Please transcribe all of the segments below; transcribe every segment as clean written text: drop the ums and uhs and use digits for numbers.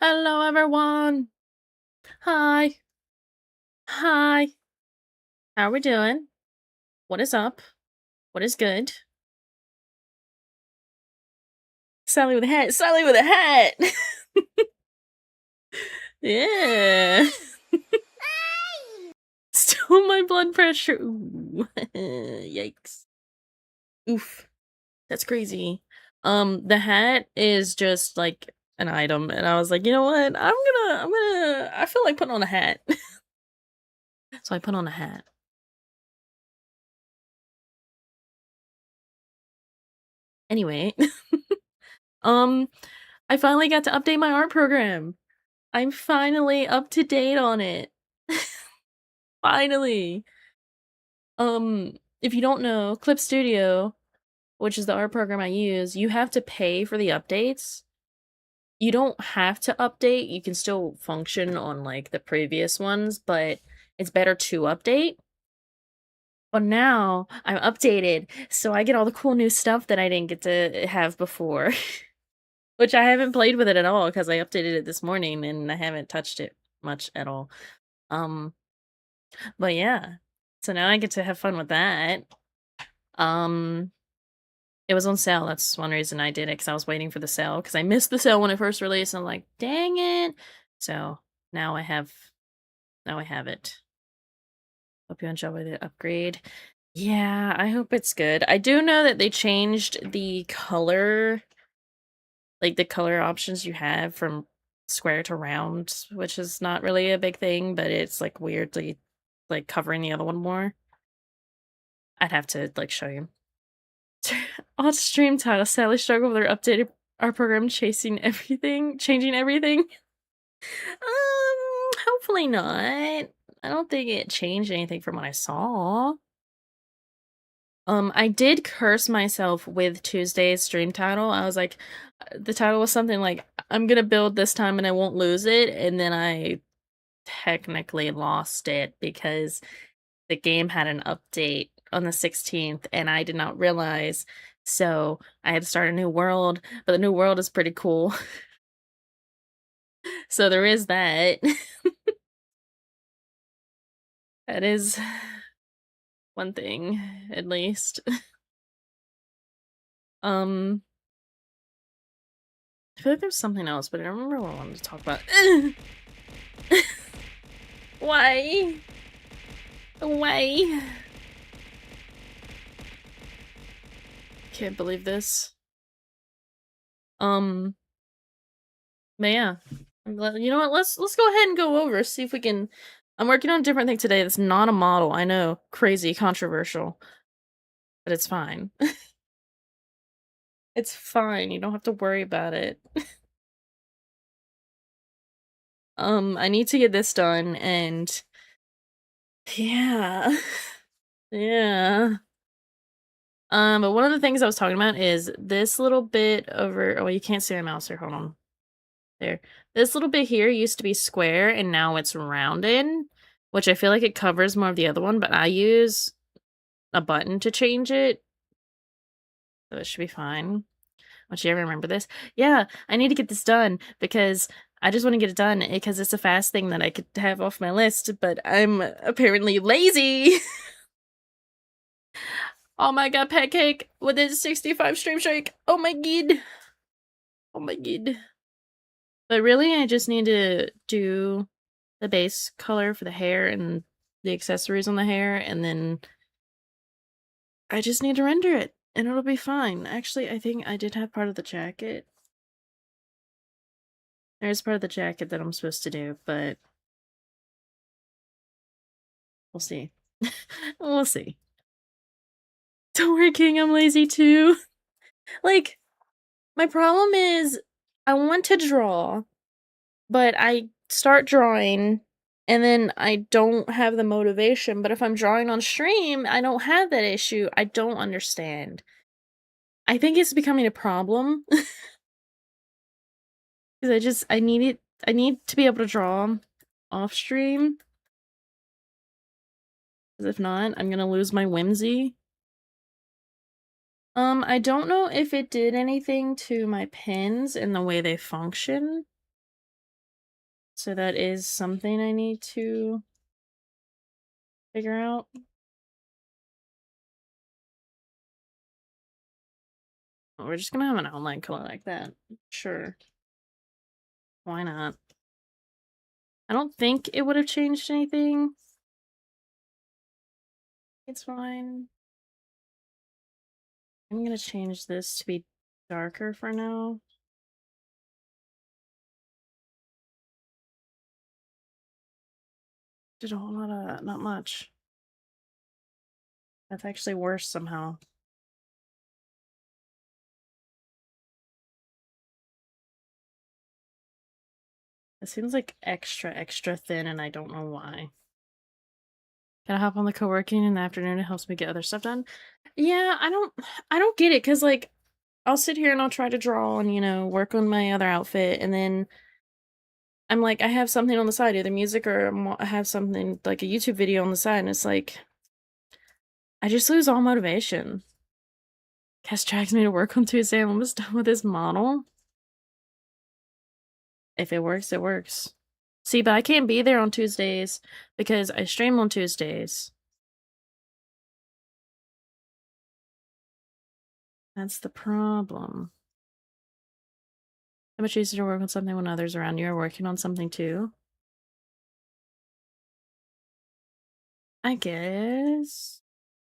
Hello, everyone. Hi. Hi. How are we doing? What is up? What is good? Sally with a hat. Sally with a hat. Yeah. Still my blood pressure. Ooh. Yikes. Oof. That's crazy. The hat is just like an item, and I was like, you know what? I feel like putting on a hat. So I put on a hat. Anyway, um, I finally got to update my art program. I'm finally up to date on it. Finally. If you don't know, Clip Studio, which is the art program I use, you have to pay for the updates. You don't have to update. You can still function on like the previous ones, but it's better to update. But now I'm updated, so I get all the cool new stuff that I didn't get to have before. Which I haven't played with it at all because I updated it this morning and I haven't touched it much at all. Um, but yeah. So now I get to have fun with that. Um, it was on sale. That's one reason I did it because I was waiting for the sale because I missed the sale when it first released. And I'm like, dang it! So now I have it. Hope you enjoy the upgrade. Yeah, I hope it's good. I do know that they changed the color, like the color options you have from square to round, which is not really a big thing, but it's like weirdly like covering the other one more. I'd have to like show you. Odd stream title. Sadly struggle with our updated our program changing everything. Hopefully not. I don't think it changed anything from what I saw. I did curse myself with Tuesday's stream title. I was like, the title was something like, I'm gonna build this time and I won't lose it. And then I technically lost it because the game had an update on the 16th and I did not realize. So I had to start a new world, but the new world is pretty cool. So there is that. That is one thing, at least. Um, I feel like there's something else, but I don't remember what I wanted to talk about. Why? Why? Can't believe this. Um, but yeah. I'm glad, you know what? Let's go ahead and go over, see if we can. I'm working on a different thing today that's not a model. I know, crazy, controversial, but it's fine. It's fine. You don't have to worry about it. I need to get this done and yeah. Yeah. But one of the things I was talking about is this little bit over. Oh, you can't see my mouse here. Hold on. There. This little bit here used to be square and now it's rounded, which I feel like it covers more of the other one, but I use a button to change it. So it should be fine. Don't you ever remember this? Yeah, I need to get this done because I just want to get it done because it's a fast thing that I could have off my list, but I'm apparently lazy. Oh my god, pet cake with a 65 stream shake. Oh my god. Oh my god. But really, I just need to do the base color for the hair and the accessories on the hair, and then I just need to render it, and it'll be fine. Actually, I think I did have part of the jacket. There's part of the jacket that I'm supposed to do, but we'll see. We'll see. Don't worry, King, I'm lazy too. Like, my problem is I want to draw, but I start drawing and then I don't have the motivation. But if I'm drawing on stream, I don't have that issue. I don't understand. I think it's becoming a problem because I need it. I need to be able to draw off stream. Because if not, I'm gonna lose my whimsy. I don't know if it did anything to my pins and the way they function. So that is something I need to figure out. Oh, we're just gonna have an outline color like that. Sure. Why not? I don't think it would have changed anything. It's fine. I'm gonna change this to be darker for now. Did a whole lot of, not much. That's actually worse somehow. It seems like extra thin and I don't know why. Gotta hop on the co-working in the afternoon. It helps me get other stuff done. Yeah, I don't get it because like I'll sit here and I'll try to draw and work on my other outfit, and then I'm like I have something on the side, either music or I have something like a YouTube video on the side, and it's like I just lose all motivation. Cass drags me to work on Tuesday. I'm almost done with this model. If it works, it works. See, but I can't be there on Tuesdays because I stream on Tuesdays. That's the problem. How much easier to work on something when others around you are working on something too? I guess.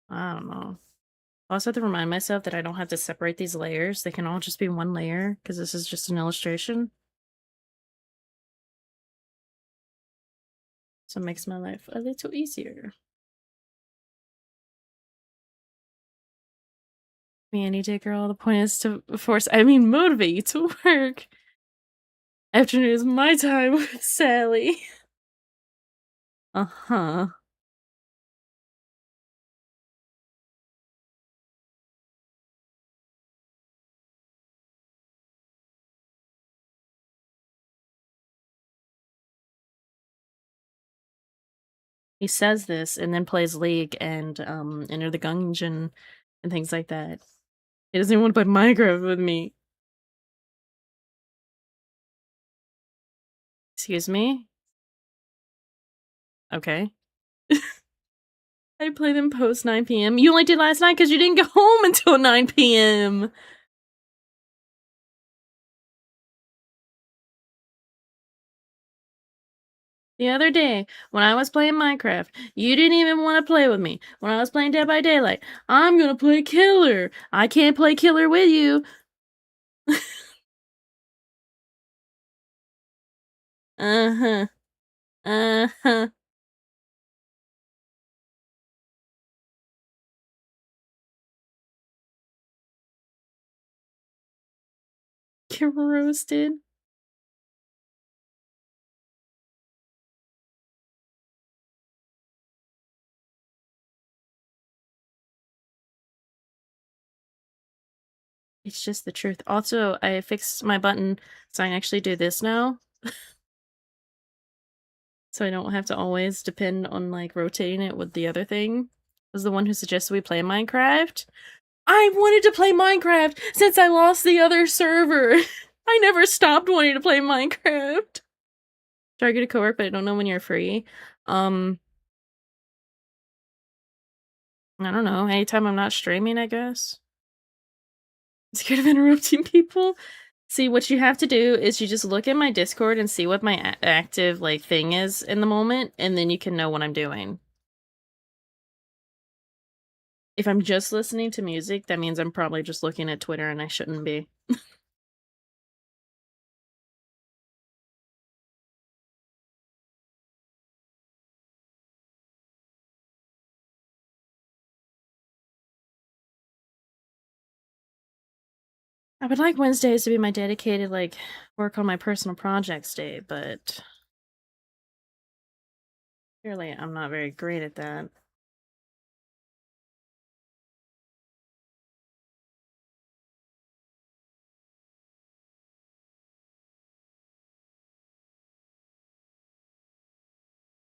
I don't know. I also have to remind myself that I don't have to separate these layers. They can all just be one layer because this is just an illustration. So it makes my life a little easier. Me any day, girl. The point is to motivate you to work. Afternoon is my time with Sally. Uh-huh. He says this and then plays League and Enter the Gungeon and things like that. He doesn't even want to play Minecraft with me. Excuse me? Okay. I play them post 9 p.m. You only did last night because you didn't get home until 9 p.m. The other day, when I was playing Minecraft, you didn't even want to play with me. When I was playing Dead by Daylight, I'm gonna play Killer. I can't play Killer with you. Uh-huh. Uh-huh. Get roasted. It's just the truth. Also, I fixed my button so I can actually do this now. So I don't have to always depend on like rotating it with the other thing. Was the one who suggested we play Minecraft. I wanted to play Minecraft since I lost the other server. I never stopped wanting to play Minecraft. Targeted cowork, but I don't know when you're free. I don't know. Anytime I'm not streaming, I guess. Scared of interrupting people. See, what you have to do is you just look at my Discord and see what my active like thing is in the moment, and then you can know what I'm doing. If I'm just listening to music, that means I'm probably just looking at Twitter and I shouldn't be. I would like Wednesdays to be my dedicated, like, work on my personal projects day, but clearly I'm not very great at that.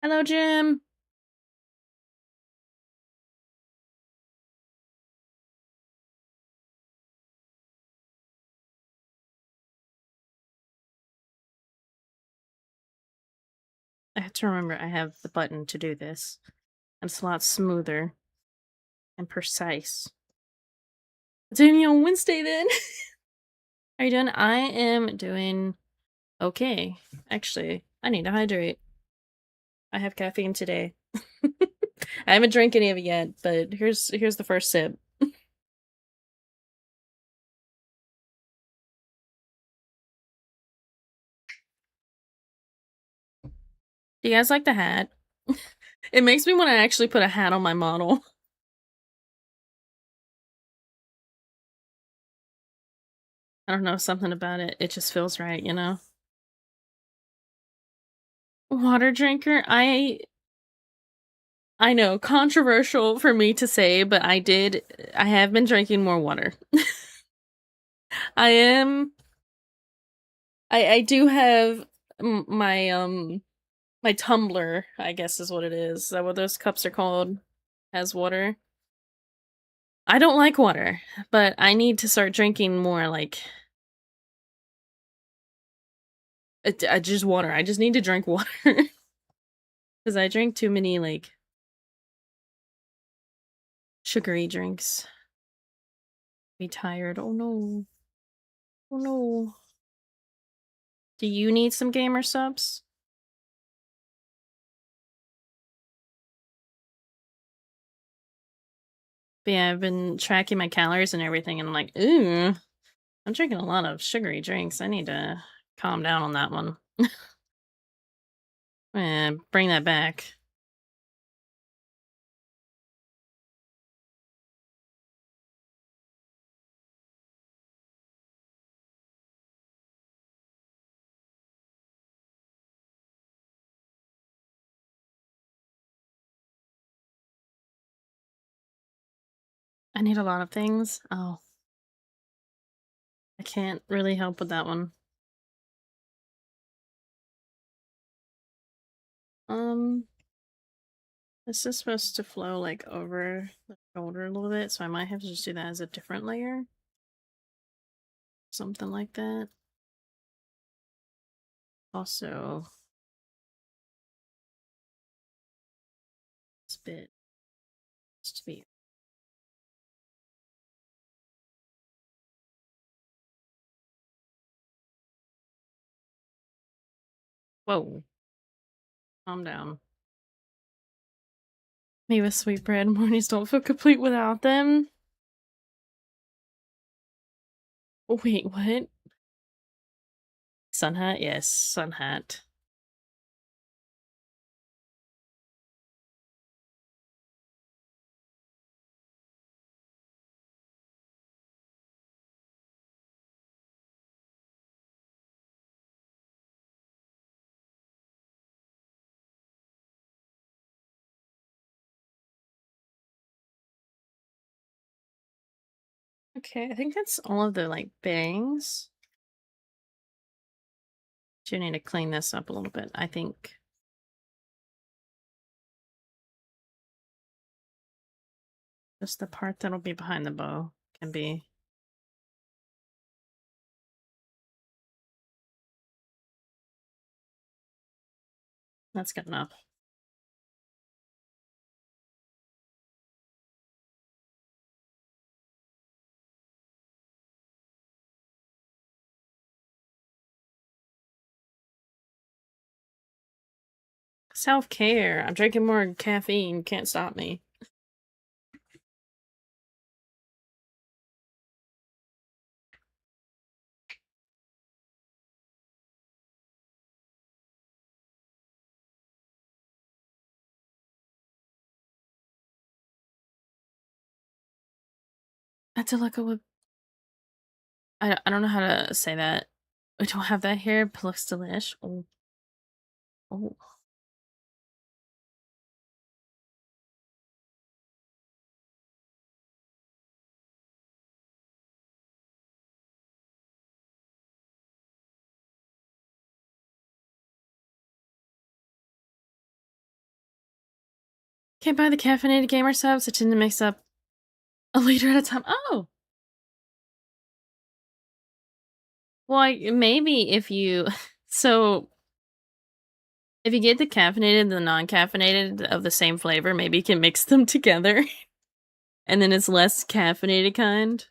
Hello, Jim! have to remember I have the button to do this. And it's a lot smoother and precise. Doing me on Wednesday then. Are you doing? I am doing okay. Actually, I need to hydrate. I have caffeine today. I haven't drank any of it yet, but here's the first sip. Do you guys like the hat? It makes me want to actually put a hat on my model. I don't know, something about it. It just feels right, you know? Water drinker? I know, controversial for me to say, but I have been drinking more water. I am I do have my tumbler, I guess is what it is. Is that what those cups are called? Has water. I don't like water, but I need to start drinking more like just water. I just need to drink water because I drink too many like sugary drinks. Be tired. Oh no. Oh no. Do you need some gamer subs? But yeah, I've been tracking my calories and everything, and I'm like, ooh, I'm drinking a lot of sugary drinks. I need to calm down on that one. Bring that back. I need a lot of things. Oh, I can't really help with that one. Um, this is supposed to flow like over the shoulder a little bit, so I might have to just do that as a different layer. Something like that. Also, this bit needs to be. Whoa. Calm down. Me with sweetbread. Mornings don't feel complete without them. Wait, what? Sun hat? Yes, sun hat. Okay, I think that's all of the like bangs. Do need to clean this up a little bit, I think. Just the part that'll be behind the bow can be. That's good enough. Self-care. I'm drinking more caffeine. Can't stop me. That's a look of. I don't know how to say that. We don't have that here, but looks delish. Oh. Oh. Can't buy the caffeinated gamer subs. I tend to mix up a liter at a time. Oh! Well, maybe if you. So, If you get the caffeinated and the non-caffeinated of the same flavor, maybe you can mix them together. And then it's less caffeinated kind.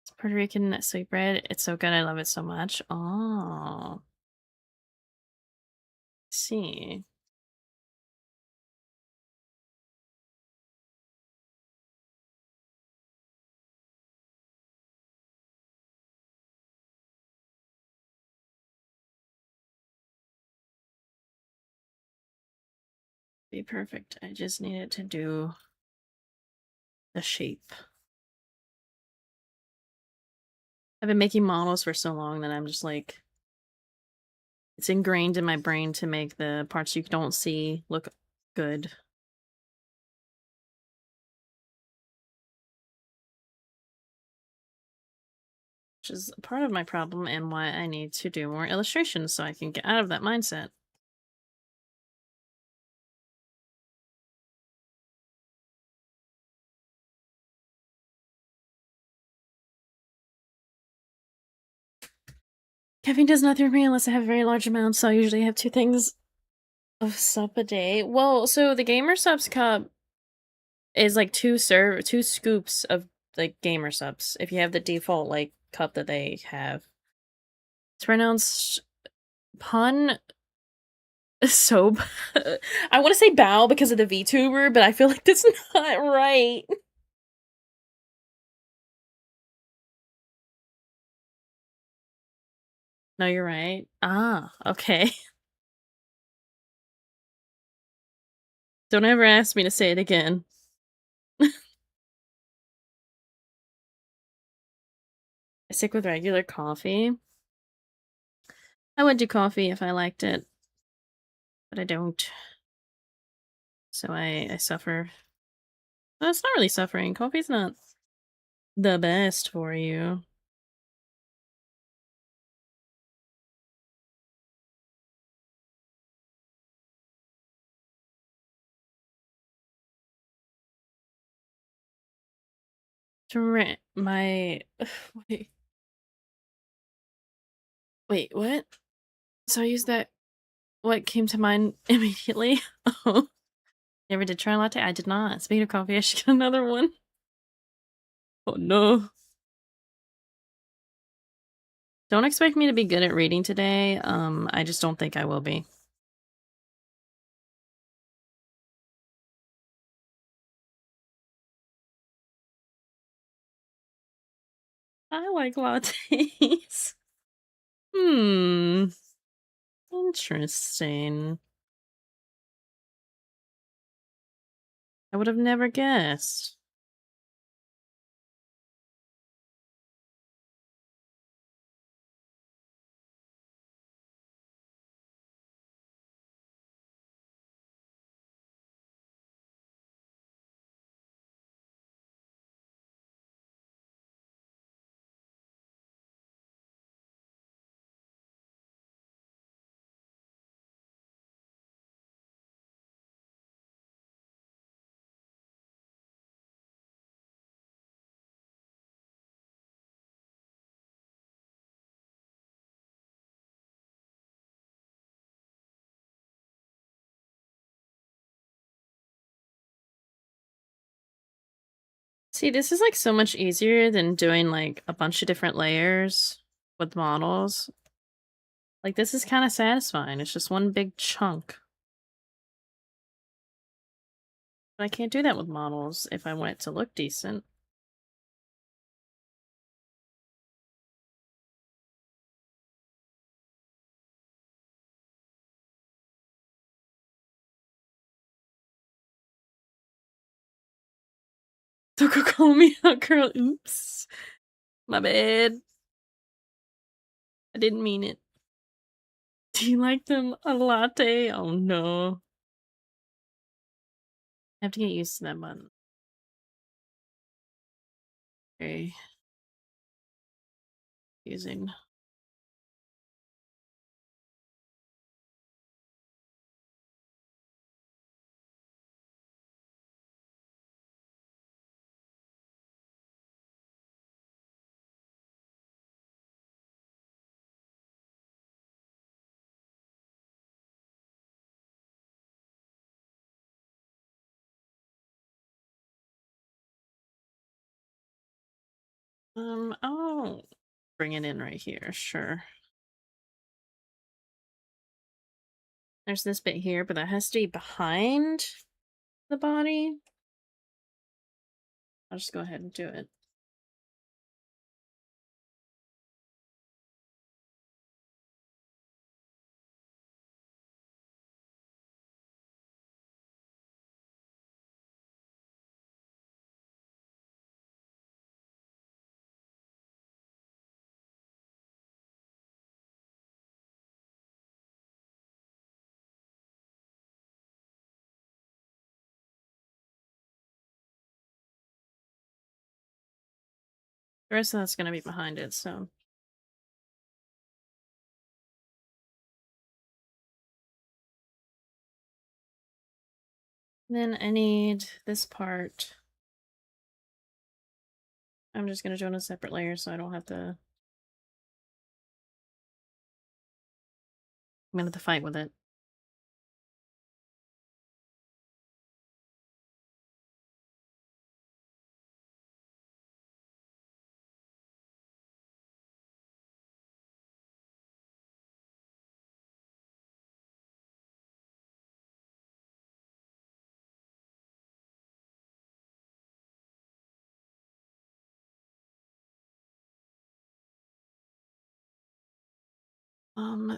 It's Puerto Rican sweetbread. It's so good. I love it so much. Oh, see. Be perfect. I just needed to do the shape. I've been making models for so long that I'm just like, it's ingrained in my brain to make the parts you don't see look good. Which is part of my problem and why I need to do more illustrations so I can get out of that mindset. Caffeine does nothing for me unless I have very large amounts, so I usually have 2 things of sup a day. Well, so the Gamer Subs cup is like 2 scoops of like Gamer Subs if you have the default like cup that they have. It's pronounced pun soap. I want to say bow because of the VTuber, but I feel like that's not right. No, you're right. Ah, okay. Don't ever ask me to say it again. I stick with regular coffee. I would do coffee if I liked it, but I don't. So I suffer. Well, it's not really suffering. Coffee's not the best for you. My wait, what? So I used that. What came to mind immediately? Oh, you ever did try latte? I did not. Speaking of coffee, I should get another one. Oh no! Don't expect me to be good at reading today. I just don't think I will be. I like lattes. Hmm. Interesting. I would have never guessed. See, this is like so much easier than doing like a bunch of different layers with models. Like this is kind of satisfying. It's just one big chunk. But I can't do that with models if I want it to look decent. Don't go call me out, girl. Oops. My bad. I didn't mean it. Do you like them a latte? Oh no. I have to get used to that button. Very using. I'll bring it in right here, sure. There's this bit here, but that has to be behind the body. I'll just go ahead and do it. The rest of that's gonna be behind it, so. Then I need this part. I'm just gonna do it on a separate layer so I don't have to. I'm gonna have to fight with it.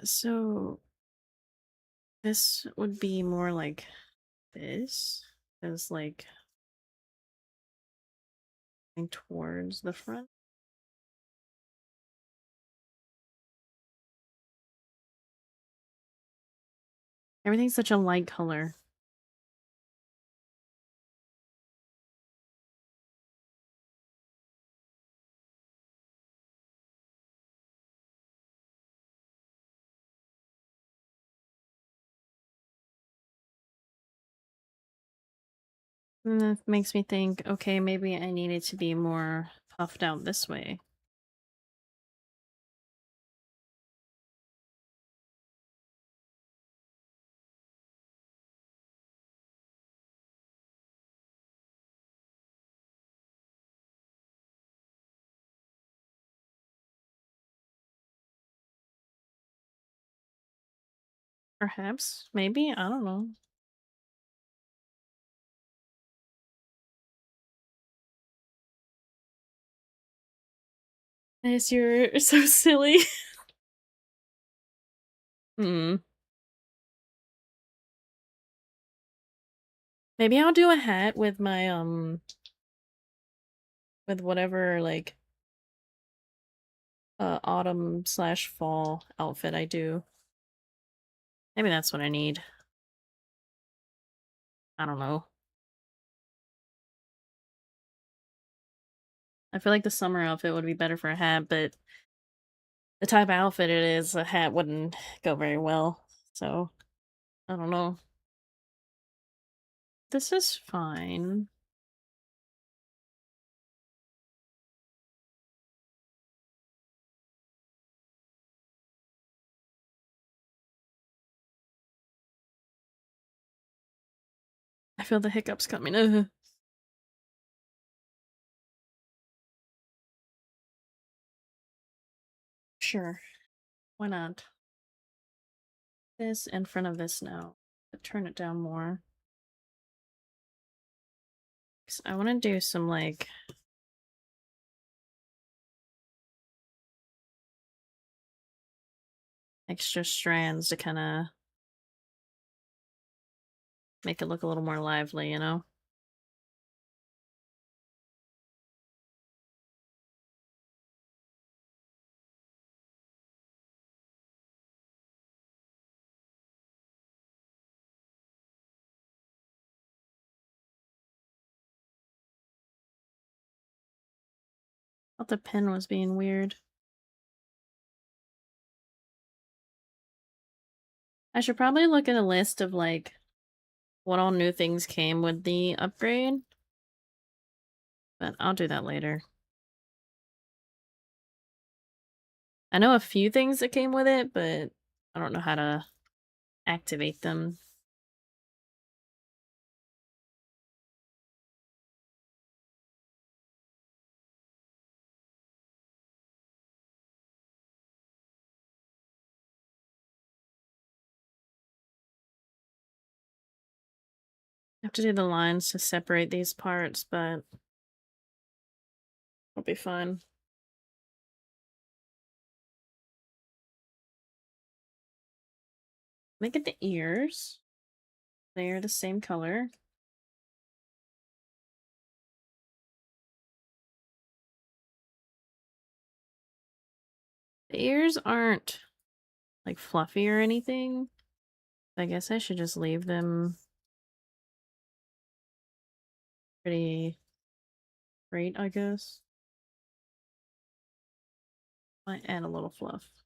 So this would be more like this, as like going towards the front. Everything's such a light color. And that makes me think, okay, maybe I need it to be more puffed out this way. Perhaps, maybe, I don't know. Yes, you're so silly. Hmm. Maybe I'll do a hat with my with whatever like autumn slash fall outfit I do. Maybe that's what I need. I don't know. I feel like the summer outfit would be better for a hat, but the type of outfit it is, a hat wouldn't go very well. So, I don't know. This is fine. I feel the hiccups coming. Ugh. Sure. Why not? This in front of this now. Turn it down more. 'Cause I want to do some like extra strands to kind of make it look a little more lively, you know? Thought the pen was being weird. I should probably look at a list of like what all new things came with the upgrade, but I'll do that later. I know a few things that came with it, but I don't know how to activate them. have to do the lines to separate these parts, but I'll be fine. Make it the ears. They're the same color. The ears aren't like fluffy or anything. I guess I should just leave them pretty straight, I guess. Might add a little fluff.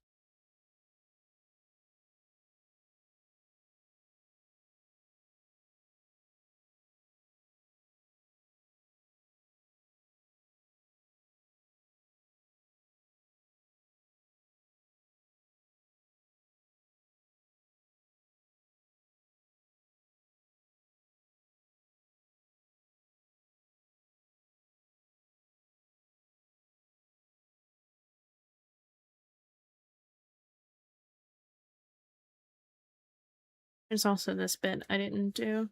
There's also this bit I didn't do.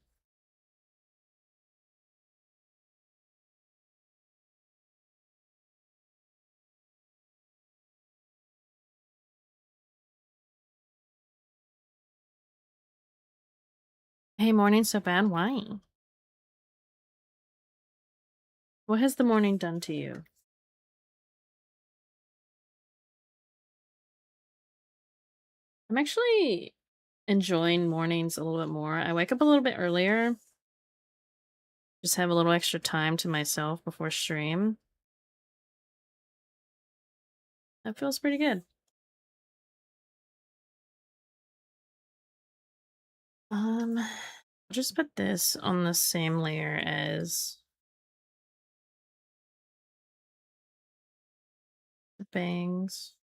Hey, morning's so bad. Why? What has the morning done to you? I'm actually enjoying mornings a little bit more. I wake up a little bit earlier, just have a little extra time to myself before stream. That feels pretty good. I'll just put this on the same layer as the bangs.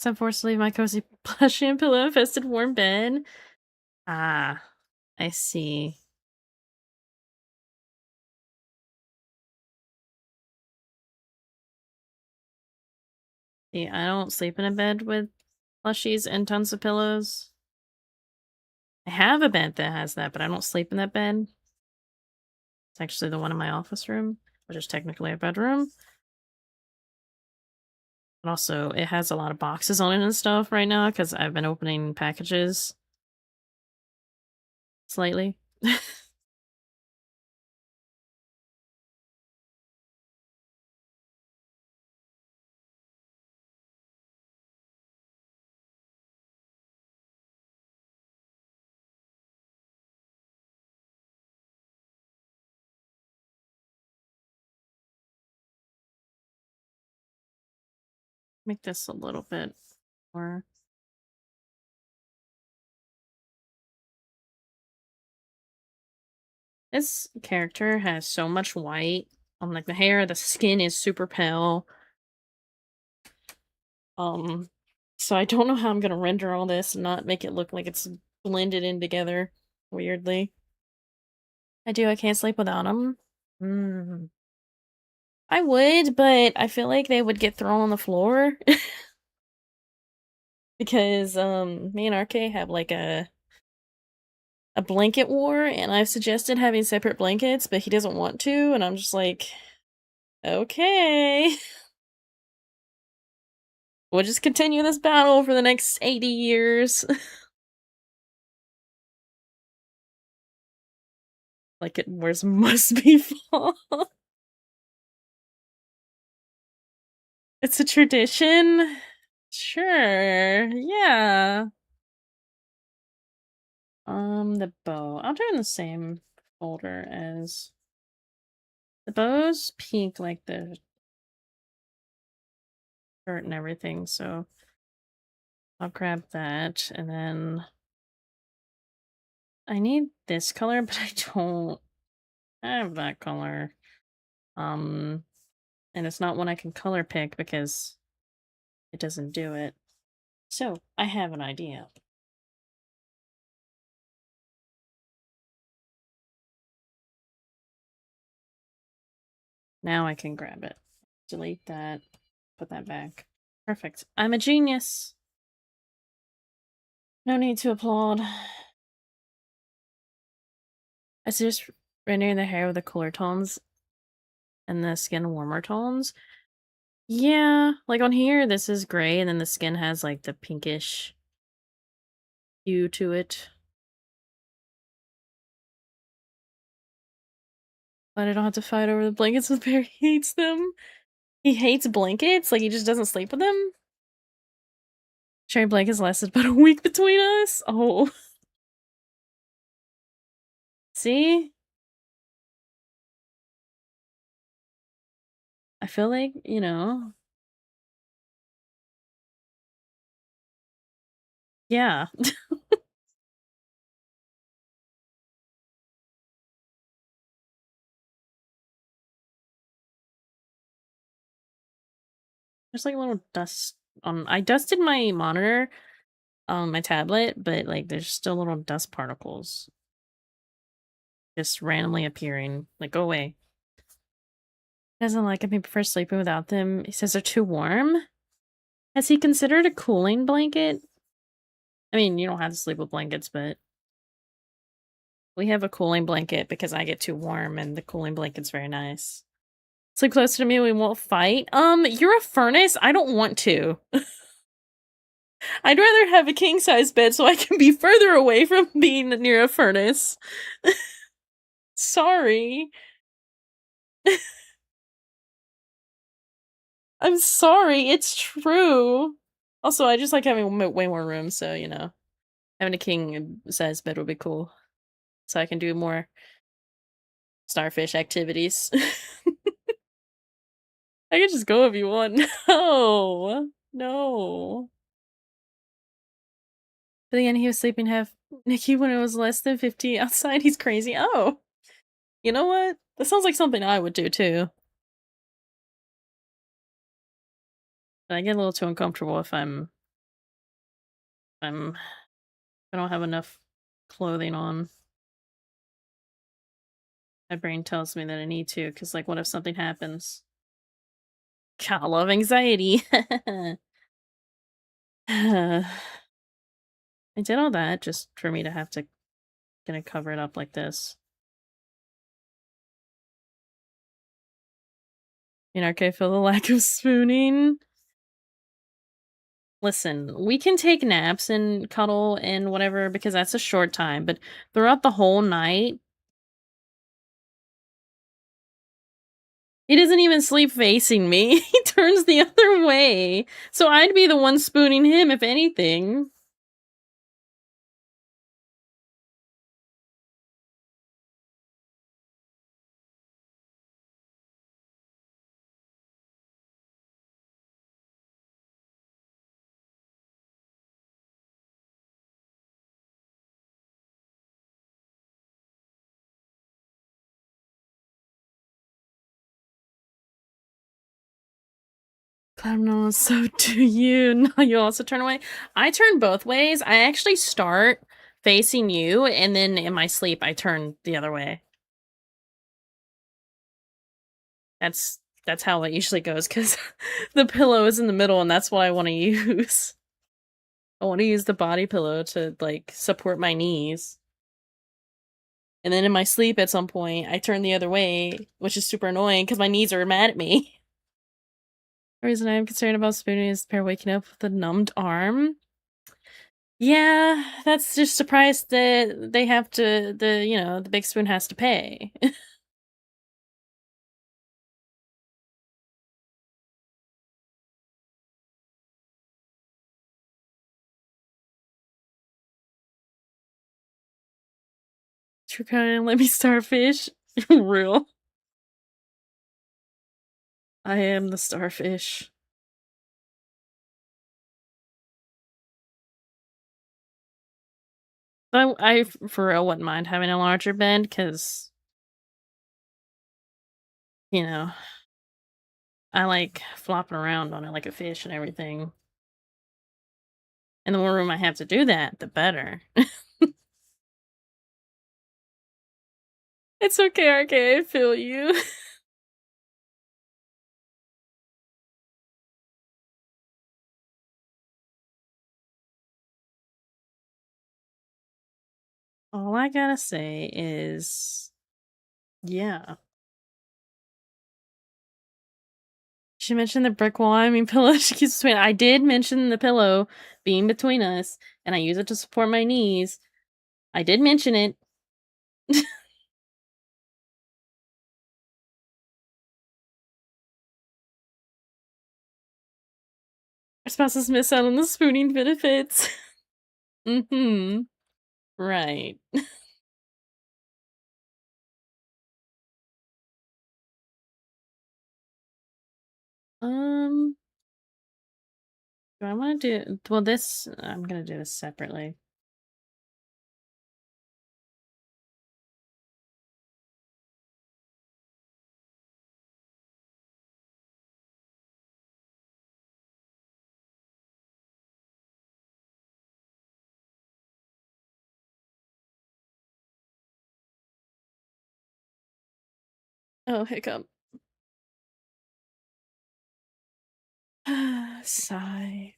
So I'm forced to leave my cozy plushy and pillow infested warm bed. Ah, I see. See, I don't sleep in a bed with plushies and tons of pillows. I have a bed that has that, but I don't sleep in that bed. It's actually the one in my office room, which is technically a bedroom. But also, it has a lot of boxes on it and stuff right now because I've been opening packages slightly. Make this a little bit more. This character has so much white on like the hair, the skin is super pale. Um, so I don't know how I'm gonna render all this and not make it look like it's blended in together weirdly. I do, I can't sleep without them. Mm. I would, but I feel like they would get thrown on the floor because me and RK have like a blanket war and I've suggested having separate blankets, but he doesn't want to and I'm just like, okay. We'll just continue this battle for the next 80 years. Like it wears must be fall. It's a tradition. Sure. Yeah. The bow. I'll do it in the same folder as the bows peak like the shirt and everything, so I'll grab that and then I need this color, but I don't have that color. Um, and it's not one I can color pick because it doesn't do it. So, I have an idea. Now I can grab it. Delete that. Put that back. Perfect. I'm a genius. No need to applaud. I suggest rendering the hair with the cooler tones and the skin warmer tones. Yeah, like on here, this is gray, and then the skin has like the pinkish hue to it. But I don't have to fight over the blankets with Bear. He hates them. He hates blankets? Like, he just doesn't sleep with them? Sharing blankets lasted about a week between us? Oh. See? I feel like, you know. Yeah. There's like a little dust on. I dusted my monitor on my tablet, but like there's still little dust particles just randomly appearing. Like, go away. Doesn't like them. He prefers sleeping without them. He says they're too warm. Has he considered a cooling blanket? I mean, you don't have to sleep with blankets, but we have a cooling blanket because I get too warm and the cooling blanket's very nice. Sleep closer to me, we won't fight. You're a furnace? I don't want to. I'd rather have a king size bed so I can be further away from being near a furnace. Sorry. I'm sorry, it's true. Also, I just like having way more room, so, you know, having a king size bed would be cool. So I can do more starfish activities. I could just go if you want. No. No. But again, he was sleeping half Nikki when it was less than 50 outside. He's crazy. Oh. You know what? That sounds like something I would do too. But I get a little too uncomfortable if I don't have enough clothing on. My brain tells me that I need to, because like what if something happens? God, I love anxiety. I did all that just for me to have to gonna cover it up like this. You know, okay, feel the lack of spooning. Listen, we can take naps and cuddle and whatever because that's a short time, but throughout the whole night, he doesn't even sleep facing me. He turns the other way. So I'd be the one spooning him if anything. I don't know, so do you. No, you also turn away. I turn both ways. I actually start facing you, and then in my sleep, I turn the other way. That's how it usually goes because the pillow is in the middle, and that's what I want to use. I want to use the body pillow to like support my knees. And then in my sleep at some point, I turn the other way, which is super annoying because my knees are mad at me. The reason I'm concerned about spooning is the pair waking up with a numbed arm. Yeah, that's just surprised that they have to the big spoon has to pay. True kind, let me starfish. Real. I am the starfish. I for real wouldn't mind having a larger bed because you know I like flopping around on it like a fish and everything. And the more room I have to do that, the better. It's okay, RK, I feel you. All I gotta say is, yeah. She mentioned the brick wall, I mean pillow she keeps between I did mention the pillow being between us, and I use it to support my knees. I did mention it. Our spouses miss out on the spooning benefits. Mhm. Right. Um, do I wanna do well, this I'm gonna do this separately. Oh, hiccup. Sigh.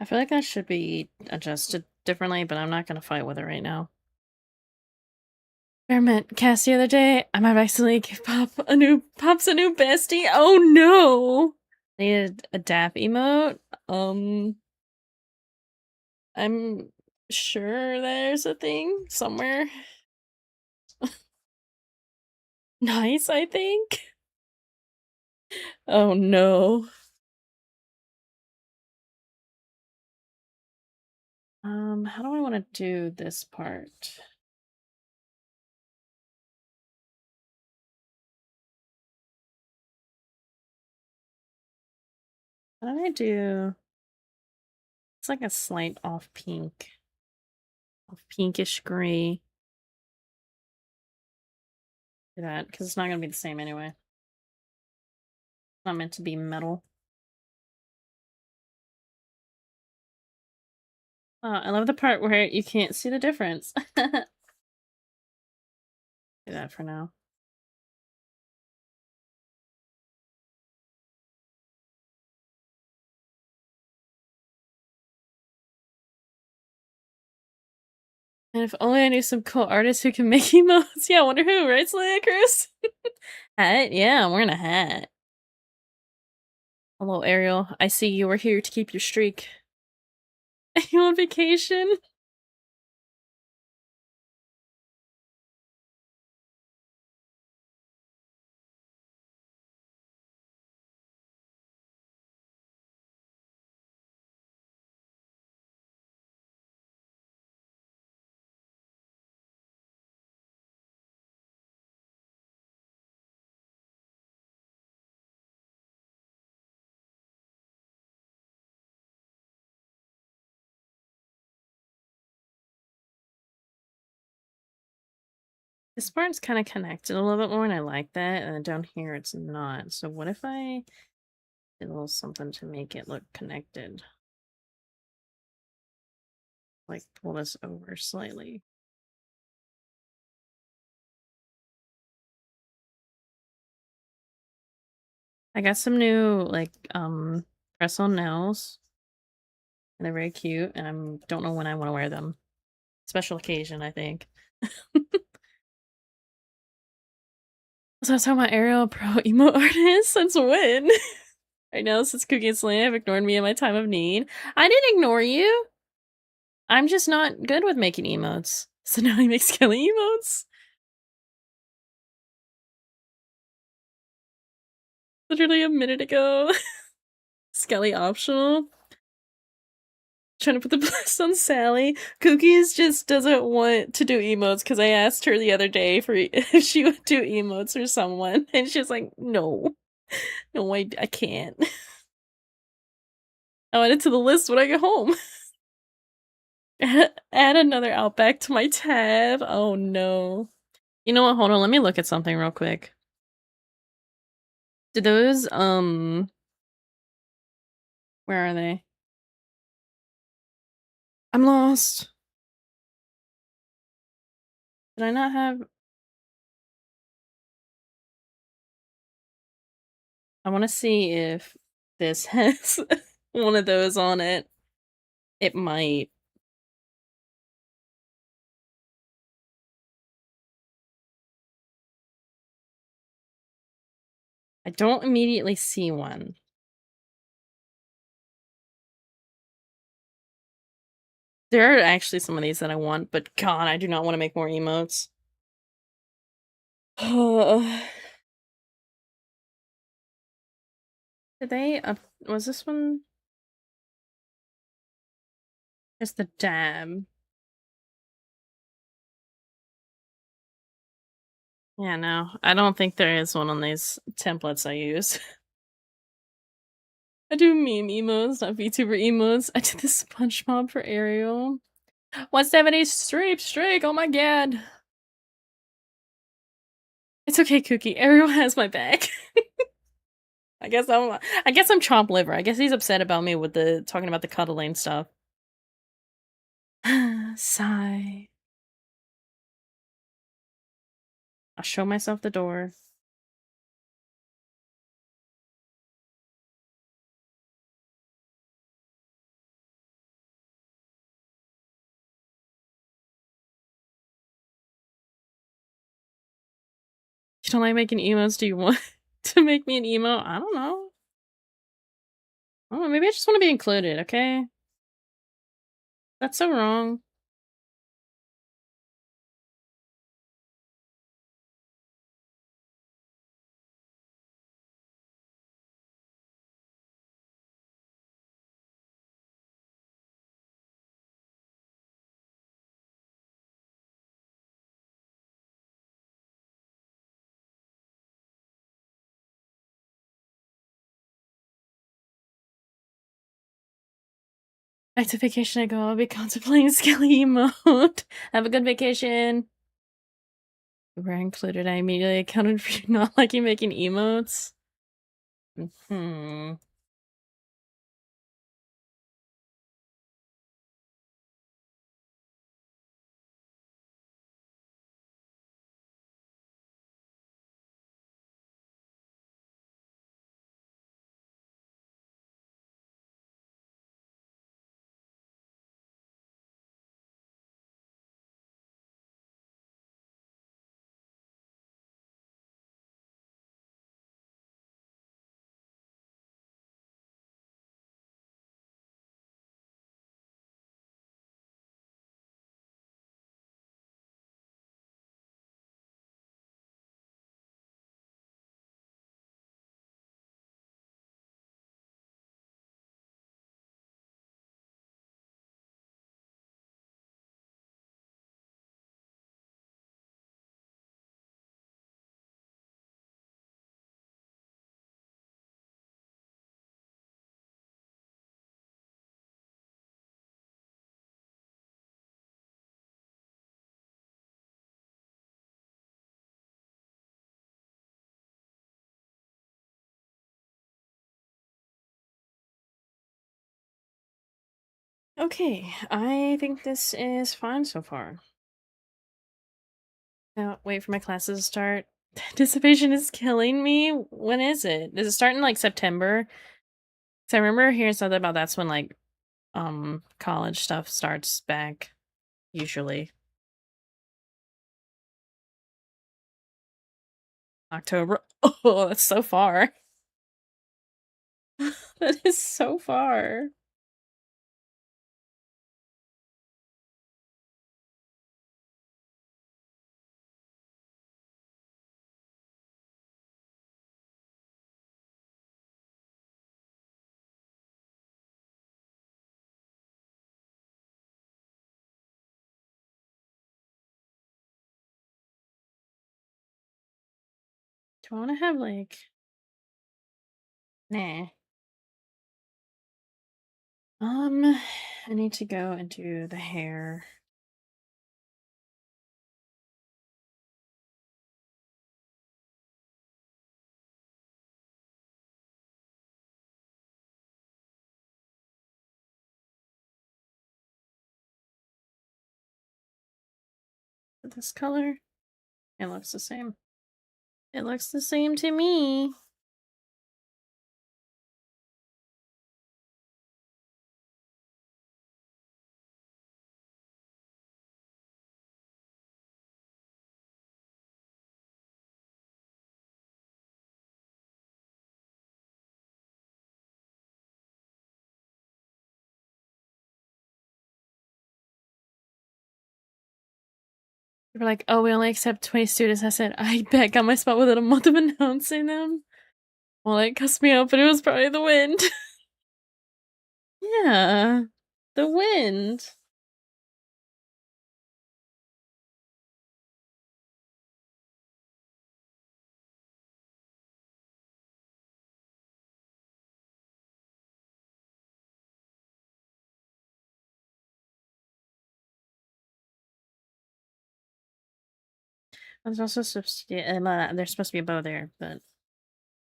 I feel like that should be adjusted differently, but I'm not gonna fight with it right now. I met Cass the other day. I might accidentally give Pops a new bestie. Oh no! Needed a DAP emote. I'm sure there's a thing somewhere. Nice, I think. Oh no. How do I want to do this part? How do I do? It's like a slight off pink, off pinkish gray. Do that because it's not gonna be the same anyway. It's not meant to be metal. I love the part where you can't see the difference. Do that for now. And if only I knew some cool artists who can make emotes. Yeah, I wonder who, right, Selena Chris? Hat? Yeah, I'm wearing a hat. Hello, Ariel. I see you were here to keep your streak. Are you on vacation? This part's kind of connected a little bit more, and I like that. And then down here, it's not. So what if I did a little something to make it look connected? Like pull this over slightly. I got some new like press on nails. And they're very cute, and I don't know when I want to wear them. Special occasion, I think. So I was talking about Ariel Pro emo artist since when? I know since Cookie and Slam have ignored me in my time of need. I didn't ignore you. I'm just not good with making emotes. So now he makes Kelly emotes. Literally a minute ago. Skelly optional. Trying to put the bless on Sally. Cookies just doesn't want to do emotes because I asked her the other day for if she would do emotes for someone, and she's like, "No, no, I can't." I'll add it to the list when I get home. Add another Outback to my tab. Oh no. You know what? Hold on. Let me look at something real quick. Do those where are they? I'm lost. Did I not have I want to see if this has one of those on it. It might. I don't immediately see one. There are actually some of these that I want, but God, I do not want to make more emotes. Did they was this one just the dab? Yeah, no. I don't think there is one on these templates I use. I do meme emotes, not VTuber emotes. I did the SpongeBob for Ariel. 170 streak, oh my god. It's okay, Cookie. Ariel has my back. I guess I'm chomp liver. I guess he's upset about me with the talking about the cuddling stuff. Sigh. I'll show myself the door. You don't like making emotes? Do you want to make me an emo? I don't know. Oh, maybe I just want to be included, okay? That's so wrong. Back to vacation I go. I'll be contemplating Skelly emote. Have a good vacation. We're included. I immediately accounted for you not liking making emotes. Hmm. Okay, I think this is fine so far. Now, wait for my classes to start. Anticipation is killing me. When is it? Does it start in like September? Because I remember hearing something about that's when like college stuff starts back usually. October. Oh, that's so far. That is so far. Do I want to have like? Nah. I need to go and do the hair. This color, it looks the same. It looks the same to me. They were like, "Oh, we only accept 20 students." I said, "I bet got my spot within a month of announcing them." Well, it cussed me out, but it was probably the wind. Yeah, the wind. There's also supposed to be, there's supposed to be a bow there, but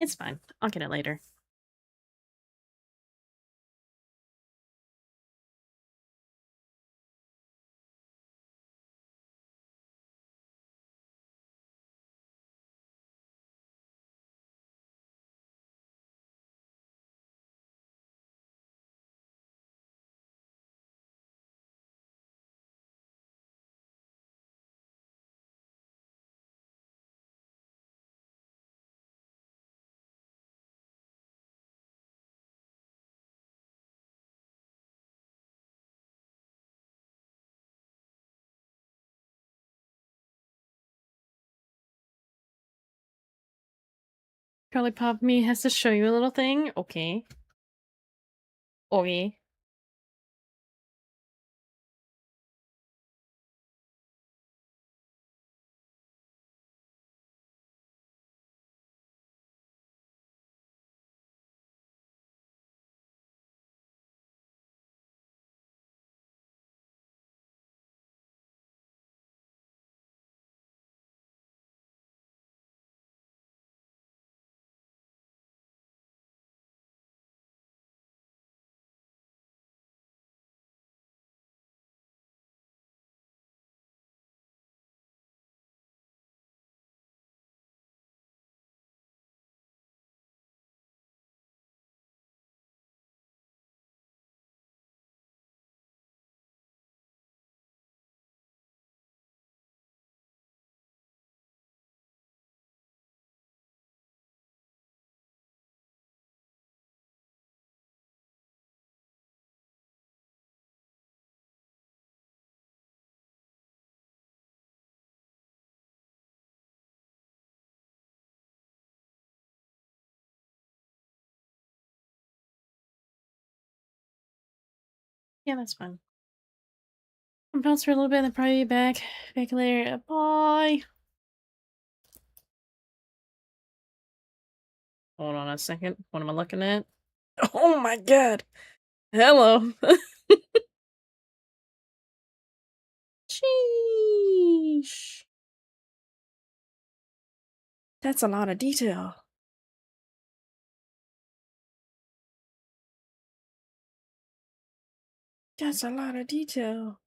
it's fine. I'll get it later. Probably Pop Me has to show you a little thing. Okay. Okay. Yeah, that's fine. I'm bounce for a little bit and then probably be back. Back later. Bye. Hold on a second. What am I looking at? Oh my god. Hello. Sheesh. That's a lot of detail. That's a lot of detail.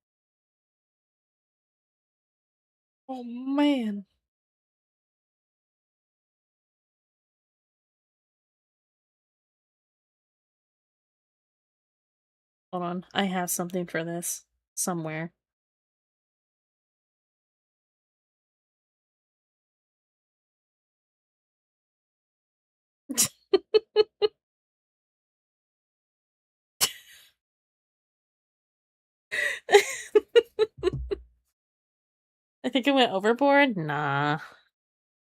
Oh man. Hold on. I have something for this somewhere. I think it went overboard. Nah.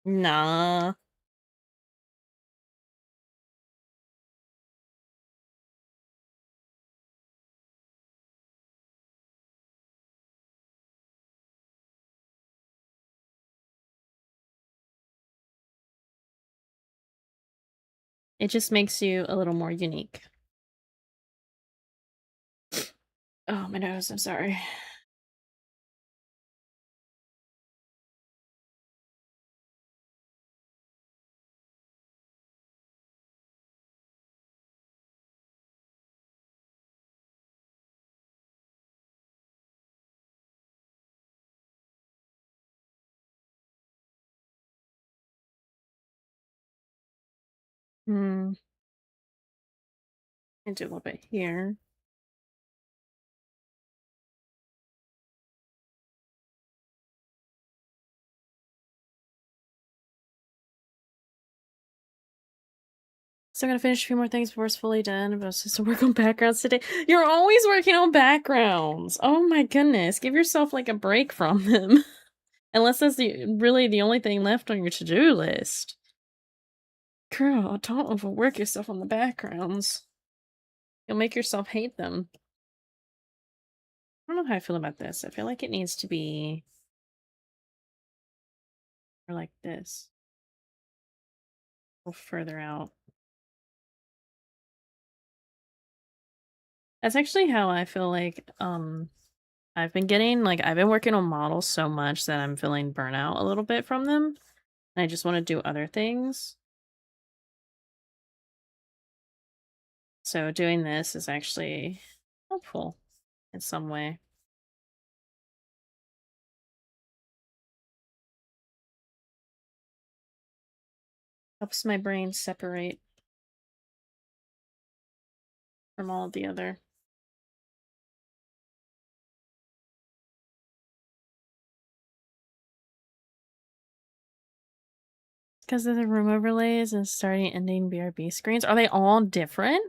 Nah. It just makes you a little more unique. Oh, my nose, I'm sorry. Hmm. I do a little bit here. Still gotta finish a few more things before it's fully done. But I was supposed to work on backgrounds today. You're always working on backgrounds. Oh my goodness. Give yourself like a break from them. Unless that's really the only thing left on your to-do list. Girl, don't overwork yourself on the backgrounds. You'll make yourself hate them. I don't know how I feel about this. I feel like it needs to be more like this. A little further out. That's actually how I feel like I've been getting like I've been working on models so much that I'm feeling burnout a little bit from them. And I just want to do other things. So doing this is actually helpful in some way. Helps my brain separate from all of the other. Because of the room overlays and starting and ending BRB screens. Are they all different?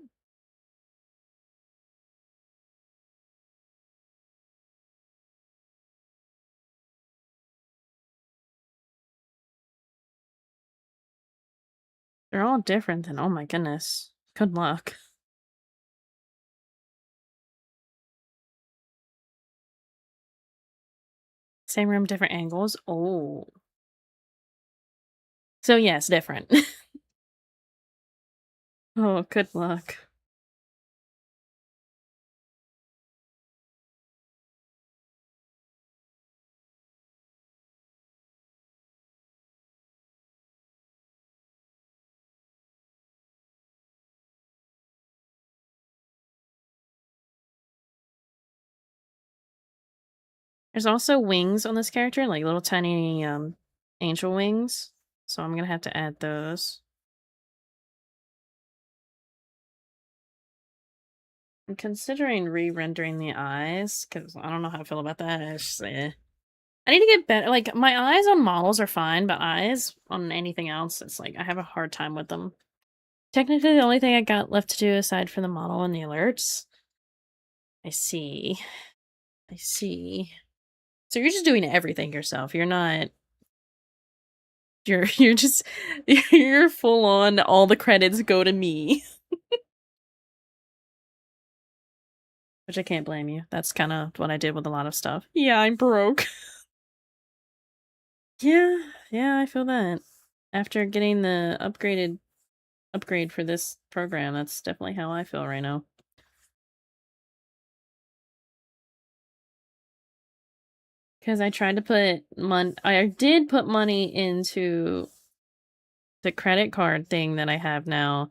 They're all different then. Oh my goodness. Good luck. Same room, different angles. Oh. So yes, different. Oh, good luck. There's also wings on this character, like little tiny angel wings. So I'm gonna have to add those. I'm considering re-rendering the eyes because I don't know how I feel about that. It's just, I need to get better. Like my eyes on models are fine, but eyes on anything else, it's like I have a hard time with them. Technically, the only thing I got left to do aside from the model and the alerts. I see. I see. So you're just doing everything yourself. You're not. You're just. You're full on. All the credits go to me. Which I can't blame you. That's kind of what I did with a lot of stuff. Yeah, I'm broke. Yeah, I feel that. After getting the upgrade for this program, that's definitely how I feel right now. Because I tried to put I did put money into the credit card thing that I have now,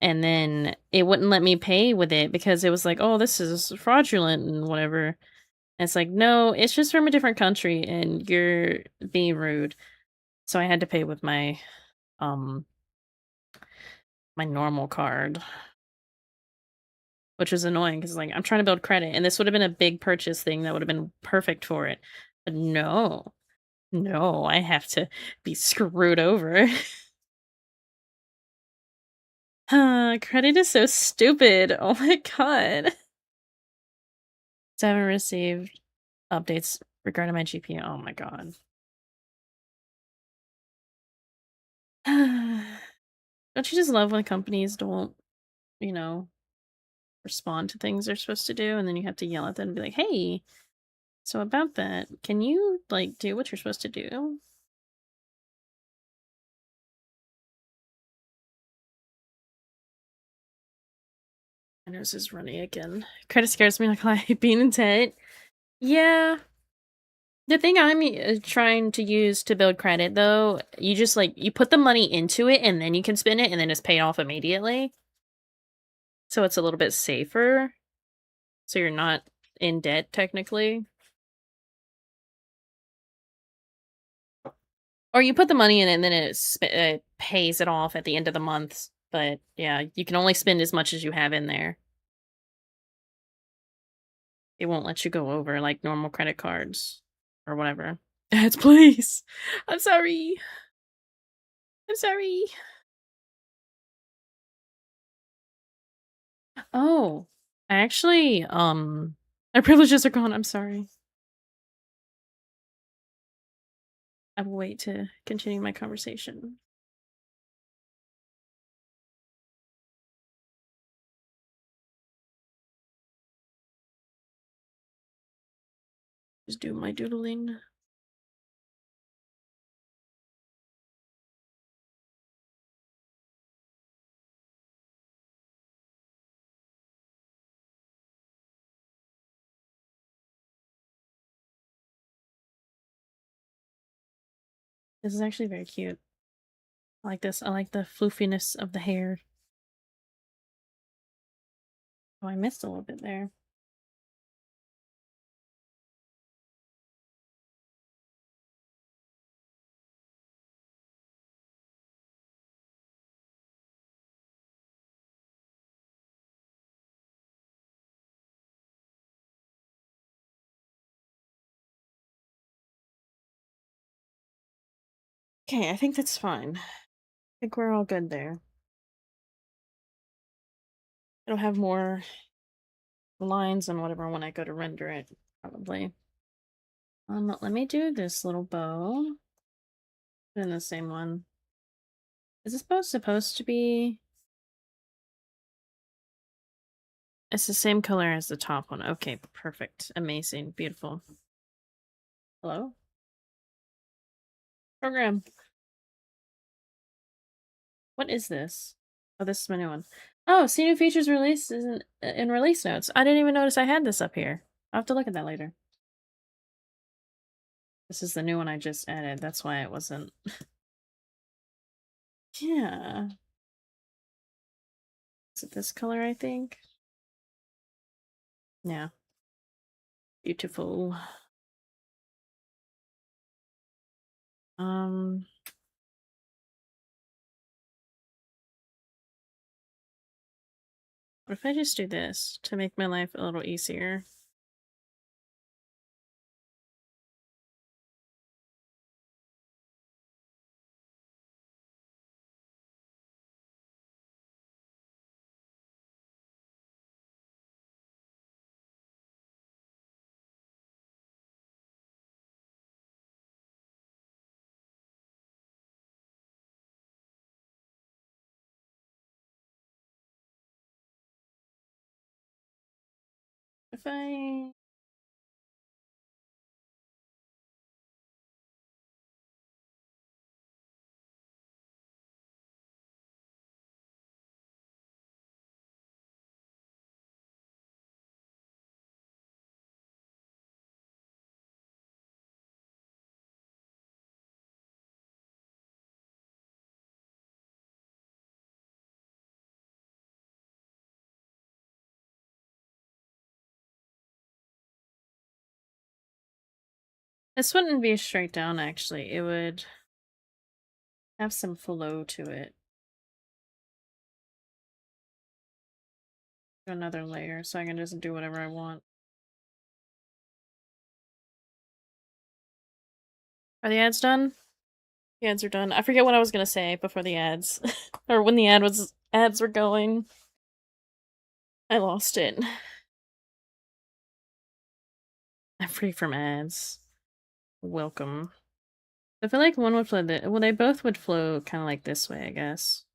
and then it wouldn't let me pay with it because it was like, oh, this is fraudulent and whatever. And it's like, no, it's just from a different country and you're being rude. So I had to pay with um my normal card, which was annoying because like I'm trying to build credit and this would have been a big purchase thing that would have been perfect for it. But no. No, I have to be screwed over. Credit is so stupid. Oh my god. So I haven't received updates regarding my GPU. Oh my god. Don't you just love when companies don't, you know, respond to things they're supposed to do and then you have to yell at them and be like, "Hey, so about that, can you like do what you're supposed to do?" My nose is running again. Credit scares me like being in debt. Yeah. The thing I'm trying to use to build credit, though, you just like you put the money into it and then you can spend it and then it's paid off immediately. So it's a little bit safer. So you're not in debt technically. Or you put the money in it and then it pays it off at the end of the month. But yeah, you can only spend as much as you have in there. It won't let you go over like normal credit cards or whatever. Ads, please. I'm sorry. I'm sorry. Oh, actually, my privileges are gone. I'm sorry. I will wait to continue my conversation. Just do my doodling. This is actually very cute. I like this. I like the floofiness of the hair. Oh, I missed a little bit there. Okay, I think that's fine. I think we're all good there. It'll have more lines and whatever when I go to render it, probably. Let me do this little bow. Put in the same one. Is this bow supposed to be? It's the same color as the top one. Okay, perfect. Amazing. Beautiful. Hello? Program. What is this? Oh, this is my new one. Oh, see new features released in release notes. I didn't even notice I had this up here. I'll have to look at that later. This is the new one I just added. That's why it wasn't. Yeah. Is it this color, I think? Yeah. Beautiful. Um, what if I just do this to make my life a little easier? If I this wouldn't be straight down actually. It would have some flow to it. Do another layer so I can just do whatever I want. Are the ads done? The ads are done. I forget what I was gonna say before the ads. Or when the ads were going. I lost it. I'm free from ads. Welcome. I feel like one would flow well, they both would flow kind of like this way, I guess.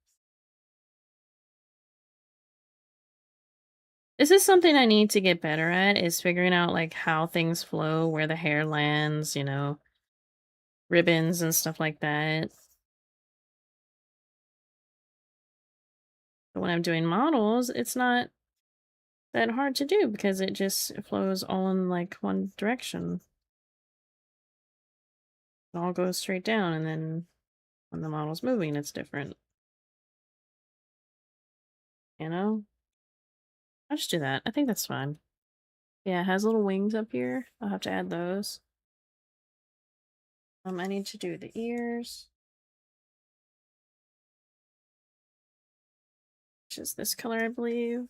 This is something I need to get better at, is figuring out like how things flow, where the hair lands, ribbons and stuff like that. But when I'm doing models, it's not that hard to do because it just flows all in like one direction. It all goes straight down, and then when the model's moving, it's different. You know? I'll just do that. I think that's fine. Yeah, it has little wings up here. I'll have to add those. I need to do the ears. Which is this color, I believe.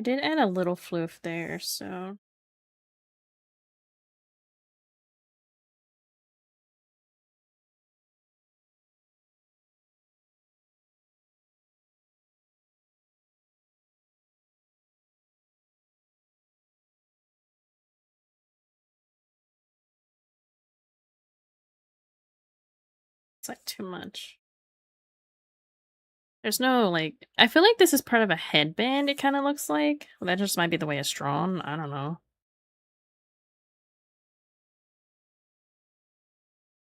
I did add a little floof there, so it's like too much. There's no like I feel like this is part of a headband, it kind of looks like. Well, that just might be the way it's drawn. I don't know.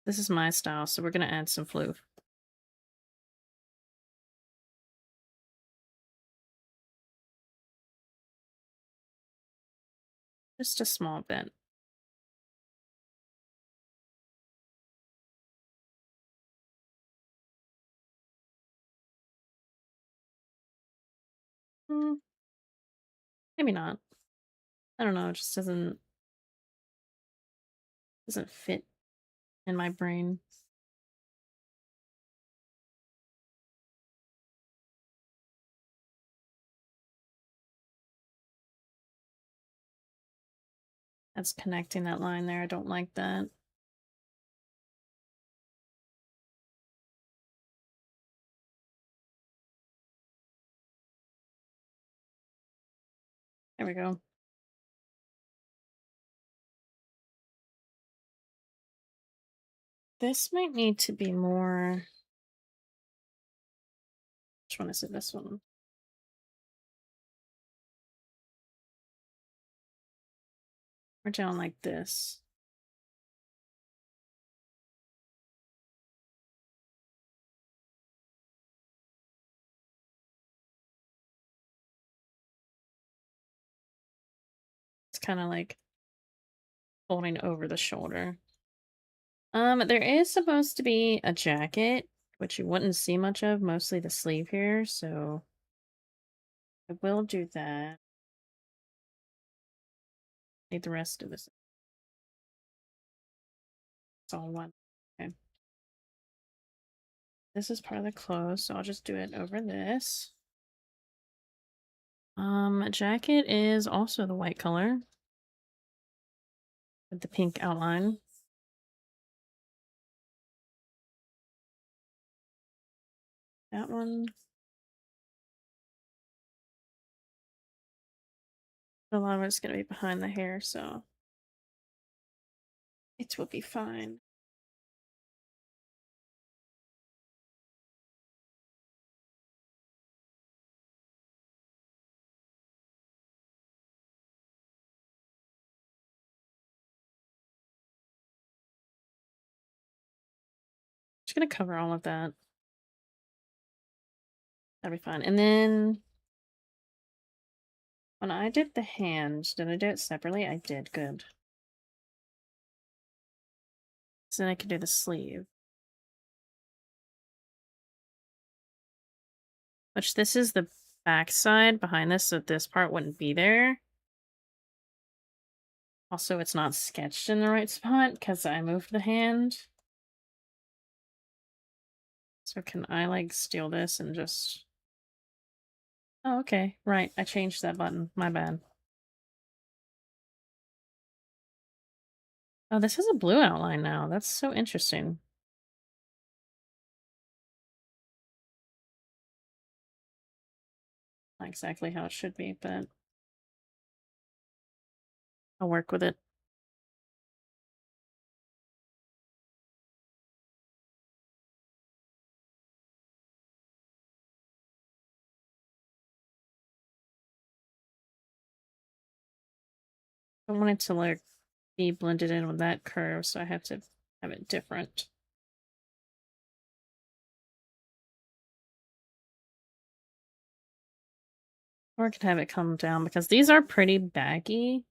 This is my style, so we're gonna add some floof. Just a small bit. Mm, maybe not. I don't know. It just doesn't fit in my brain. That's connecting that line there. I don't like that. There we go. This might need to be more. Which one is it? This one. Or down like this. It's kind of like folding over the shoulder. There is supposed to be a jacket, which you wouldn't see much of, mostly the sleeve here, so I will do that. Need the rest of this. It's all one. Okay. This is part of the clothes, so I'll just do it over this. Jacket is also the white color with the pink outline. That one. A lot of it's gonna be behind the hair, so it will be fine. Just gonna cover all of that. That'll be fine. And then when I did the hand, did I do it separately? I did. Good. So then I can do the sleeve. Which this is the back side behind this, so this part wouldn't be there. Also, it's not sketched in the right spot because I moved the hand. So can I, like, steal this and just... Oh, okay. Right, I changed that button. My bad. Oh, this has a blue outline now. That's so interesting. Not exactly how it should be, but I'll work with it. I want it to like be blended in with that curve, so I have to have it different. Or I could have it come down because these are pretty baggy.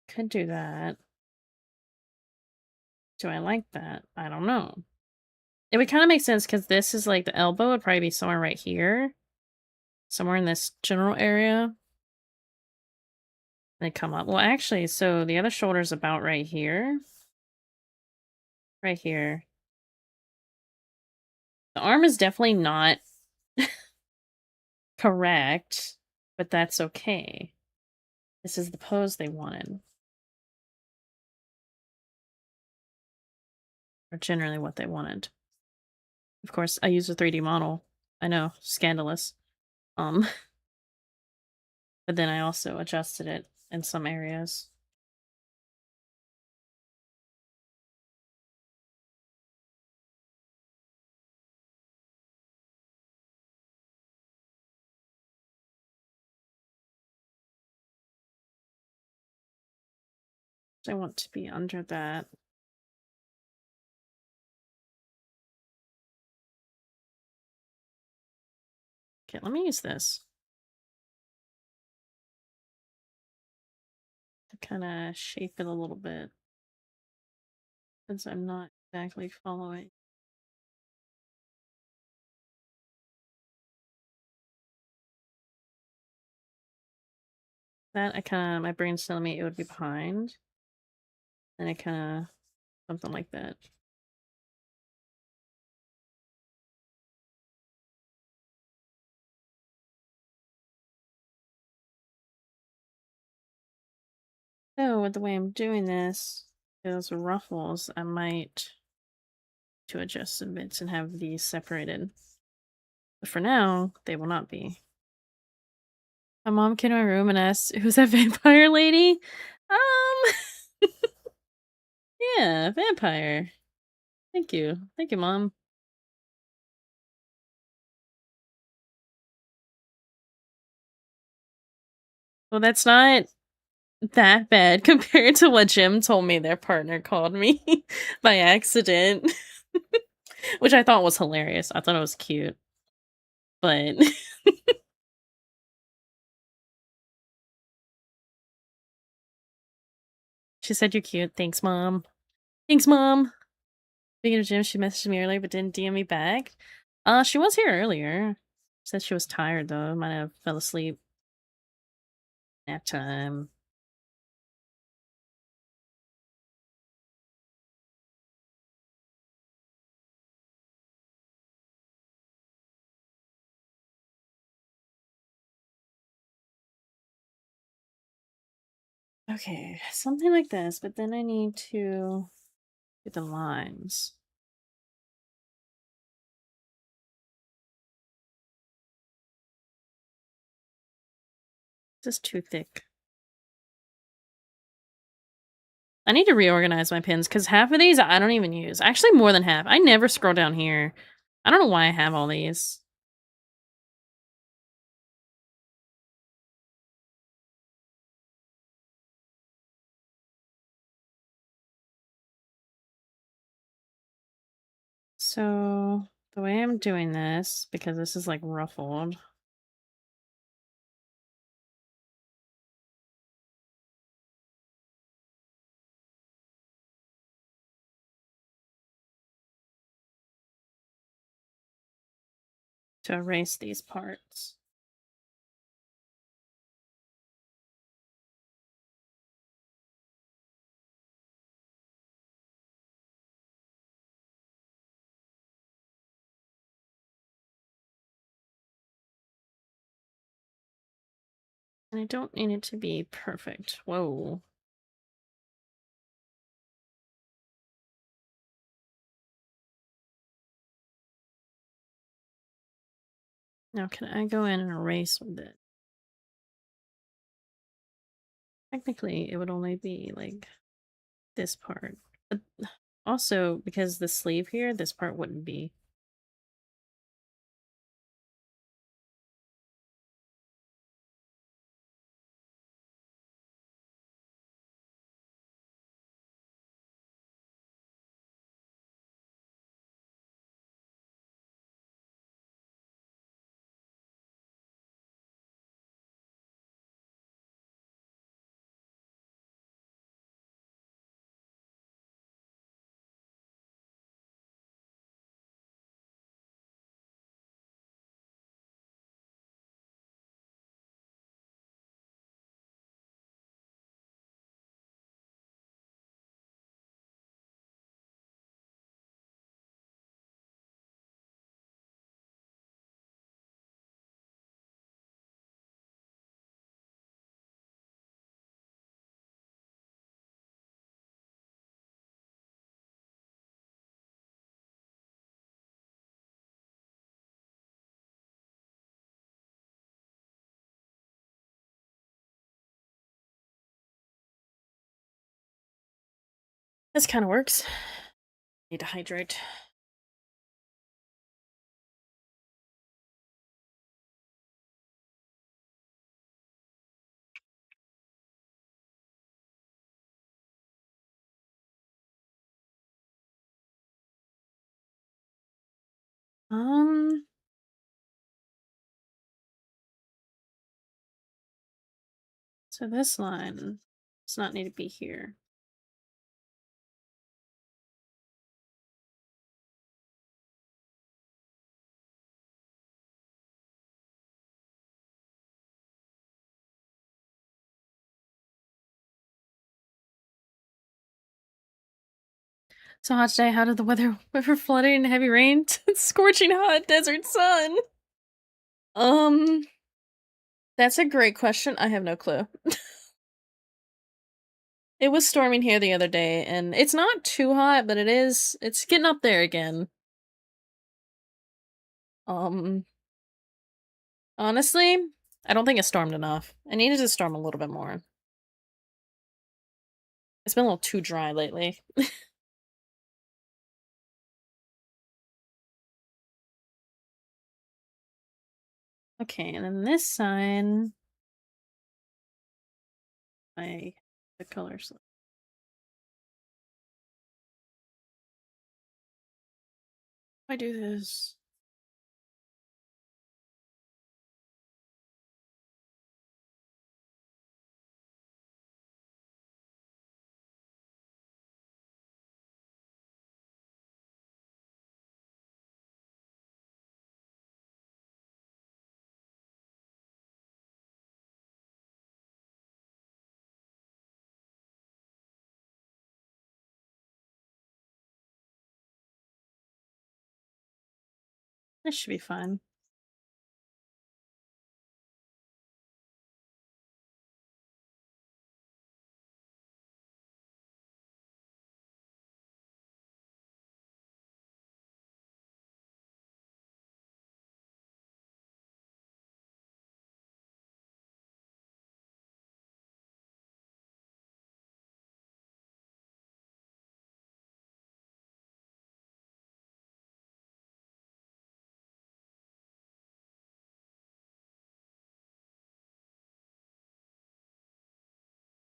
Could do that. Do I like that? I don't know. It would kind of make sense because this is like the elbow would probably be somewhere right here. Somewhere in this general area. They come up. Well, actually, so the other shoulder's about right here. Right here. The arm is definitely not correct, but that's okay. This is the pose they wanted. Or generally what they wanted. Of course, I use a 3D model. I know, scandalous. But then I also adjusted it in some areas. I want to be under that. Okay, let me use this. To kind of shape it a little bit. Since I'm not exactly following. That I kind of, my brain's telling me it would be behind. And I kind of, something like that. So with the way I'm doing this, those ruffles, I might to adjust some bits and have these separated. But for now, they will not be. My mom came to my room and asked, "Who's that vampire lady?" Yeah, vampire. Thank you. Thank you, Mom. Well, that's not that bad compared to what Jim told me their partner called me by accident. Which I thought was hilarious. I thought it was cute. But she said you're cute. Thanks, Mom. Thanks, Mom. Speaking of Jim, she messaged me earlier but didn't DM me back. She was here earlier. Said she was tired though. Might have fell asleep. Nap time. Okay, something like this, but then I need to do the lines. This is too thick. I need to reorganize my pins because half of these I don't even use. Actually, more than half. I never scroll down here. I don't know why I have all these. So the way I'm doing this, because this is like ruffled. To erase these parts. And I don't need it to be perfect. Whoa. Now can I go in and erase with it? Technically, it would only be like this part. But also, because the sleeve here, this part wouldn't be. This kind of works. Need to hydrate. Um, so this line does not need to be here. So hot today. How did the weather for flooding and heavy rain to scorching hot desert sun? Um, that's a great question. I have no clue. It was storming here the other day, and it's not too hot, but it's getting up there again. Um, honestly, I don't think it stormed enough. I needed to storm a little bit more. It's been a little too dry lately. Okay, and then this sign, the colors. I do this. This should be fine.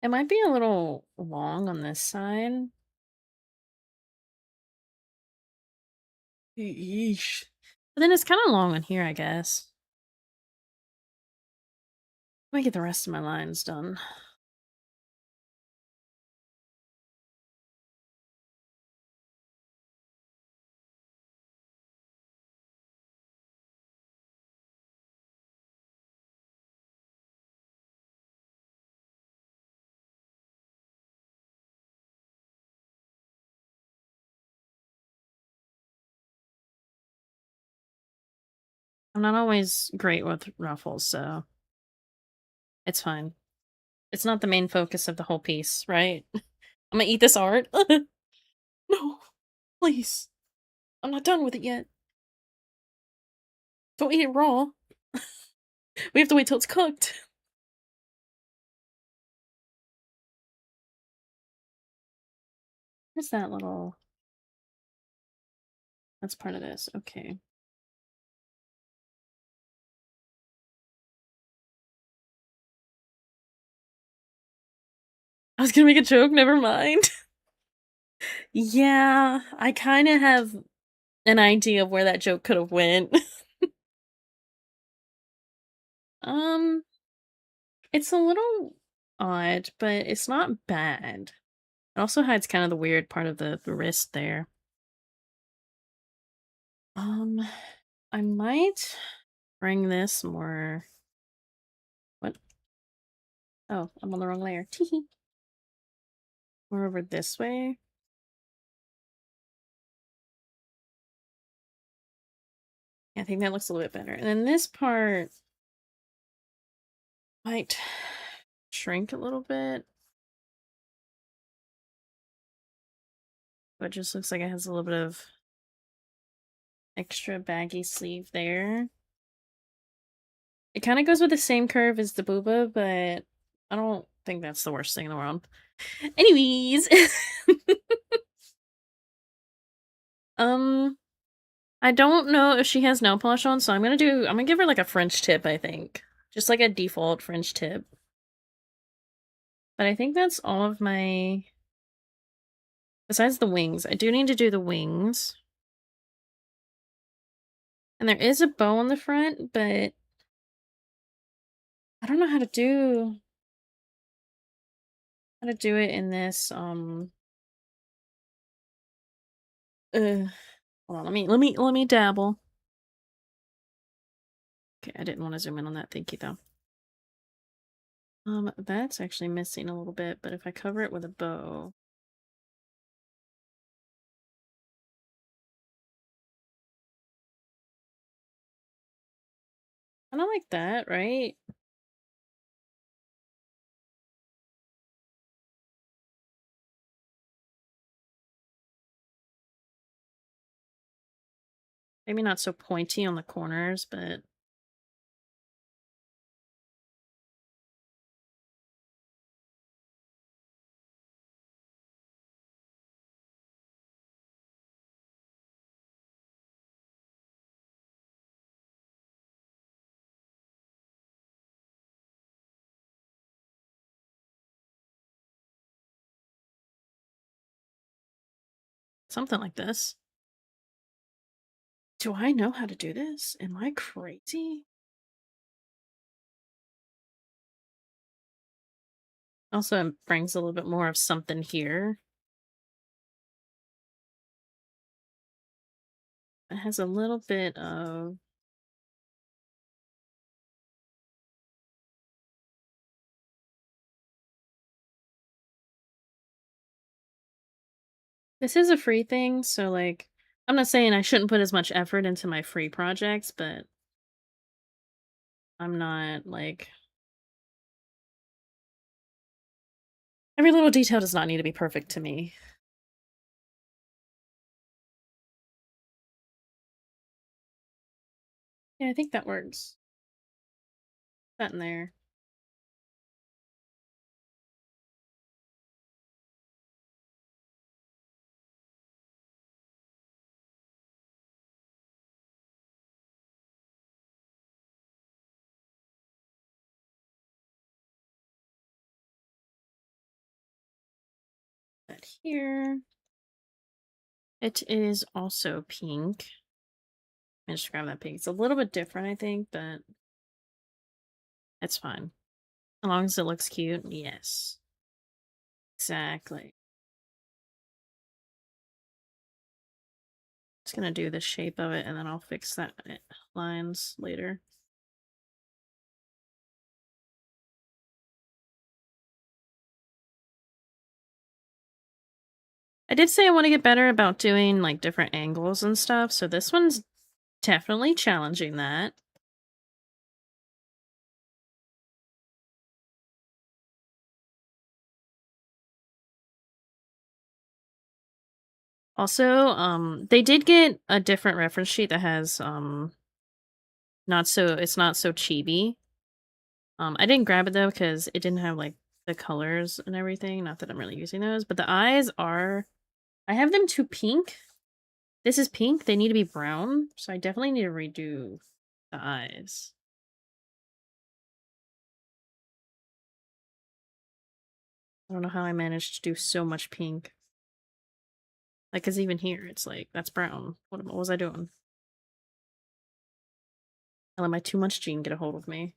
It might be a little long on this side. Yeesh. But then it's kind of long on here, I guess. Let me get the rest of my lines done. I'm not always great with ruffles, so it's fine. It's not the main focus of the whole piece, right? I'm gonna eat this art. No, please. I'm not done with it yet. Don't eat it raw. We have to wait till it's cooked. Where's that little... That's part of this. Okay. I was gonna make a joke, never mind. Yeah, I kind of have an idea of where that joke could have went. um, it's a little odd, but it's not bad. It also hides kind of the weird part of the wrist there. Um, I might bring this more... What? Oh, I'm on the wrong layer. Teehee. More over this way. I think that looks a little bit better. And then this part might shrink a little bit. But it just looks like it has a little bit of extra baggy sleeve there. It kind of goes with the same curve as the booba, but I don't think that's the worst thing in the world. Anyways. Um, I don't know if she has nail polish on, so I'm gonna give her like a French tip, I think. Just like a default French tip. But I think that's all of my besides the wings. I do need to do the wings. And there is a bow on the front, but I don't know how to do it in this uh hold on, let me dabble. Okay, I didn't want to zoom in on that. Thank you though. That's actually missing a little bit, but if I cover it with a bow. I don't like that, right? Maybe not so pointy on the corners, but something like this. Do I know how to do this? Am I crazy? Also, it brings a little bit more of something here. It has a little bit of this is a free thing, so like I'm not saying I shouldn't put as much effort into my free projects, but I'm not like every little detail does not need to be perfect to me. Yeah, I think that works. That in there. That here. It is also pink. I just grab that pink. It's a little bit different, I think, but it's fine. As long as it looks cute, yes. Exactly. Just gonna do the shape of it and then I'll fix that lines later. I did say I want to get better about doing like different angles and stuff, so this one's definitely challenging that. Also, they did get a different reference sheet that has not so it's not so chibi. I didn't grab it though because it didn't have like the colors and everything. Not that I'm really using those, but the eyes are I have them too pink. This is pink. They need to be brown, so I definitely need to redo the eyes. I don't know how I managed to do so much pink. Like, cause even here, it's like that's brown. What was I doing? I let my too much gene get a hold of me.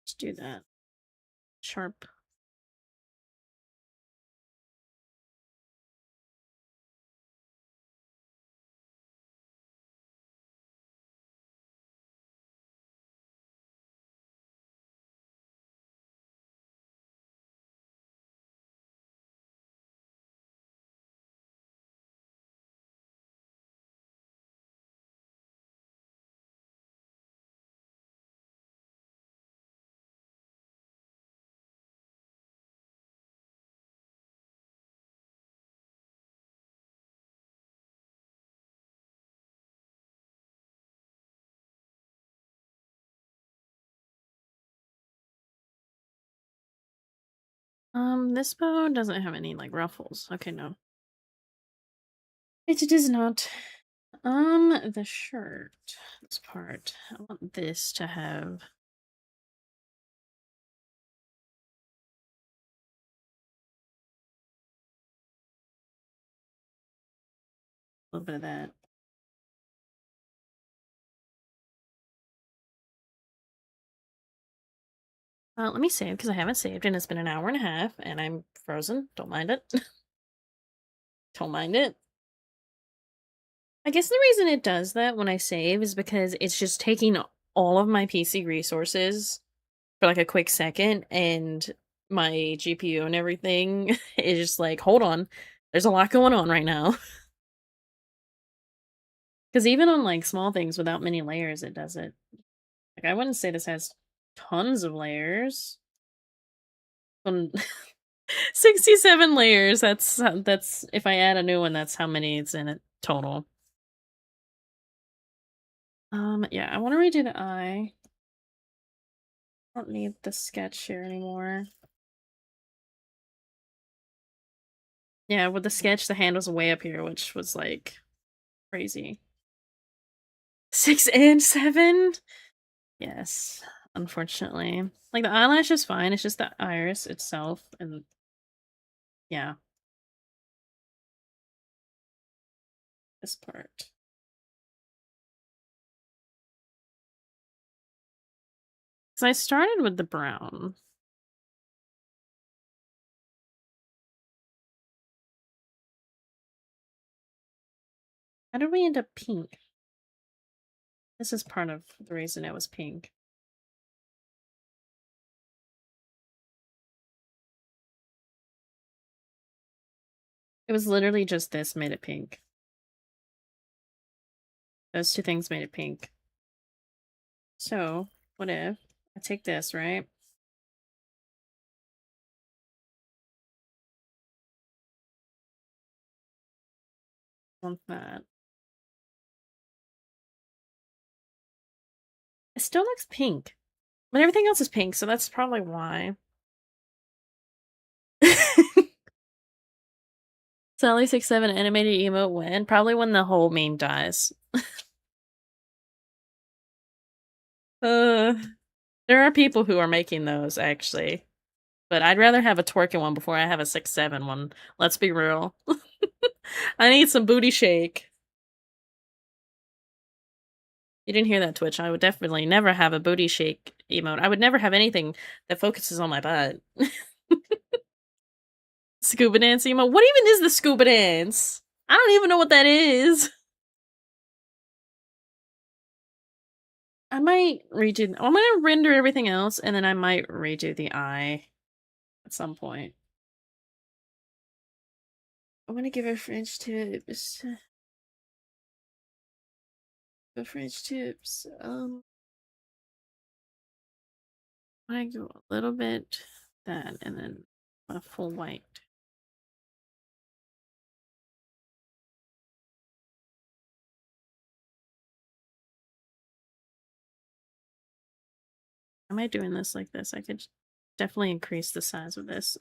Let's do that. Sharp. This bow doesn't have any, like, ruffles. Okay, no. It does not. The shirt, this part, I want this to have a little bit of that. Let me save because I haven't saved and it's been an hour and a half and I'm frozen. Don't mind it. Don't mind it. I guess the reason it does that when I save is because it's just taking all of my PC resources for like a quick second, and my GPU and everything is just like, hold on, there's a lot going on right now. Because even on like small things without many layers, it does it. Like I wouldn't say this has tons of layers. 67 layers. That's if I add a new one, that's how many it's in it total. Yeah, I want to redo the eye. I don't need the sketch here anymore. Yeah, with the sketch, the hand was way up here, which was like crazy. 6 and 7? Yes, unfortunately. Like the eyelash is fine, it's just the iris itself, and yeah, this part. So I started with the brown. How did we end up pink? This is part of the reason it was pink. It was literally just this made it pink. Those two things made it pink. So, what if I take this, right? Want that. It still looks pink. But everything else is pink, so that's probably why. Sally67 animated emote when? Probably when the whole meme dies. Uh, there are people who are making those, actually. But I'd rather have a twerking one before I have a 6'7" one. Let's be real. I need some booty shake. You didn't hear that, Twitch. I would definitely never have a booty shake emote. I would never have anything that focuses on my butt. Scuba dance emote? What even is the scuba dance? I don't even know what that is. I might redo. I'm gonna render everything else, and then I might redo the eye at some point. I want to give her French tips. The French tips. I go a little bit that, and then a full white. Am I doing this like this? I could definitely increase the size of this.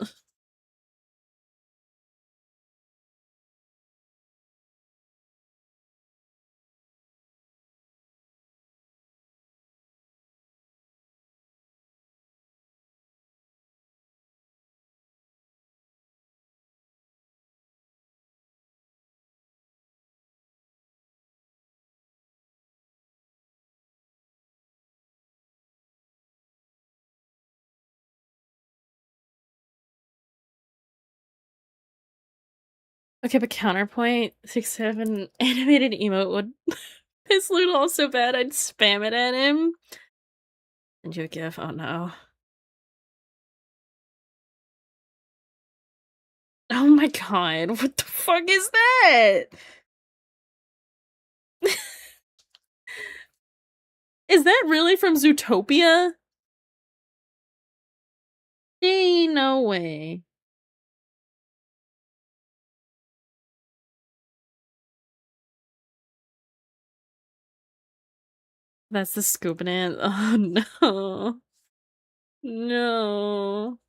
Okay, but counterpoint 6'7" animated emote would piss Lute off so bad I'd spam it at him. And you a gif? Oh no. Oh my god, what the fuck is that? Is that really from Zootopia? Ain't no way. That's the scuba dance. Oh no. No.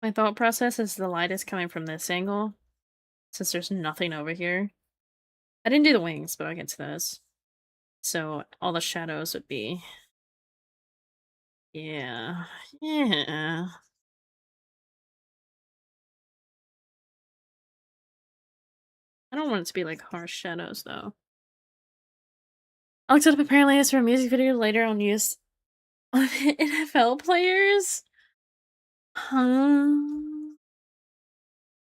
My thought process is the light is coming from this angle, since there's nothing over here. I didn't do the wings, but I'll get to those. So all the shadows would be... Yeah. Yeah. I don't want it to be like harsh shadows though. I looked it up, apparently it's for a music video later on use on NFL players. Huh?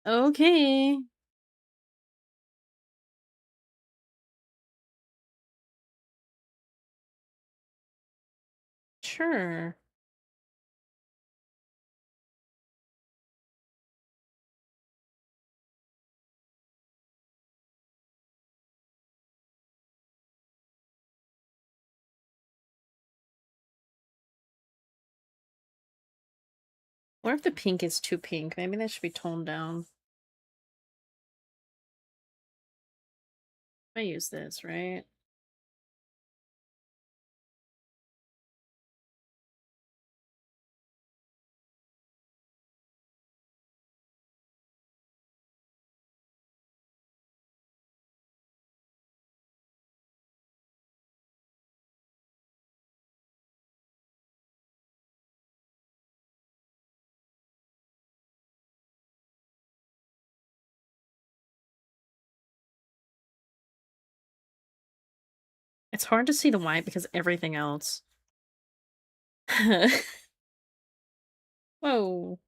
Okay. Sure. What if the pink is too pink? Maybe that should be toned down. I use this, right? It's hard to see the white because everything else. Whoa.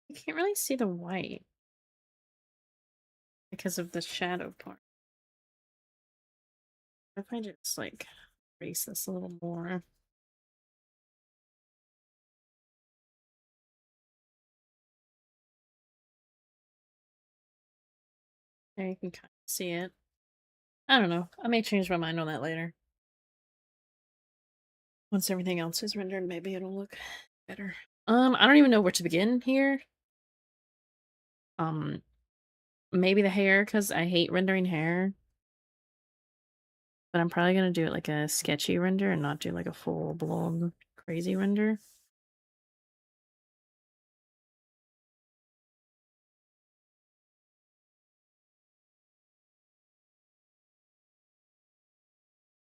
You can't really see the white because of the shadow part. What if I just like erase this a little more? There you can kind of see it. I don't know. I may change my mind on that later. Once everything else is rendered, maybe it'll look better. I don't even know where to begin here. Um, Maybe the hair, because I hate rendering hair. But I'm probably gonna do it like a sketchy render and not do like a full blown crazy render.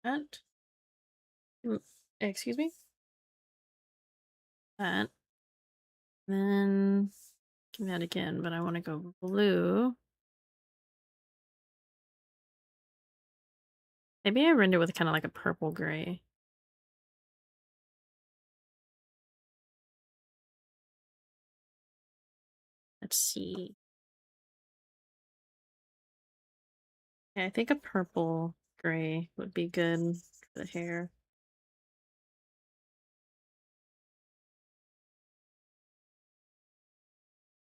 That. Excuse me? That. Then give that again, but I want to go blue. Maybe I render with kind of like a purple gray. Let's see. Yeah, I think a purple gray would be good for the hair.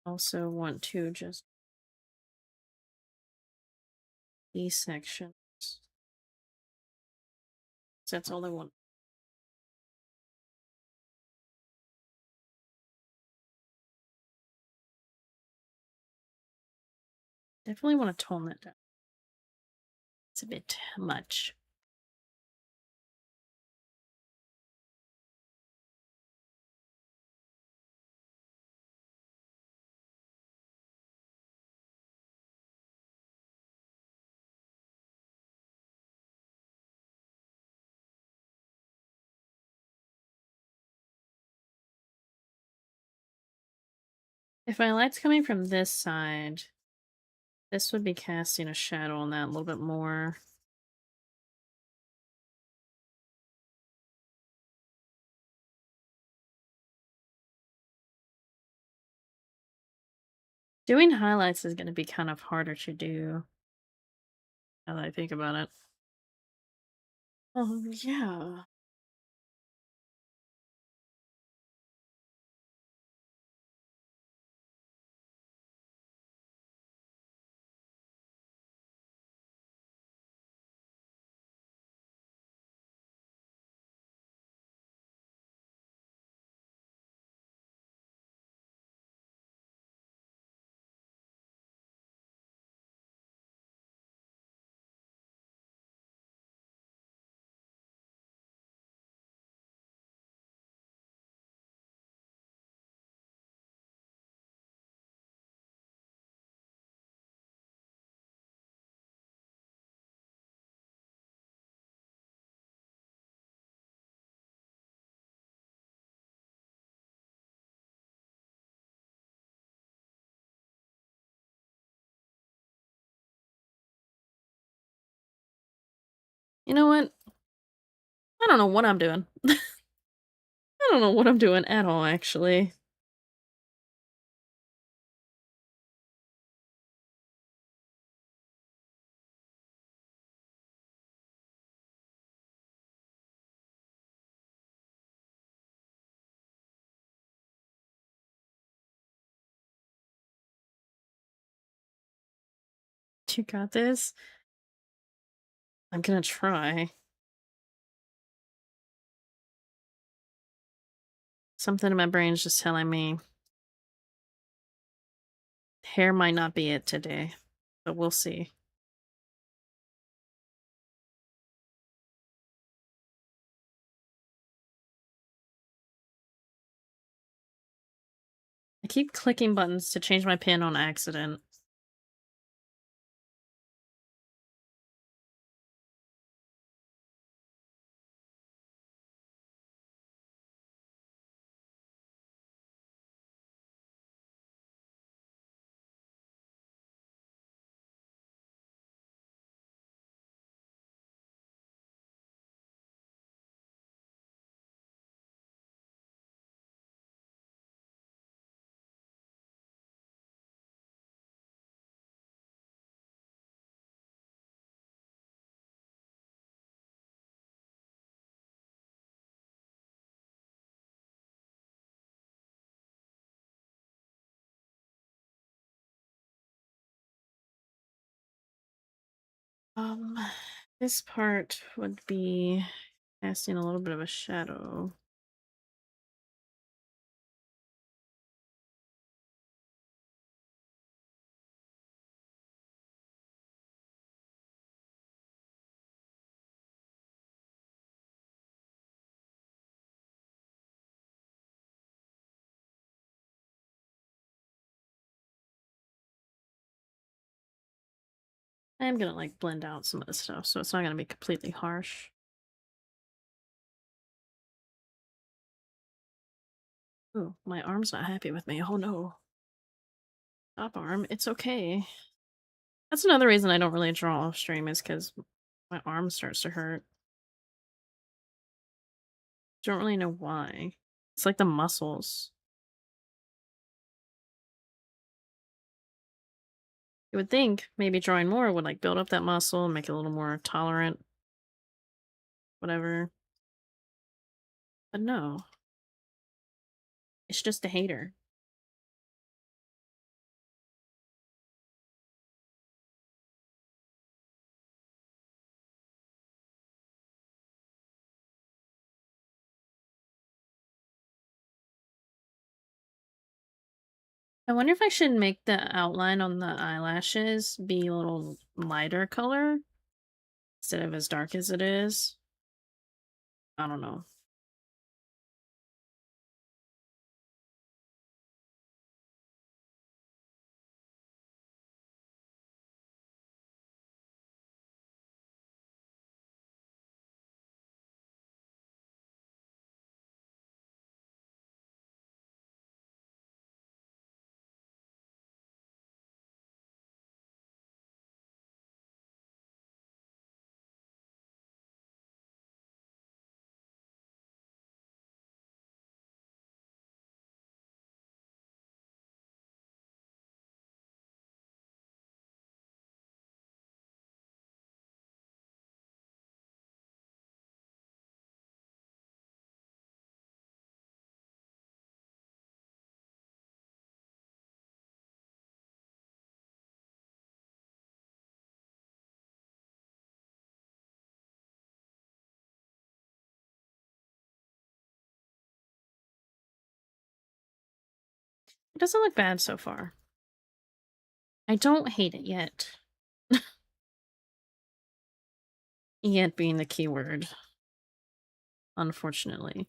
Also want to just these sections. So that's all I want. Definitely want to tone that down. It's a bit much. If my light's coming from this side, this would be casting a shadow on that a little bit more. Doing highlights is going to be kind of harder to do now that I think about it. Oh, yeah. You know what? I don't know what I'm doing. I don't know what I'm doing at all, actually. You got this? I'm gonna try. Something in my brain's just telling me hair might not be it today, but we'll see. I keep clicking buttons to change my pin on accident. Um, this part would be casting a little bit of a shadow. I'm gonna like blend out some of the stuff so it's not gonna be completely harsh. Ooh, my arm's not happy with me. Oh no. Top arm, it's okay. That's another reason I don't really draw off stream is because my arm starts to hurt. Don't really know why. It's like the muscles. You would think maybe drawing more would like build up that muscle and make it a little more tolerant, whatever. But no, it's just a hater. I wonder if I should make the outline on the eyelashes be a little lighter color instead of as dark as it is. I don't know. It doesn't look bad so far. I don't hate it yet. Yet being the key word, unfortunately.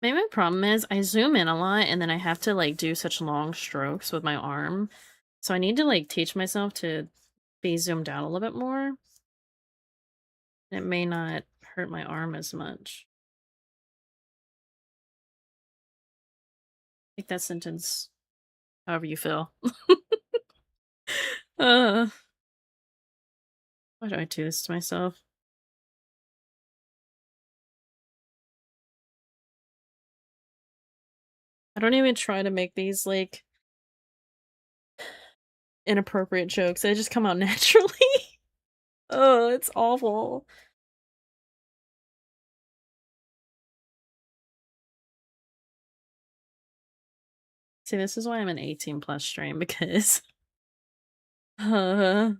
Maybe my problem is I zoom in a lot and then I have to like do such long strokes with my arm. So I need to like teach myself to be zoomed out a little bit more. It may not hurt my arm as much. Take that sentence however you feel. uh, why do I do this to myself? I don't even try to make these like inappropriate jokes. They just come out naturally. Oh, it's awful. See, this is why I'm an 18 plus stream because uh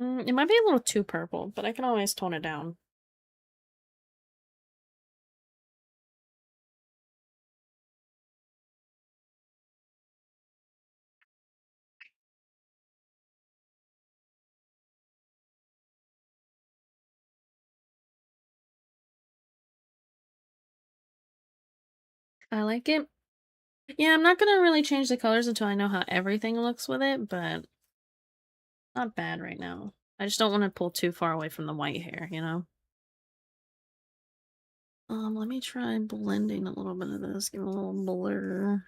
it might be a little too purple, but I can always tone it down. I like it. Yeah, I'm not gonna really change the colors until I know how everything looks with it, but not bad right now. I just don't want to pull too far away from the white hair, you know? Let me try blending a little bit of this, give it a little blur.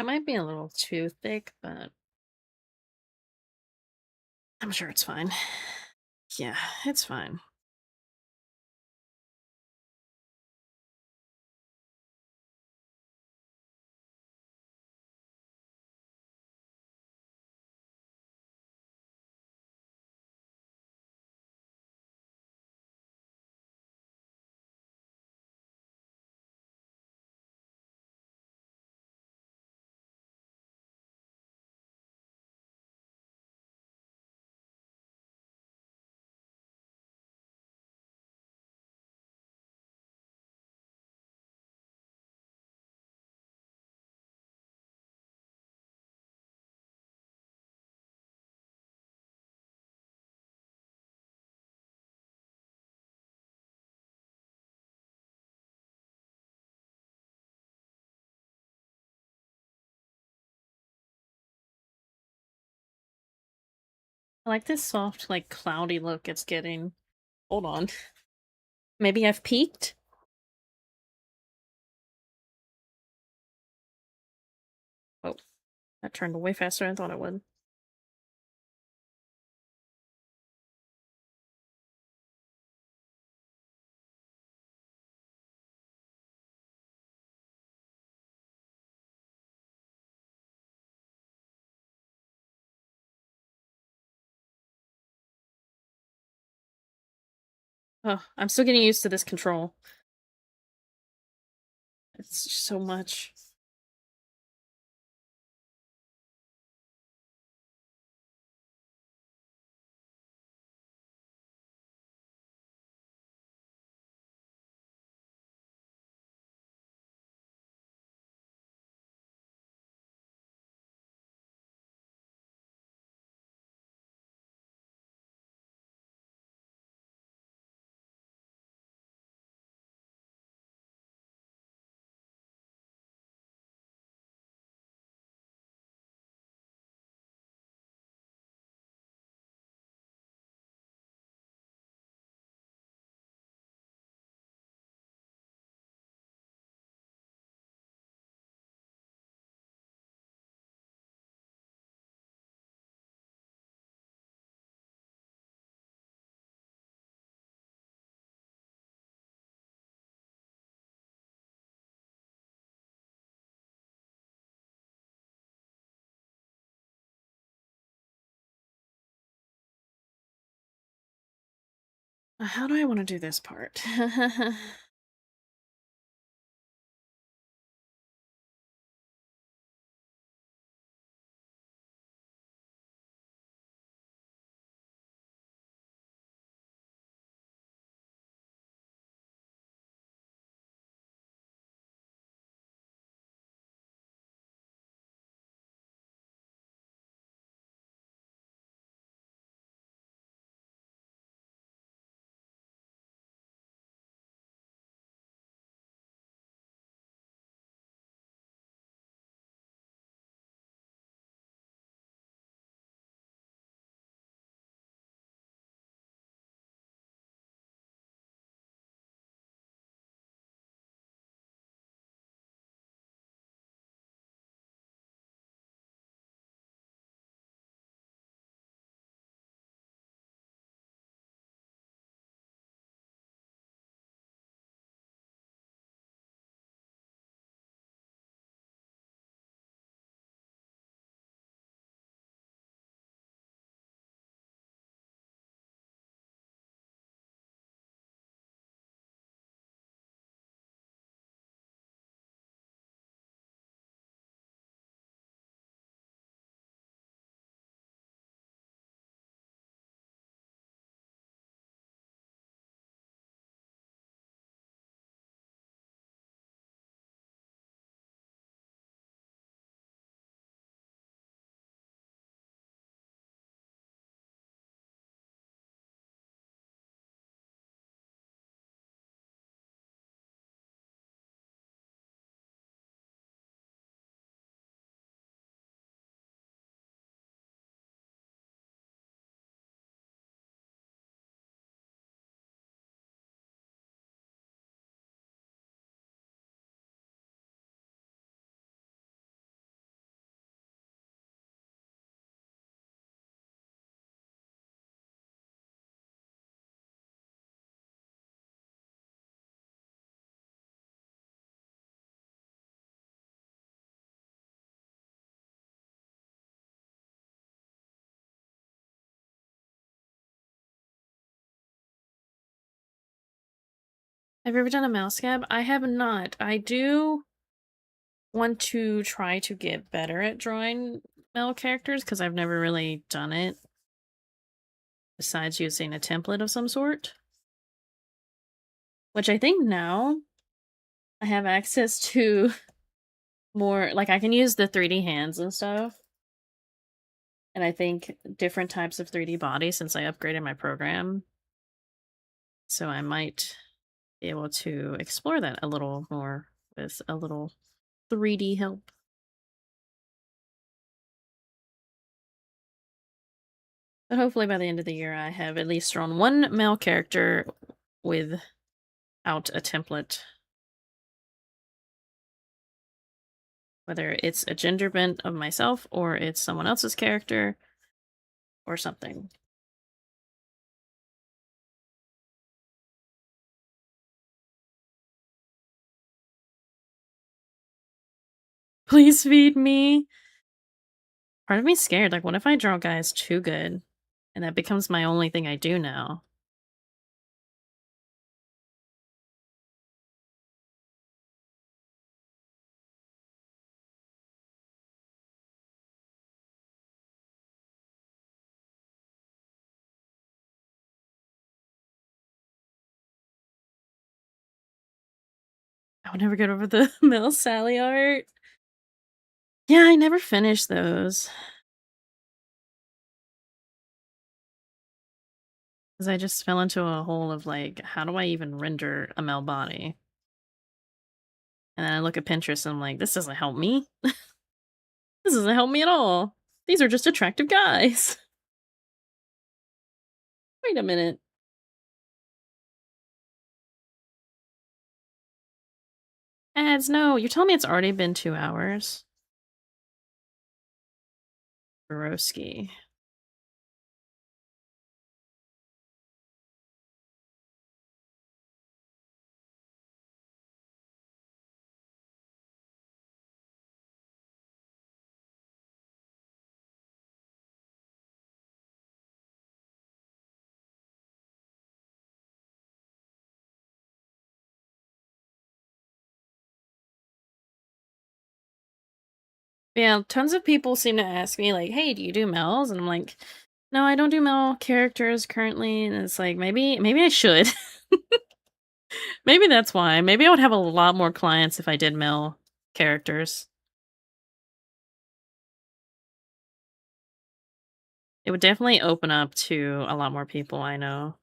That might be a little too thick, but I'm sure it's fine. Yeah, it's fine. I like this soft, like, cloudy look it's getting. Hold on. Maybe I've peaked? Oh, that turned way faster than I thought it would. Oh, I'm still getting used to this control. It's just so much. How do I want to do this part? Have you ever done a mouse scab? I have not. I do want to try to get better at drawing male characters because I've never really done it besides using a template of some sort. Which I think now I have access to more, like I can use the 3D hands and stuff. And I think different types of 3D bodies since I upgraded my program. So I might be able to explore that a little more with a little 3D help. But hopefully by the end of the year, I have at least drawn one male character without a template. Whether it's a gender bent of myself or it's someone else's character or something. Please feed me. Part of me's scared. Like, what if I draw guys too good and that becomes my only thing I do now? I would never get over the Mel Sally art. Yeah, I never finished those. Because I just fell into a hole of like, how do I even render a male body? And then I look at Pinterest and I'm like, this doesn't help me. This doesn't help me at all. These are just attractive guys. Wait a minute. Ads, no. You're telling me it's already been 2 hours? Broski. Yeah, tons of people seem to ask me, like, hey, do you do males? And I'm like, no, I don't do male characters currently. And it's like, maybe I should. Maybe that's why. Maybe I would have a lot more clients if I did male characters. It would definitely open up to a lot more people I know.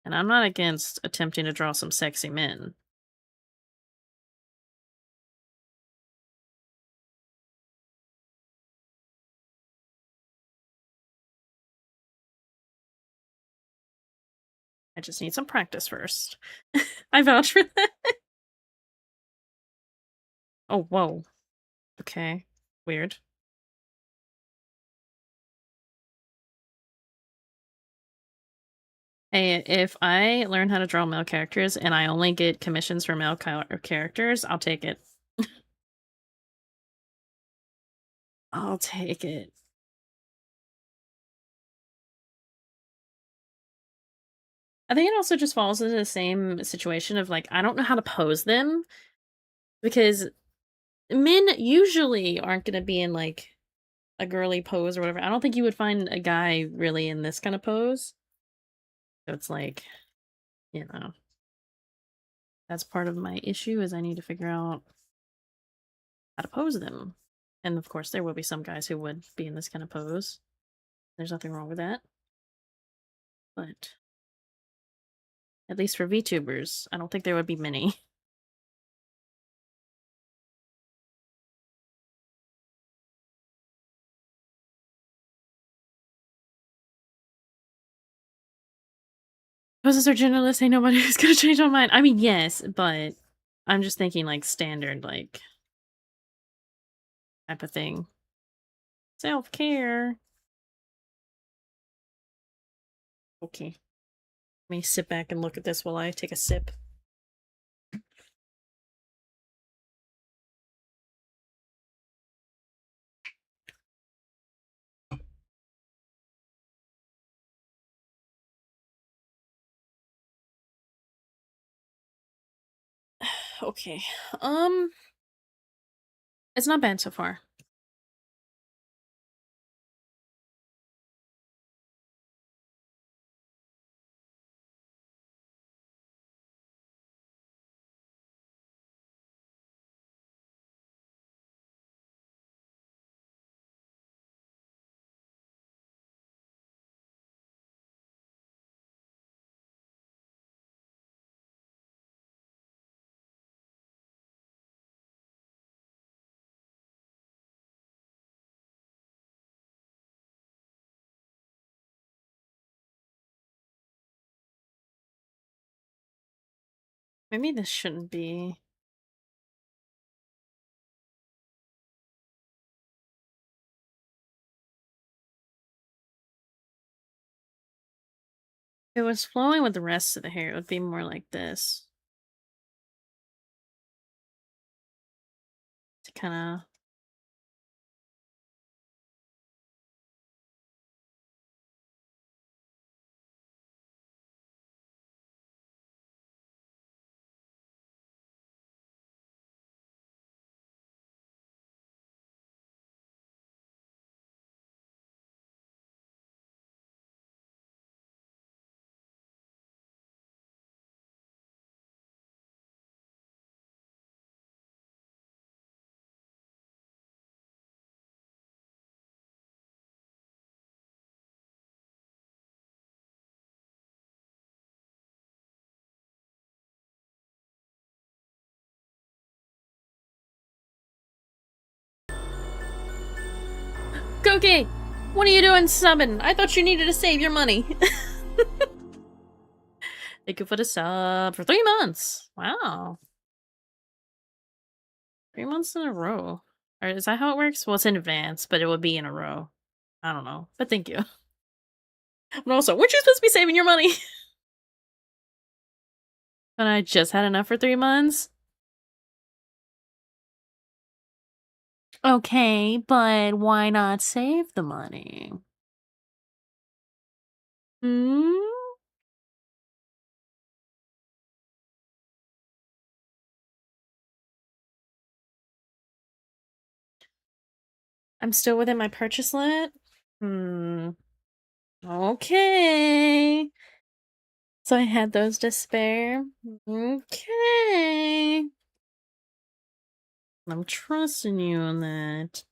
And I'm not against attempting to draw some sexy men. I just need some practice first. I vouch for that. Oh, whoa. Okay. Weird. Hey, if I learn how to draw male characters and I only get commissions for male characters, I'll take it. I'll take it. I think it also just falls into the same situation of like, I don't know how to pose them because men usually aren't going to be in like a girly pose or whatever. I don't think you would find a guy really in this kind of pose. So it's like, you know, that's part of my issue is I need to figure out how to pose them. And of course, there will be some guys who would be in this kind of pose. There's nothing wrong with that. But at least for VTubers, I don't think there would be many. Poses are genderless, ain't nobody who's gonna change my mind. I mean, yes, but I'm just thinking like standard, like type of thing. Self-care. Okay. Let me sit back and look at this while I take a sip. Okay. Um, it's not bad so far. Maybe this shouldn't be. If it was flowing with the rest of the hair, it would be more like this. To kind of. Goki! What are you doing subbing? I thought you needed to save your money. Thank you for the sub for 3 months. Wow. 3 months in a row. Or is that how it works? Well, it's in advance, but it would be in a row. I don't know. But thank you. And also, weren't you supposed to be saving your money? But I just had enough for 3 months? Okay, but why not save the money? Hmm? I'm still within my purchase limit? Hmm. Okay. So I had those to spare. Okay. I'm trusting you on that.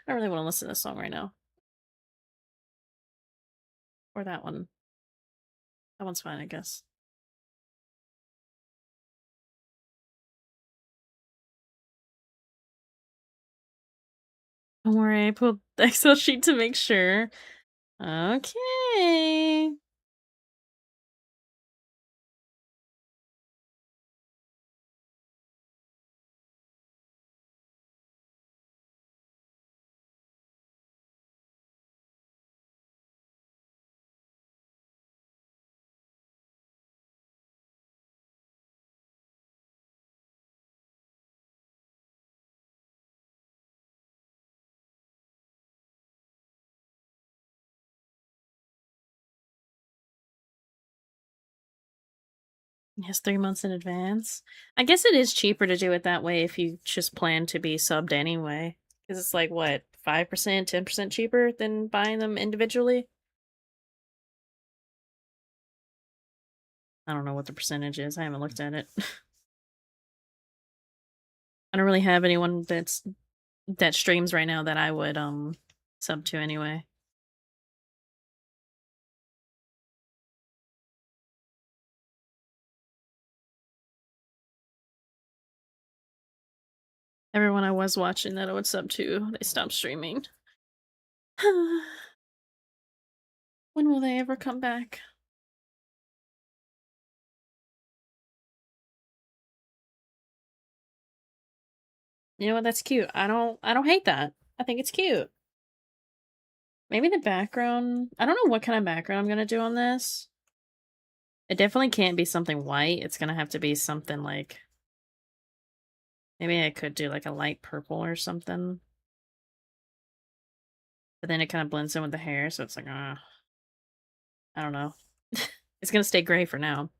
I really want to listen to this song right now. Or that one. That one's fine, I guess. Don't worry, I pulled the Excel sheet to make sure. Okay. Yes, 3 months in advance. I guess it is cheaper to do it that way if you just plan to be subbed anyway. Because it's like, what, 5%, 10% cheaper than buying them individually? I don't know what the percentage is. I haven't looked at it. I don't really have anyone that streams right now that I would sub to anyway. Everyone I was watching that I would sub to, they stopped streaming. When will they ever come back? You know what? That's cute. I don't hate that. I think it's cute. Maybe the background. I don't know what kind of background I'm gonna do on this. It definitely can't be something white. It's gonna have to be something like, maybe I could do like a light purple or something. But then it kind of blends in with the hair, so it's like, I don't know. It's gonna stay gray for now.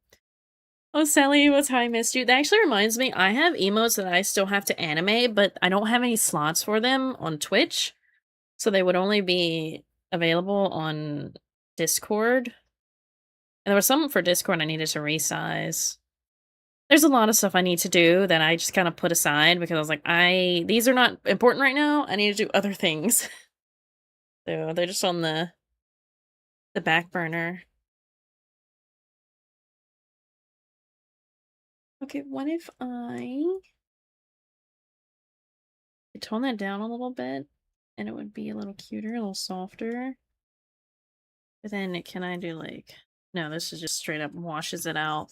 Oh, Sally, what's how I missed you? That actually reminds me, I have emotes that I still have to animate, but I don't have any slots for them on Twitch. So they would only be available on Discord. And there was something for Discord I needed to resize. There's a lot of stuff I need to do that I just kind of put aside because I was like, these are not important right now. I need to do other things. So they're just on the back burner. Okay, what if I tone that down a little bit and it would be a little cuter, a little softer. But then can I do like No, this is just straight up washes it out.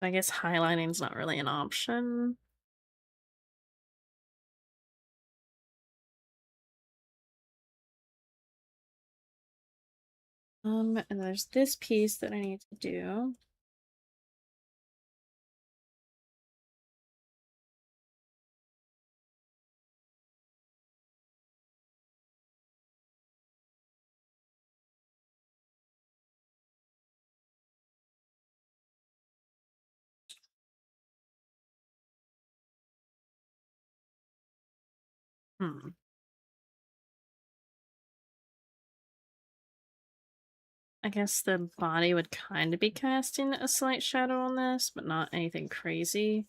I guess highlighting's not really an option. And there's this piece that I need to do. Hmm. I guess the body would kind of be casting a slight shadow on this, but not anything crazy.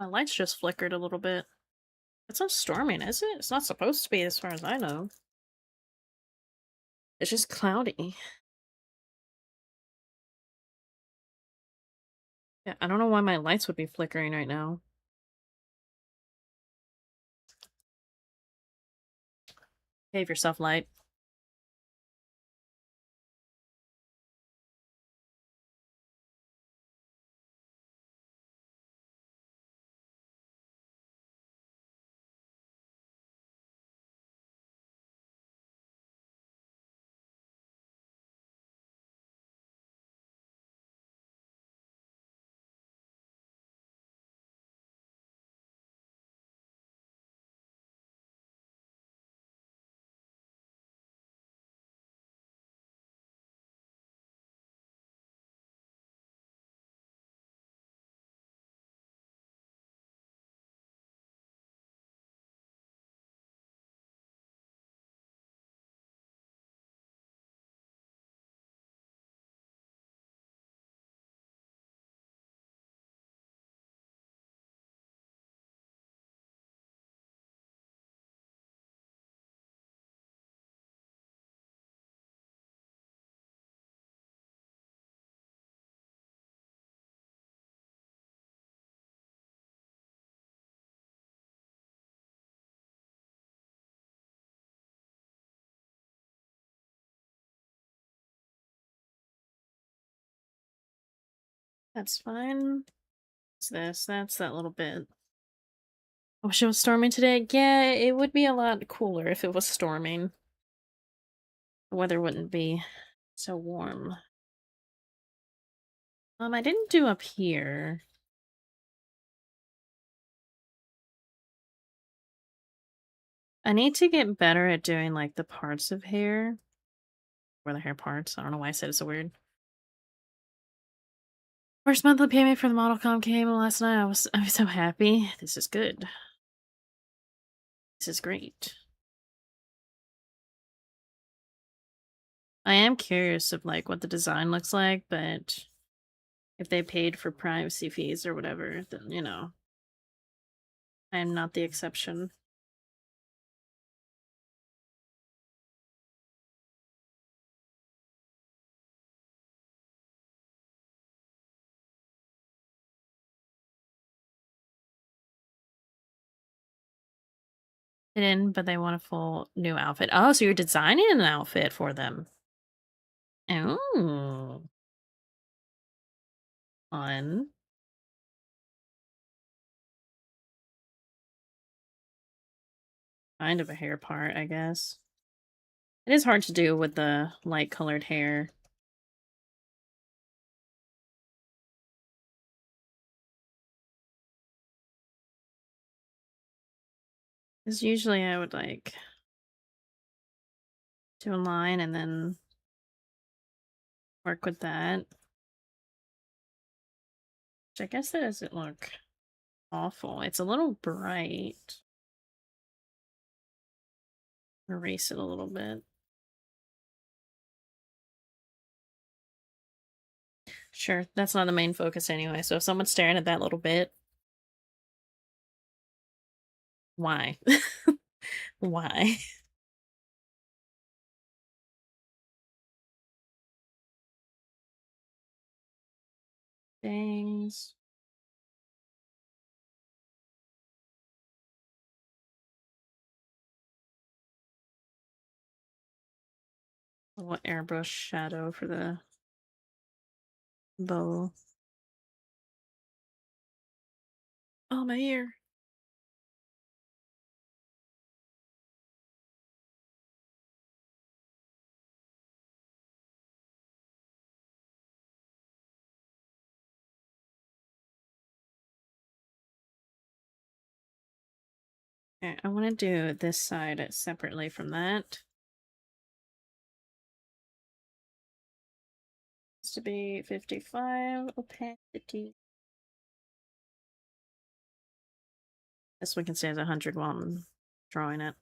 My lights just flickered a little bit. It's not storming, is it? It's not supposed to be, as far as I know. It's just cloudy. Yeah, I don't know why my lights would be flickering right now. Behave yourself, light. That's fine. What's this? That's that little bit. I wish it was storming today. Yeah, it would be a lot cooler if it was storming. The weather wouldn't be so warm. I didn't do up here. I need to get better at doing like the parts of hair. Or the hair parts. I don't know why I said it so weird. First monthly payment for the ModelCom came last night. I was so happy. This is good. This is great. I am curious of like what the design looks like, but if they paid for privacy fees or whatever, then you know, I am not the exception. In, but they want a full new outfit. Oh, so you're designing an outfit for them. Oh, fun. Kind of a hair part, I guess. It is hard to do with the light colored hair. Because usually I would like do a line and then work with that. Which I guess that doesn't look awful. It's a little bright. Erase it a little bit. Sure, that's not the main focus anyway, so if someone's staring at that little bit, why? Why? Bangs. A little airbrush shadow for the bow. Oh, my ear. Okay, I want to do this side separately from that. It's to be 55 opacity. This one can stay as 100 while I'm drawing it.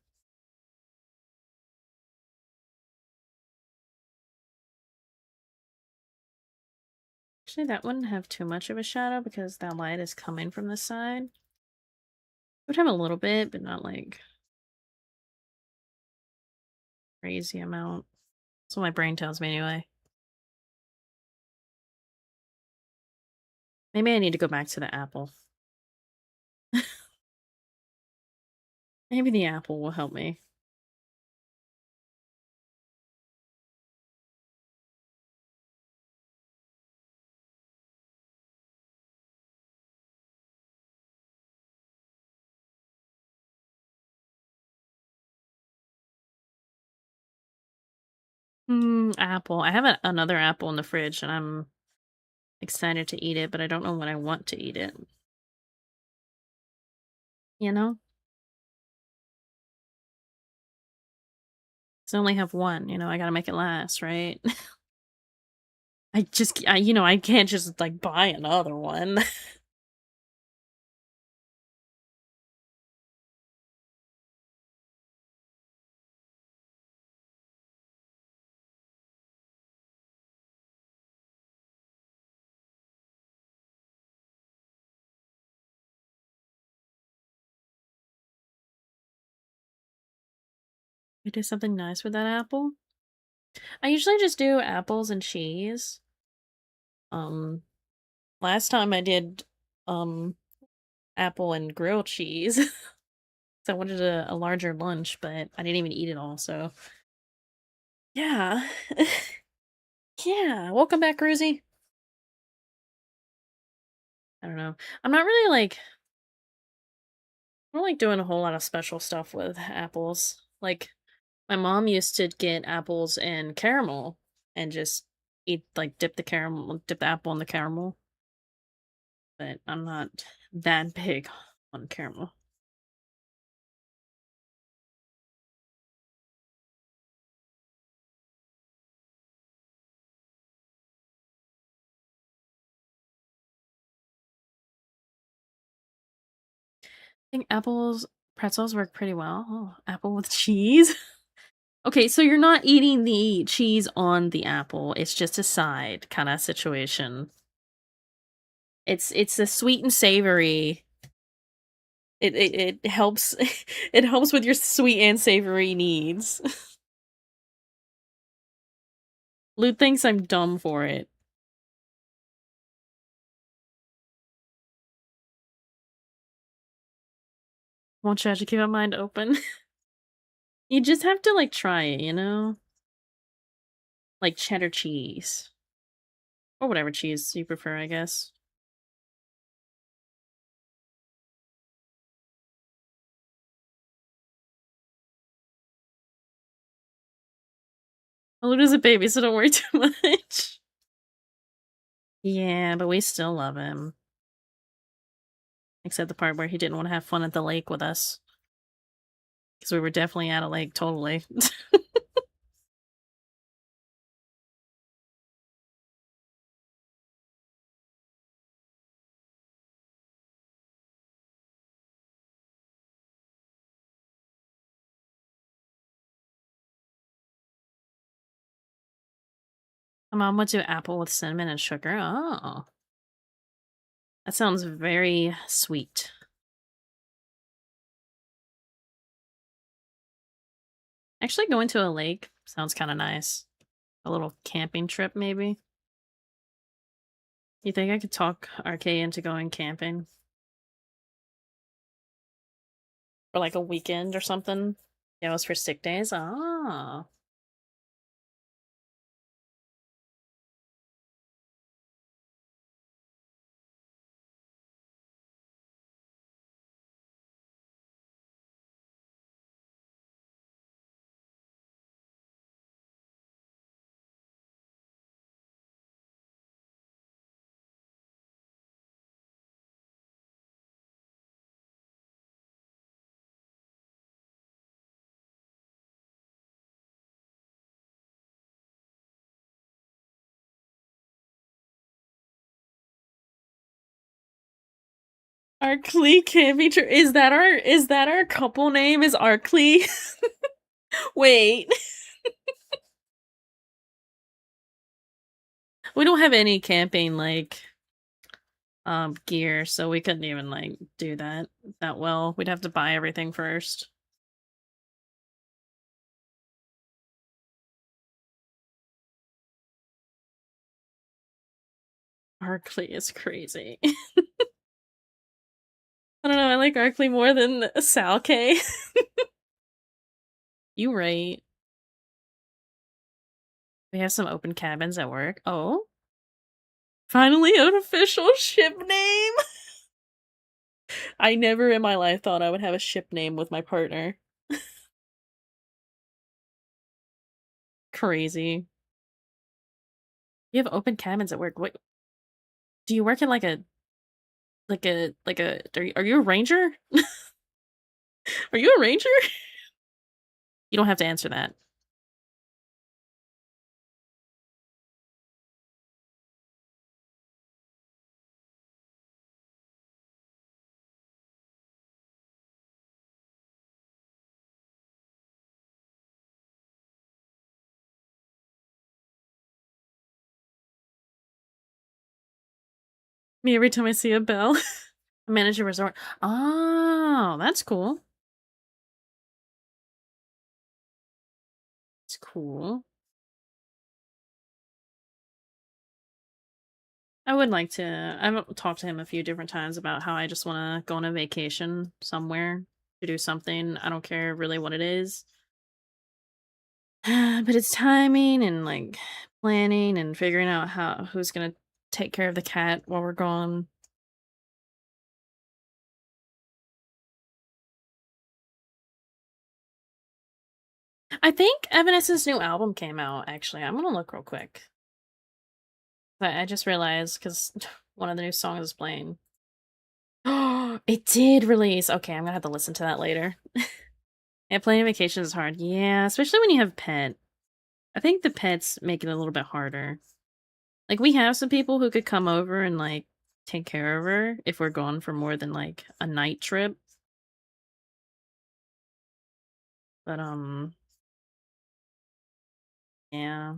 Actually, that wouldn't have too much of a shadow because that light is coming from the side. It would have a little bit, but not like crazy amount. That's what my brain tells me anyway. Maybe I need to go back to the apple. Maybe the apple will help me. Apple. I have another apple in the fridge and I'm excited to eat it, but I don't know when I want to eat it. You know? 'Cause I only have one, I gotta make it last, right? I can't just, like, buy another one. We do something nice with that apple? I usually just do apples and cheese. Um, Last time I did, um, apple and grilled cheese. So I wanted a larger lunch, but I didn't even eat it all, so yeah. Yeah, welcome back, Rosie. I don't know. I'm not really, I don't like doing a whole lot of special stuff with apples. Like, my mom used to get apples and caramel and just dip the apple in the caramel, but I'm not that big on caramel. I think apples pretzels work pretty well. Oh, apple with cheese? Okay, so you're not eating the cheese on the apple, it's just a side kinda situation. It's a sweet and savory. It helps it helps with your sweet and savory needs. Luke thinks I'm dumb for it. Won't you have to keep my mind open? You just have to, like, try it, you know? Like cheddar cheese. Or whatever cheese you prefer, I guess. Luna's a baby, so don't worry too much. Yeah, but we still love him. Except the part where he didn't wanna have fun at the lake with us. Because we were definitely at a lake, totally. My mom would do apple with cinnamon and sugar. Oh, that sounds very sweet. Actually, going to a lake sounds kinda nice. A little camping trip, maybe? You think I could talk RK into going camping? For like a weekend or something? Yeah, it was for sick days? Ah. Arkley can't be true. Is that our couple name is Arkley? Wait. We don't have any camping like gear, so we couldn't even like do that well. We'd have to buy everything first. Arkley is crazy. I don't know, I like Arkley more than Sal K. You right. We have some open cabins at work. Oh. Finally an official ship name! I never in my life thought I would have a ship name with my partner. Crazy. You have open cabins at work. What do you work in are you a ranger? Are you a ranger? You don't have to answer that. Me every time I see a bell. Manage a resort. Oh, that's cool. It's cool. I would like to. I've talked to him a few different times about how I just want to go on a vacation somewhere to do something. I don't care really what it is. But it's timing and like planning and figuring out who's gonna take care of the cat while we're gone. I think Evanescence's new album came out, actually. I'm gonna look real quick. I just realized because one of the new songs is playing. Oh, it did release. Okay, I'm gonna have to listen to that later. Yeah, planning vacations is hard. Yeah, especially when you have pet. I think the pets make it a little bit harder. Like we have some people who could come over and like take care of her if we're gone for more than like a night trip. But yeah.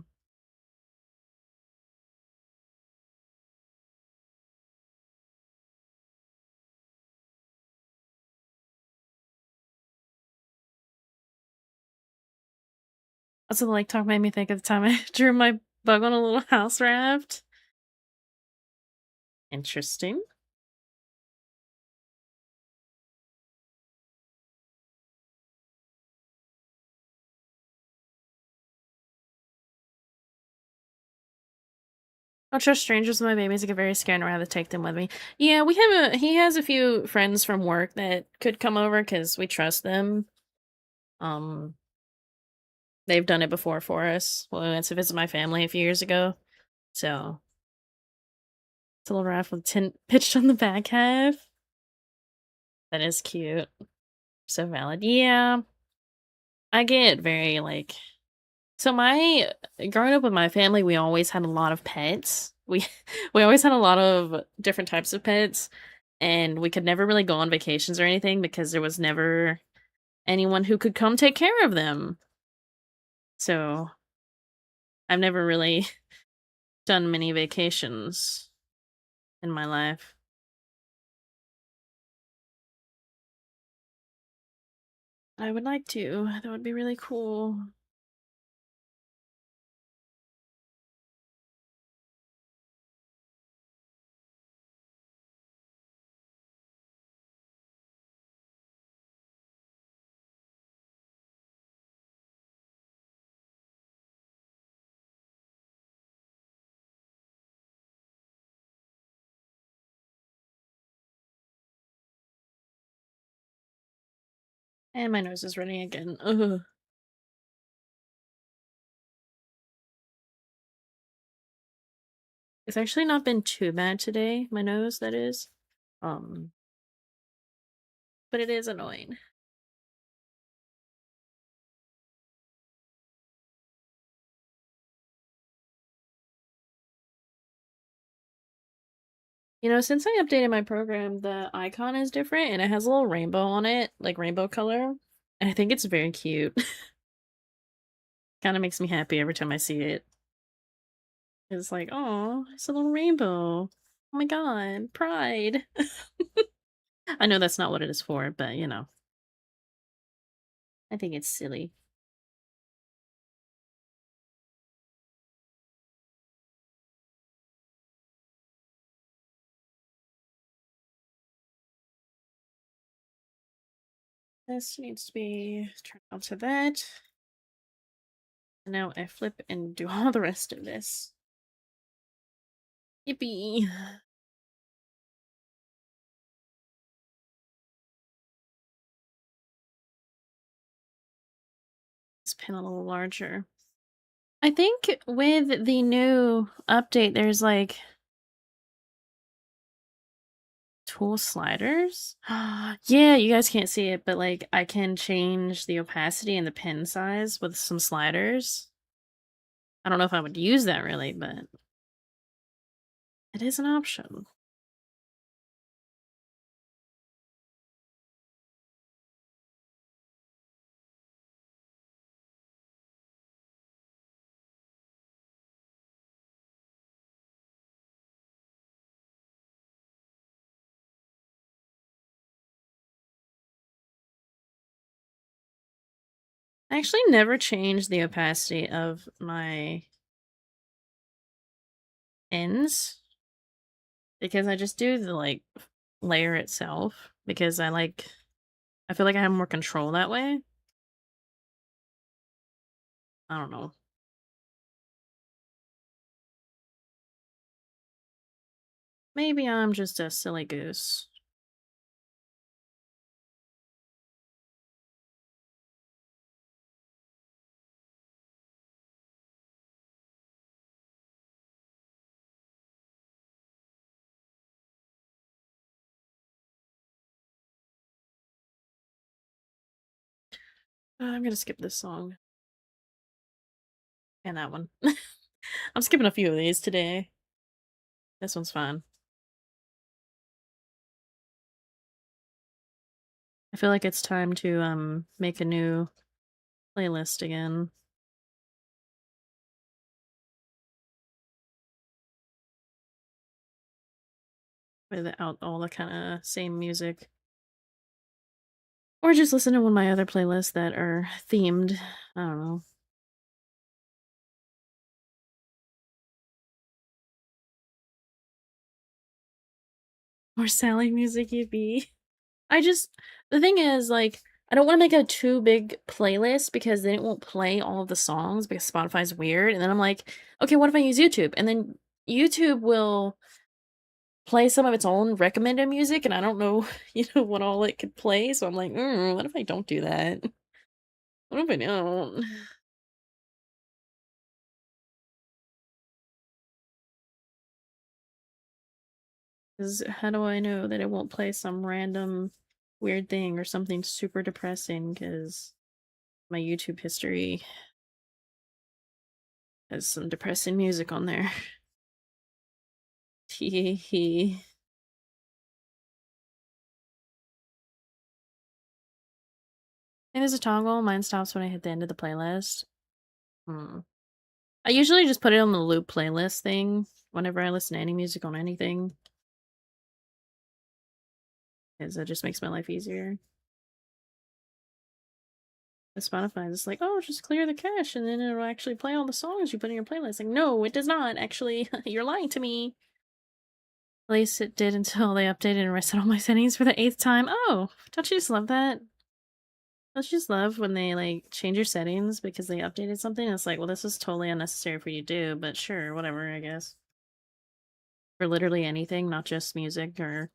Also, the lake talk made me think of the time I drew my bug on a little house raft. Interesting. I don't trust strangers with my babies. I get very scared and I'd rather take them with me. Yeah, he has a few friends from work that could come over because we trust them. Um, they've done it before for us when we went to visit my family a few years ago. So it's a little raft with tent pitched on the back half. That is cute. So valid. Yeah. I get very like so my growing up with my family, we always had a lot of pets. We always had a lot of different types of pets, and we could never really go on vacations or anything because there was never anyone who could come take care of them. So I've never really done many vacations in my life. I would like to. That would be really cool. And my nose is running again. Ugh. It's actually not been too bad today, my nose, that is. Um, but it is annoying. You know, since I updated my program, the icon is different and it has a little rainbow on it, like rainbow color. And I think it's very cute. Kind of makes me happy every time I see it. It's like, oh, it's a little rainbow. Oh my god, pride. I know that's not what it is for, but you know, I think it's silly. This needs to be turned on to that. And now I flip and do all the rest of this. Yippee! This pen a little larger. I think with the new update, there's like tool sliders. Yeah, you guys can't see it, but like I can change the opacity and the pen size with some sliders. I don't know if I would use that really, but it is an option. I actually never changed the opacity of my ends because I just do the like layer itself because I feel like I have more control that way. I don't know. Maybe I'm just a silly goose. I'm gonna skip this song and that one. I'm skipping a few of these today. This one's fine. I feel like it's time to make a new playlist again without all the kind of same music. Or just listen to one of my other playlists that are themed. I don't know. More Sally music, yippee. I just the thing is, like, I don't wanna make a too big playlist because then it won't play all of the songs because Spotify's weird, and then I'm like, "Okay, what if I use YouTube?" And then YouTube will play some of its own recommended music, and I don't know, what all it could play, so I'm like, what if I don't do that? What if I don't?" 'Cause how do I know that it won't play some random weird thing or something super depressing? Because my YouTube history has some depressing music on there. Tee. It is a toggle. Mine stops when I hit the end of the playlist. Hmm. I usually just put it on the loop playlist thing whenever I listen to any music on anything, because it just makes my life easier. The Spotify is like, oh, just clear the cache and then it'll actually play all the songs you put in your playlist. Like, no, it does not. Actually, you're lying to me. At least it did until they updated and reset all my settings for the eighth time. Oh, don't you just love that? Don't you just love when they like change your settings because they updated something? It's like, well, this is totally unnecessary for you to do, but sure, whatever, I guess. For literally anything, not just music or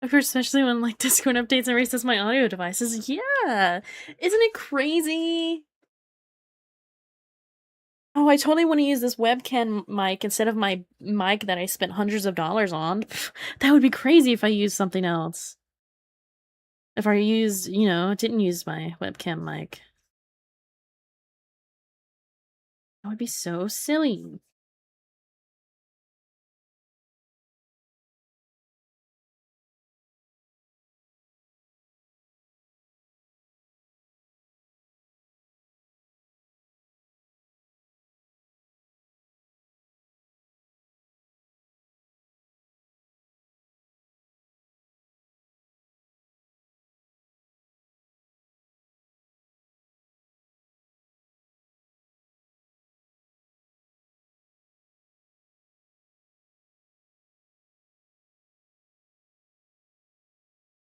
Of course, especially when like Discord updates and resets my audio devices. Yeah, isn't it crazy? Oh, I totally want to use this webcam mic instead of my mic that I spent hundreds of dollars on. That would be crazy if I used something else. If I used, didn't use my webcam mic. That would be so silly.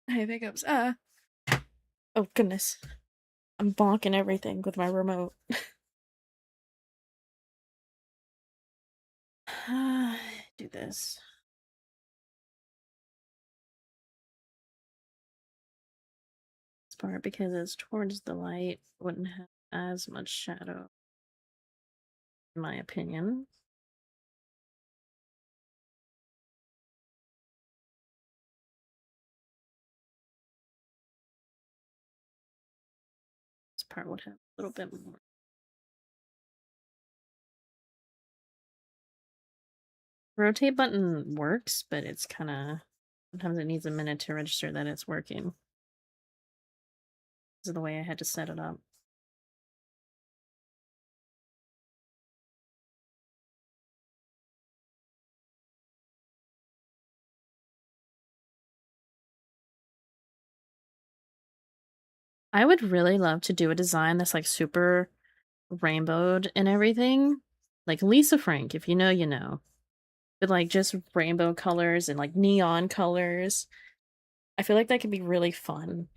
I have hiccups. Oh goodness. I'm bonking everything with my remote. Do this. This part because it's towards the light wouldn't have as much shadow, in my opinion. This part would have a little bit more. Rotate button works, but it's kind of sometimes it needs a minute to register that it's working. This is the way I had to set it up. I would really love to do a design that's like super rainbowed and everything. Like Lisa Frank, if you know, you know. But like just rainbow colors and like neon colors. I feel like that could be really fun.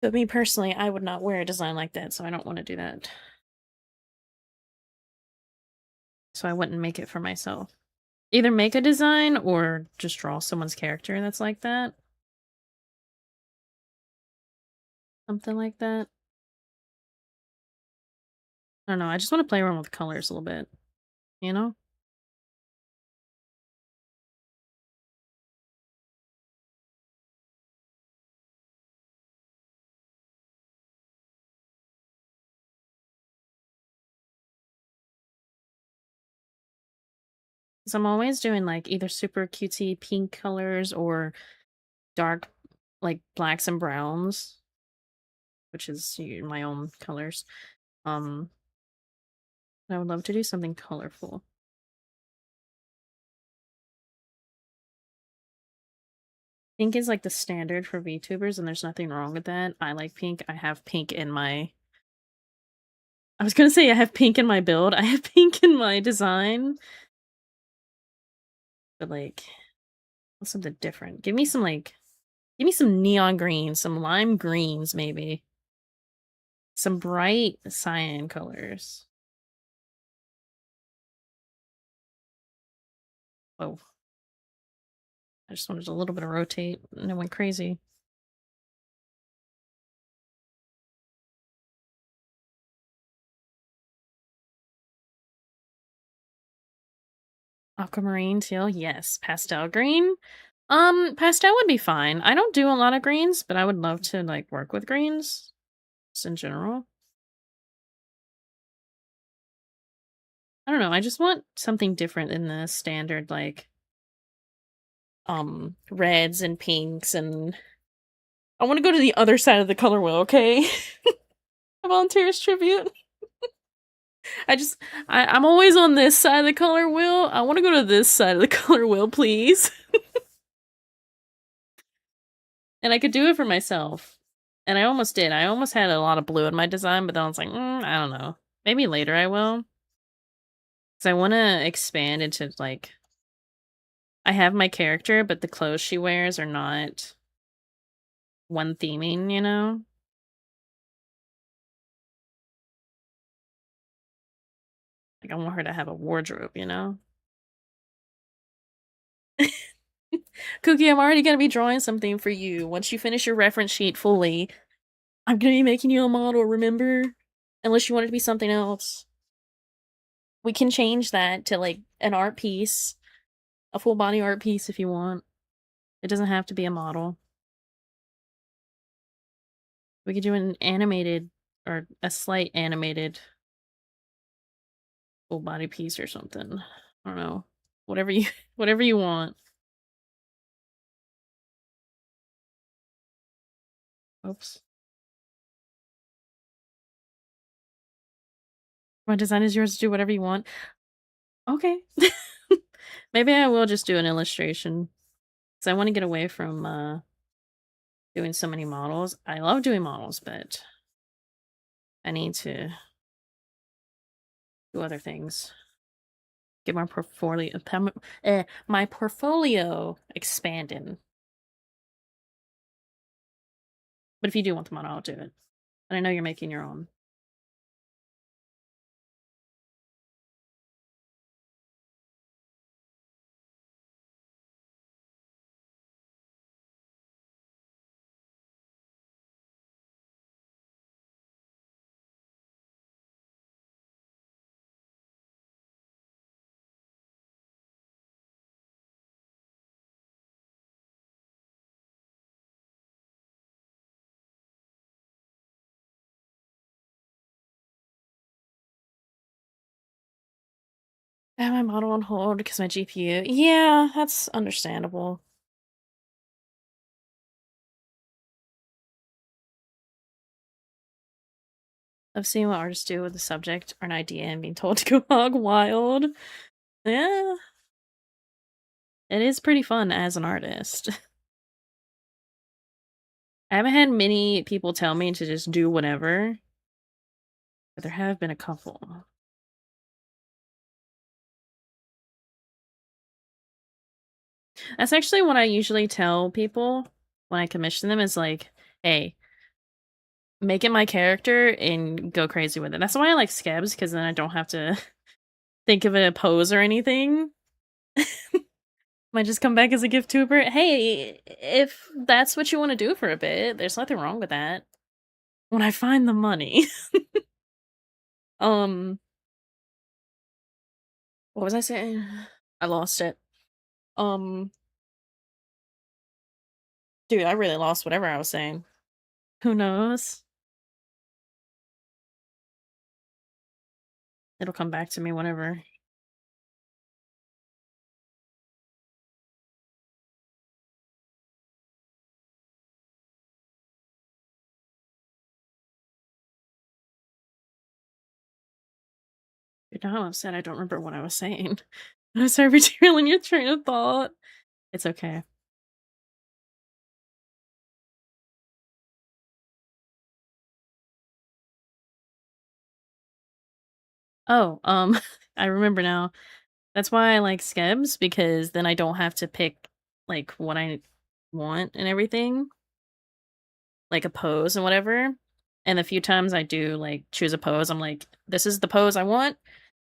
But me personally, I would not wear a design like that, so I don't want to do that. So I wouldn't make it for myself. Either make a design or just draw someone's character that's like that. Something like that. I don't know, I just want to play around with colors a little bit, you know? So I'm always doing like either super cutesy pink colors or dark like blacks and browns, which is my own colors. I would love to do something colorful. Pink is like the standard for VTubers, and there's nothing wrong with that. I like pink. I have pink in my. I was gonna say I have pink in my build. I have pink in my design, but like, what's something different? Give me some give me some neon greens, some lime greens, maybe. Some bright cyan colors. Oh, I just wanted a little bit of rotate, and it went crazy. Aquamarine teal, yes. Pastel green. Pastel would be fine. I don't do a lot of greens, but I would love to like work with greens, just in general. I don't know. I just want something different than the standard like reds and pinks, and I want to go to the other side of the color wheel. Okay, volunteers tribute. I'm always on this side of the color wheel. I want to go to this side of the color wheel, please. And I could do it for myself. And I almost did. I almost had a lot of blue in my design, but then I was like, I don't know. Maybe later I will. Because I want to expand into, like... I have my character, but the clothes she wears are not one theming, you know? Like, I want her to have a wardrobe, you know? Cookie, I'm already gonna be drawing something for you. Once you finish your reference sheet fully, I'm gonna be making you a model, remember? Unless you want it to be something else. We can change that to, like, an art piece. A full body art piece if you want. It doesn't have to be a model. We could do an animated or a slight animated full body piece or something. I don't know. Whatever you whatever you want. Oops. My design is yours to do whatever you want. Okay. Maybe I will just do an illustration. Because I want to get away from doing so many models. I love doing models, but I need to do other things. Get my portfolio expanding. But if you do want the model, I'll do it. And I know you're making your own. I have my model on hold because my GPU. Yeah, that's understandable. I've seen what artists do with the subject or an idea and being told to go hog wild. Yeah, it is pretty fun as an artist. I haven't had many people tell me to just do whatever, but there have been a couple. That's actually what I usually tell people when I commission them is like, hey, make it my character and go crazy with it. That's why I like Skebs, because then I don't have to think of a pose or anything. Might just come back as a gift tuber. Hey, if that's what you want to do for a bit, there's nothing wrong with that. When I find the money. um, what was I saying? I lost it. Um, dude, I really lost whatever I was saying. Who knows? It'll come back to me whenever. Dude, now I'm upset I don't remember what I was saying. I'm sorry for derailing your train of thought. It's okay. Oh, I remember now. That's why I like Skebs, because then I don't have to pick, like, what I want and everything, like a pose and whatever. And the few times I do, like, choose a pose, I'm like, "This is the pose I want.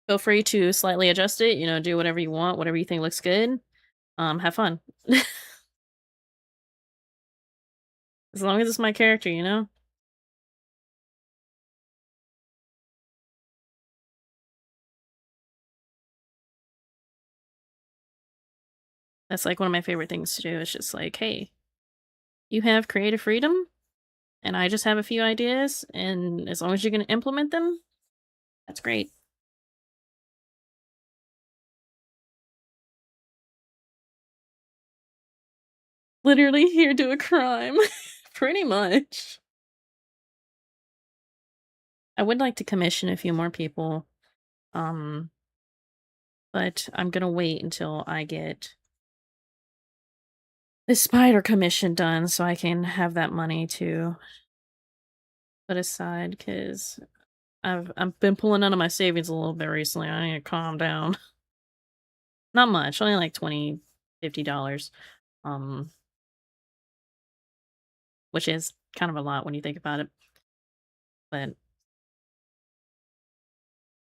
Feel free to slightly adjust it, you know, do whatever you want, whatever you think looks good. Have fun." As long as it's my character, you know? That's, like, one of my favorite things to do. It's just like, "Hey, you have creative freedom, and I just have a few ideas, and as long as you can implement them, that's great." Literally here to a crime. Pretty much. I would like to commission a few more people, um, but I'm gonna wait until I get this spider commission done so I can have that money to put aside, because I've been pulling out of my savings a little bit recently. I need to calm down. Not much, only like 20, $50, um, which is kind of a lot when you think about it, but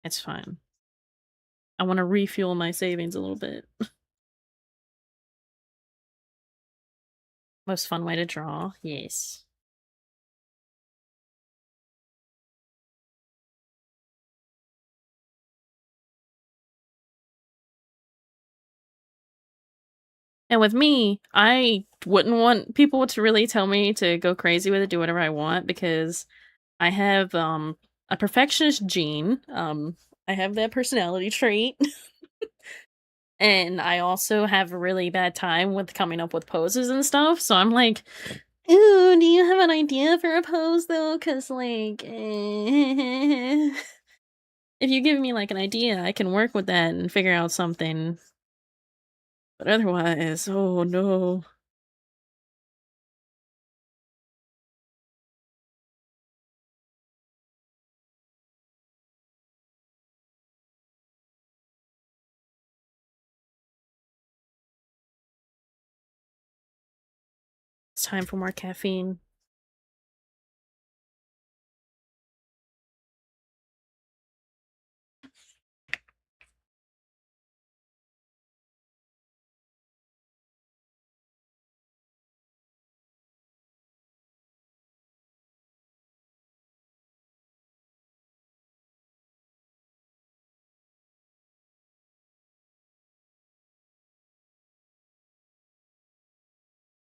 it's fine. I want to refuel my savings a little bit. Most fun way to draw. Yes. And with me, I wouldn't want people to really tell me to go crazy with it, do whatever I want because I have a perfectionist gene. I have that personality trait. And I also have a really bad time with coming up with poses and stuff. So I'm like, ooh, do you have an idea for a pose though? Cause like if you give me like an idea, I can work with that and figure out something. But otherwise, oh no. It's time for more caffeine.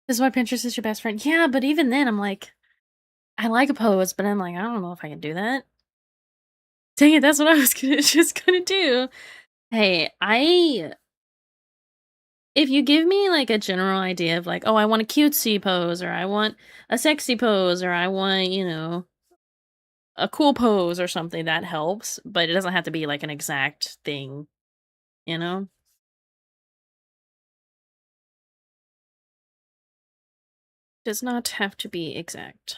This is why Pinterest is your best friend. Yeah, but even then, I'm like, I like a pose, but I'm like, I don't know if I can do that. Dang it, that's what I was just gonna do. Hey, I if you give me like a general idea of like, oh, I want a cutesy pose, or I want a sexy pose, or I want, a cool pose or something, that helps, but it doesn't have to be like an exact thing, you know? Does not have to be exact.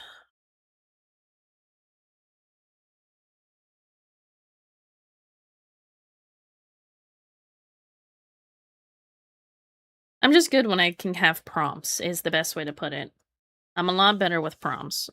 I'm just good when I can have prompts, is the best way to put it. I'm a lot better with prompts.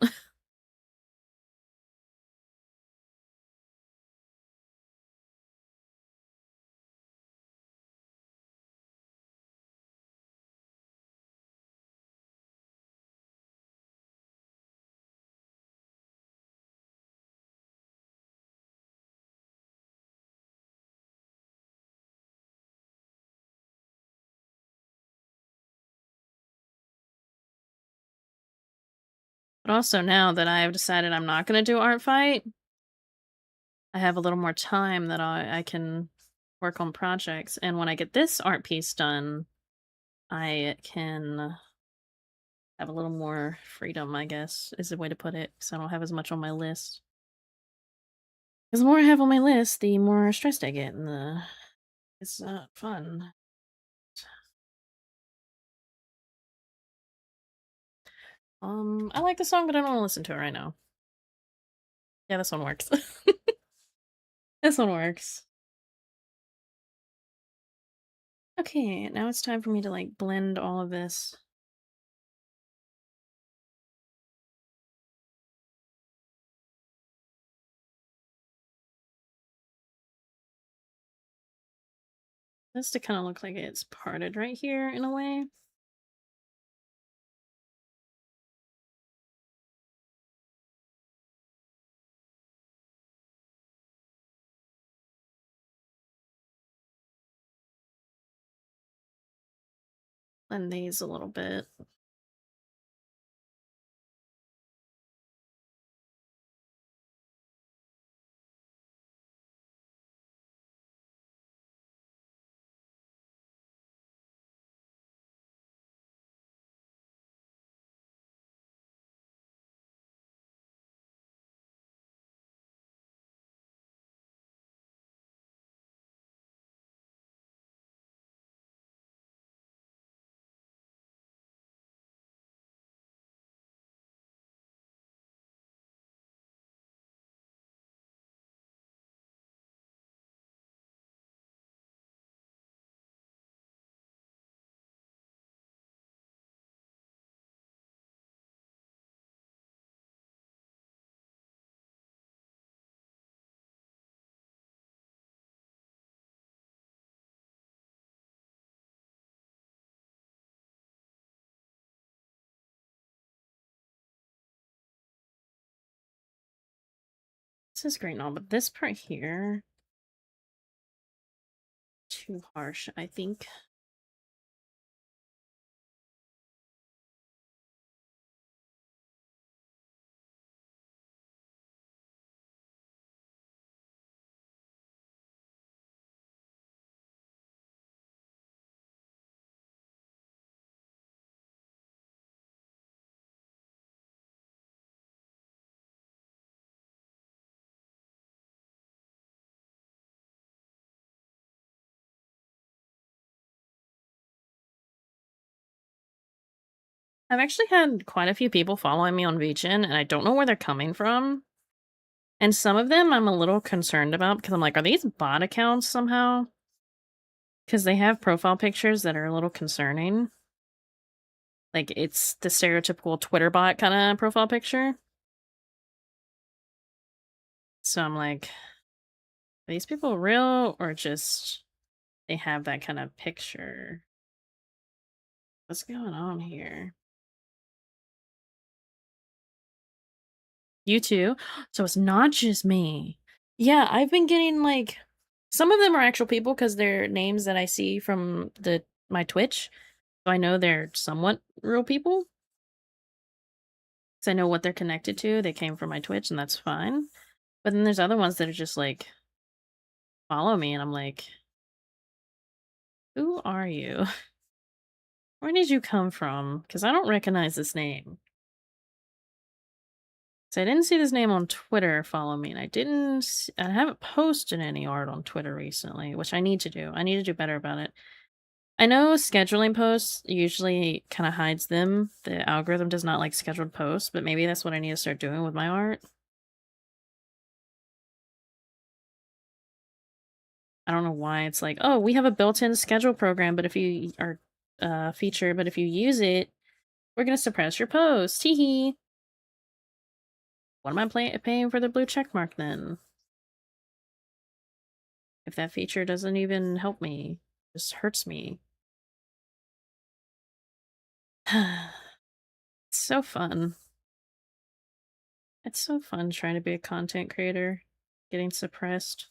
But also now that I've decided I'm not gonna do art fight, I have a little more time that I can work on projects, and when I get this art piece done, I can have a little more freedom, I guess, is the way to put it, because I don't have as much on my list. Because the more I have on my list, the more stressed I get, and the it's not fun. I like the song, but I don't want to listen to it right now. Yeah, this one works. This one works. Okay, now it's time for me to like blend all of this. This to kind of look like it's parted right here in a way. Blend these a little bit. This is great and all, but this part here, too harsh, I think. I've actually had quite a few people following me on VGen, and I don't know where they're coming from. And some of them I'm a little concerned about because I'm like, are these bot accounts somehow? Because they have profile pictures that are a little concerning. Like, it's the stereotypical Twitter bot kind of profile picture. So I'm like, are these people real or just they have that kind of picture? What's going on here? You too? So it's not just me. Yeah, I've been getting like some of them are actual people because they're names that I see from my Twitch. So I know they're somewhat real people. Because I know what they're connected to. They came from my Twitch and that's fine. But then there's other ones that are just like follow me and I'm like, who are you? Where did you come from? Because I don't recognize this name. So I didn't see this name on Twitter follow me, and I haven't posted any art on Twitter recently, which I need to do. I need to do better about it. I know scheduling posts usually kind of hides them. The algorithm does not like scheduled posts, but maybe that's what I need to start doing with my art. I don't know why it's like, oh, we have a built-in schedule program, but if you are feature, but if you use it, we're gonna suppress your post. Hee hee. What am I paying for the blue check mark then? If that feature doesn't even help me, just hurts me. It's so fun. It's so fun trying to be a content creator, getting suppressed.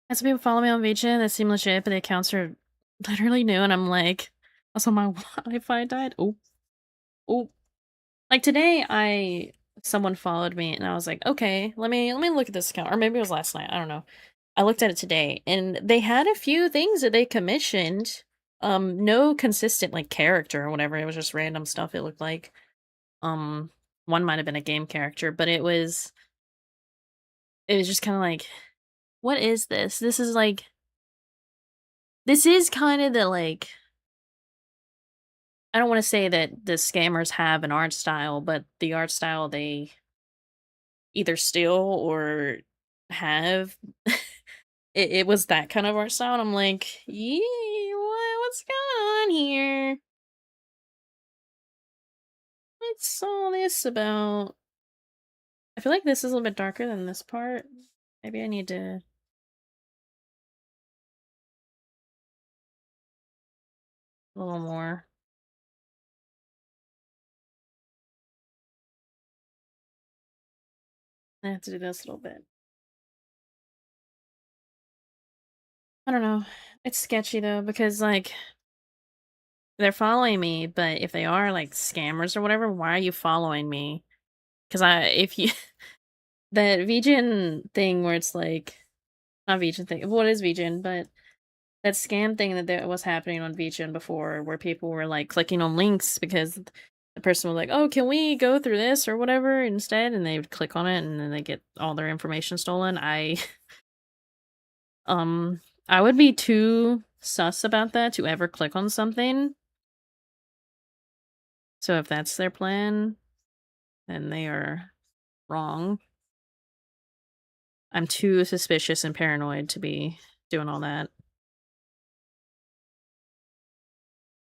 And some people follow me on VGen that seem legit, but the accounts are literally new, and I'm like, also my Wi-Fi died. Oh, oh. Like today, someone followed me, and I was like, okay, let me look at this account, or maybe it was last night. I don't know. I looked at it today, and they had a few things that they commissioned. No consistent like character or whatever. It was just random stuff. It looked like. Um, one might have been a game character, but it was just kind of like, what is this? This is kind of the like I don't want to say that the scammers have an art style, but the art style they either steal or have it was that kind of art style. And I'm like, yeah, what's going on here? What's all this about? I feel like this is a little bit darker than this part. Maybe I need to a little more. I have to do this a little bit. I don't know. It's sketchy though because like they're following me, but if they are like scammers or whatever, why are you following me? Because if you that VGen thing where it's like not VGen thing, what is VGen? But that scam thing that was happening on VGen before, where people were like clicking on links because the person was like, "Oh, can we go through this or whatever instead?" And they would click on it, and then they get all their information stolen. Um, I would be too sus about that to ever click on something. So if that's their plan, then they are wrong. I'm too suspicious and paranoid to be doing all that.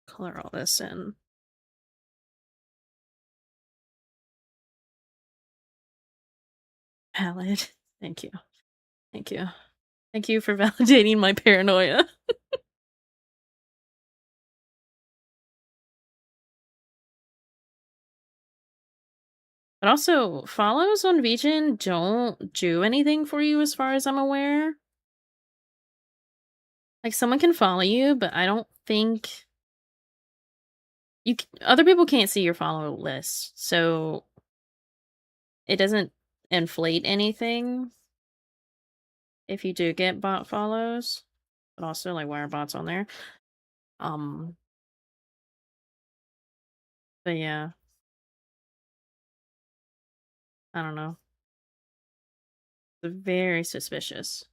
Color all this in. Valid. Thank you. Thank you. Thank you for validating my paranoia. But also, follows on Vegan don't do anything for you as far as I'm aware. Like, someone can follow you, but I don't think other people can't see your follow list, so it doesn't inflate anything if you do get bot follows. But also, like, why are bots on there? Um, but yeah, I don't know. Very suspicious.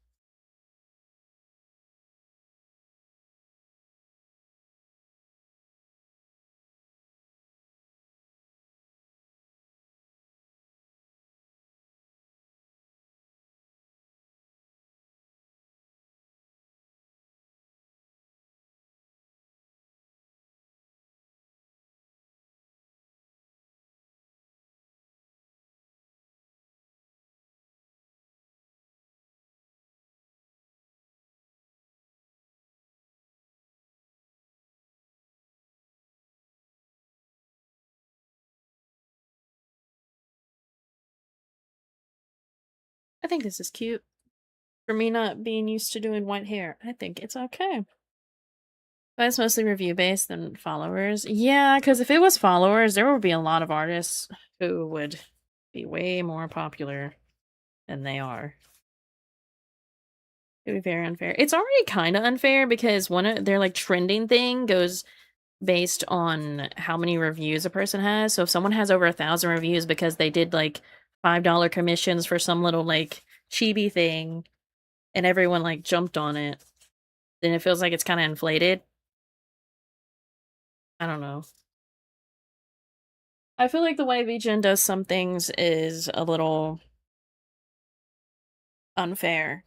I think this is cute. For me not being used to doing white hair, I think it's okay. But it's mostly review based than followers. Yeah, because if it was followers, there would be a lot of artists who would be way more popular than they are. It would be very unfair. It's already kind of unfair because one of their like trending thing goes based on how many reviews a person has. So if someone has over 1,000 reviews because they did like $5 commissions for some little like chibi thing and everyone like jumped on it, then it feels like it's kind of inflated. I don't know. I feel like the way VGen does some things is a little unfair.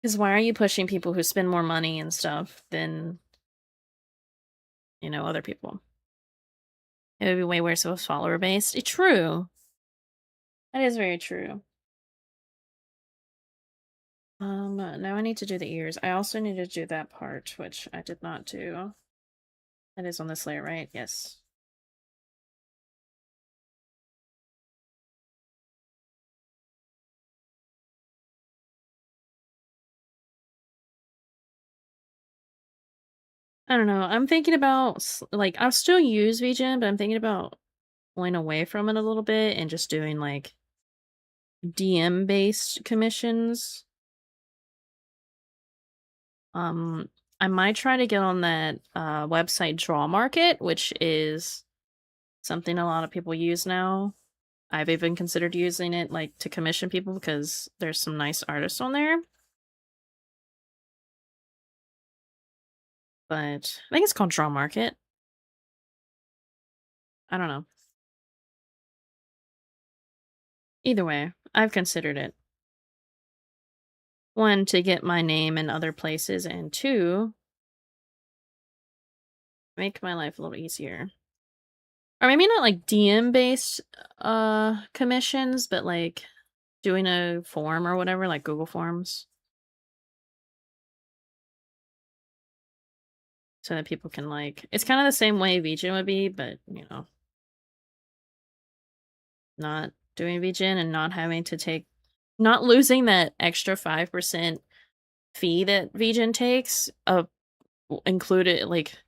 Because why are you pushing people who spend more money and stuff than, other people? It would be way worse if it was follower based. It's true. That is very true. Now I need to do the ears. I also need to do that part, which I did not do. That is on this layer, right? Yes. I don't know. I'm thinking about, like, I'll still use VGen, but I'm thinking about pulling away from it a little bit and just doing, like, DM based commissions. Um, I might try to get on that website Draw Market, which is something a lot of people use now. I've even considered using it like to commission people because there's some nice artists on there. But I think it's called Draw Market. I don't know. Either way, I've considered it. One, to get my name in other places, and two, make my life a little easier. Or maybe not like DM based commissions, but like doing a form or whatever, like Google Forms. So that people can like it's kind of the same way VGen would be, but not doing VGen and not having to take not losing that extra 5% fee that VGen takes, included like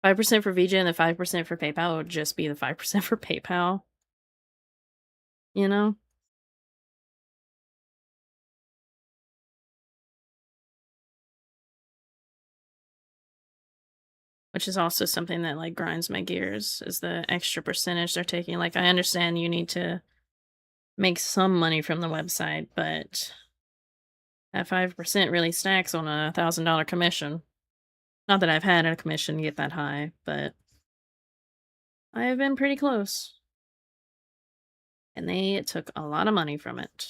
5% for VGen and the 5% for PayPal would just be the 5% for PayPal, you know? Which is also something that like grinds my gears is the extra percentage they're taking. Like I understand you need to make some money from the website, but that 5% really stacks on a $1,000 commission. Not that I've had a commission get that high, but I have been pretty close. And they took a lot of money from it.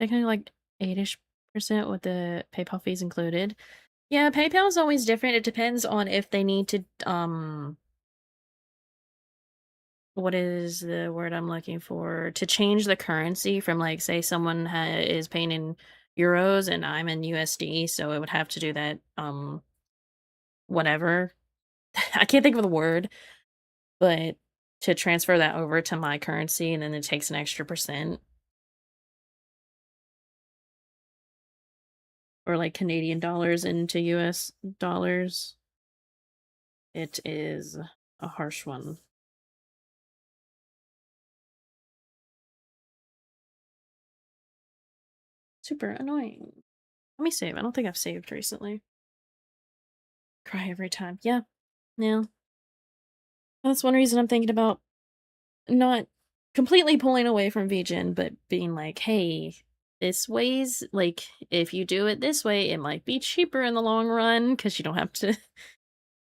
Technically, like 8-ish% with the PayPal fees included. Yeah, PayPal is always different. It depends on if they need to, what is the word I'm looking for? To change the currency from, like, say someone is paying in euros and I'm in USD, so it would have to do that, whatever. I can't think of the word, but to transfer that over to my currency and then it takes an extra percent or like Canadian dollars into US dollars. It is a harsh one. Super annoying. Let me save. I don't think I've saved recently. Cry every time. Yeah. Yeah. That's one reason I'm thinking about not completely pulling away from VGen, but being like, hey, this way's like, if you do it this way, it might be cheaper in the long run because you don't have to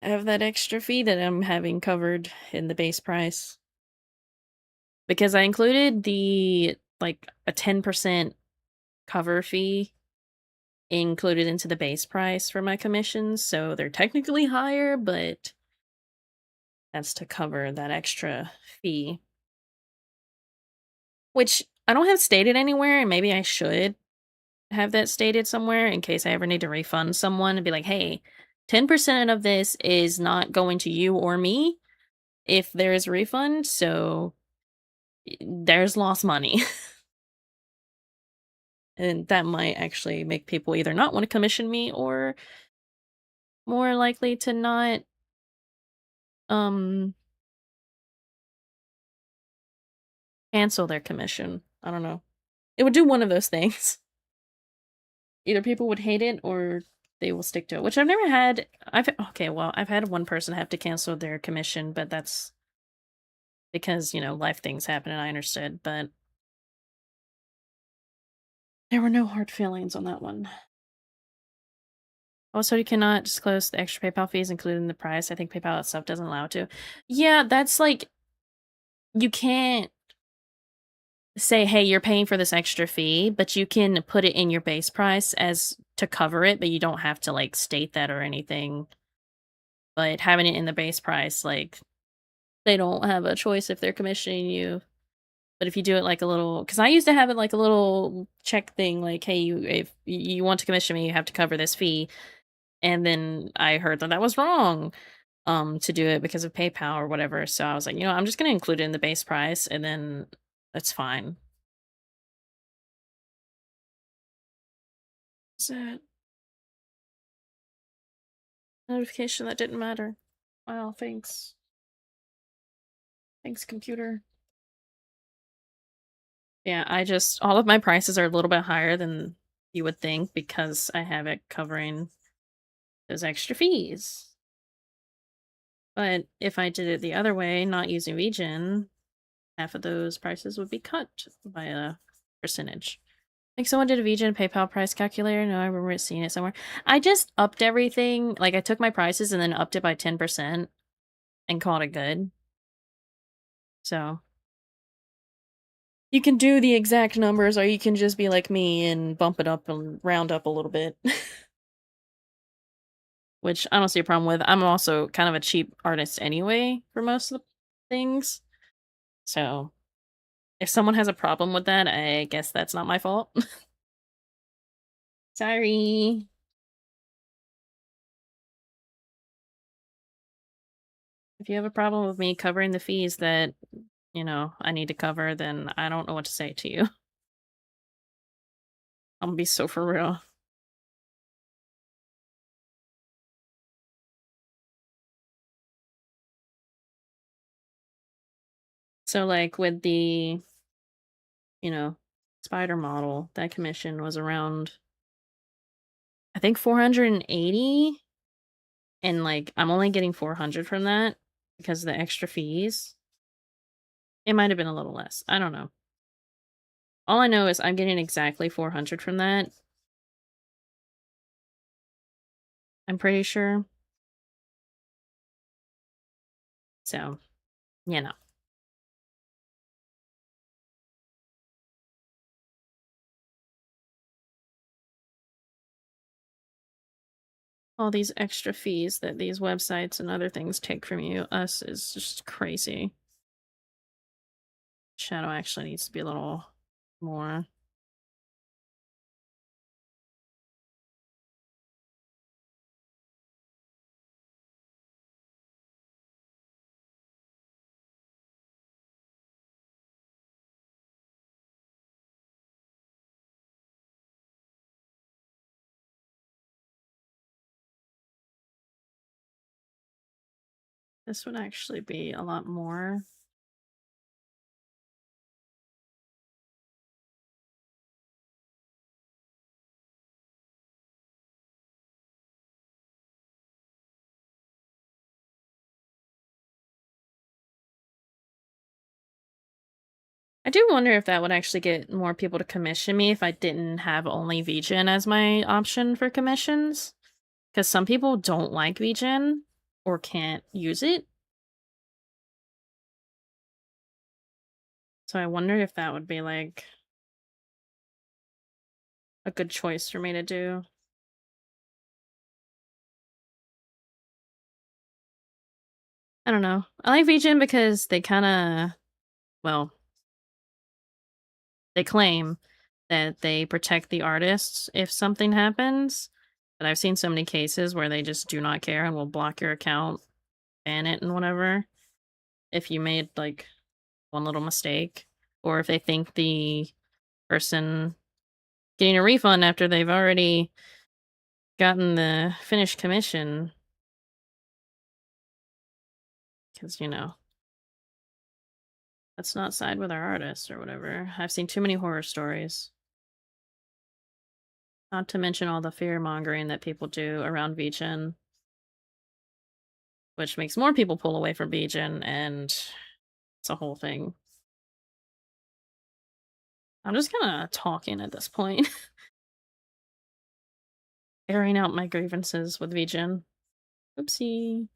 have that extra fee that I'm having covered in the base price. Because I included the like a 10% cover fee included into the base price for my commissions, so they're technically higher, but that's to cover that extra fee. Which I don't have stated anywhere, and maybe I should have that stated somewhere in case I ever need to refund someone and be like, hey, 10% of this is not going to you or me if there is a refund, so there's lost money. And that might actually make people either not want to commission me or more likely to not um cancel their commission. I don't know. It would do one of those things. Either people would hate it or they will stick to it, which I've never had. Okay, well, I've had one person have to cancel their commission, but that's because, life things happen and I understood, but there were no hard feelings on that one. Also, you cannot disclose the extra PayPal fees included in the price. I think PayPal itself doesn't allow it to. Yeah, that's like you can't say, "Hey, you're paying for this extra fee," but you can put it in your base price as to cover it, but you don't have to like state that or anything. But having it in the base price, like they don't have a choice if they're commissioning you. But if you do it like a little, because I used to have it like a little check thing, like, "Hey, if you want to commission me, you have to cover this fee." And then I heard that that was wrong, to do it because of PayPal or whatever. So I was like, I'm just gonna include it in the base price, and then that's fine. Is that notification that didn't matter? Wow, thanks. Thanks, computer. Yeah, all of my prices are a little bit higher than you would think because I have it covering those extra fees. But if I did it the other way, not using VGen, half of those prices would be cut by a percentage. Like someone did a VGen PayPal price calculator. No, I remember seeing it somewhere. I just upped everything. Like I took my prices and then upped it by 10% and called it good. So you can do the exact numbers or you can just be like me and bump it up and round up a little bit. Which I don't see a problem with. I'm also kind of a cheap artist anyway for most of the things. So if someone has a problem with that, I guess that's not my fault. Sorry. If you have a problem with me covering the fees that, I need to cover, then I don't know what to say to you. I'm gonna be so for real. So like with the, you know, spider model, that commission was around I think 480, and like I'm only getting 400 from that because of the extra fees. It might have been a little less. I don't know. All I know is I'm getting exactly 400 from that. I'm pretty sure. So, you know. all these extra fees that these websites and other things take from us is just crazy. Shadow actually needs to be a little more. This would actually be a lot more. I do wonder if that would actually get more people to commission me if I didn't have only VGen as my option for commissions. Because some people don't like VGen or can't use it. So I wonder if that would be like a good choice for me to do. I don't know. I like VGen because they kind of, well, they claim that they protect the artists if something happens. But I've seen so many cases where they just do not care and will block your account, ban it, and whatever. If you made like one little mistake, or if they think the person getting a refund after they've already gotten the finished commission, because let's not side with our artists or whatever. I've seen too many horror stories. Not to mention all the fear mongering that people do around VGen, which makes more people pull away from VGen, and it's a whole thing. I'm just kind of talking at this point, airing out my grievances with VGen. Oopsie.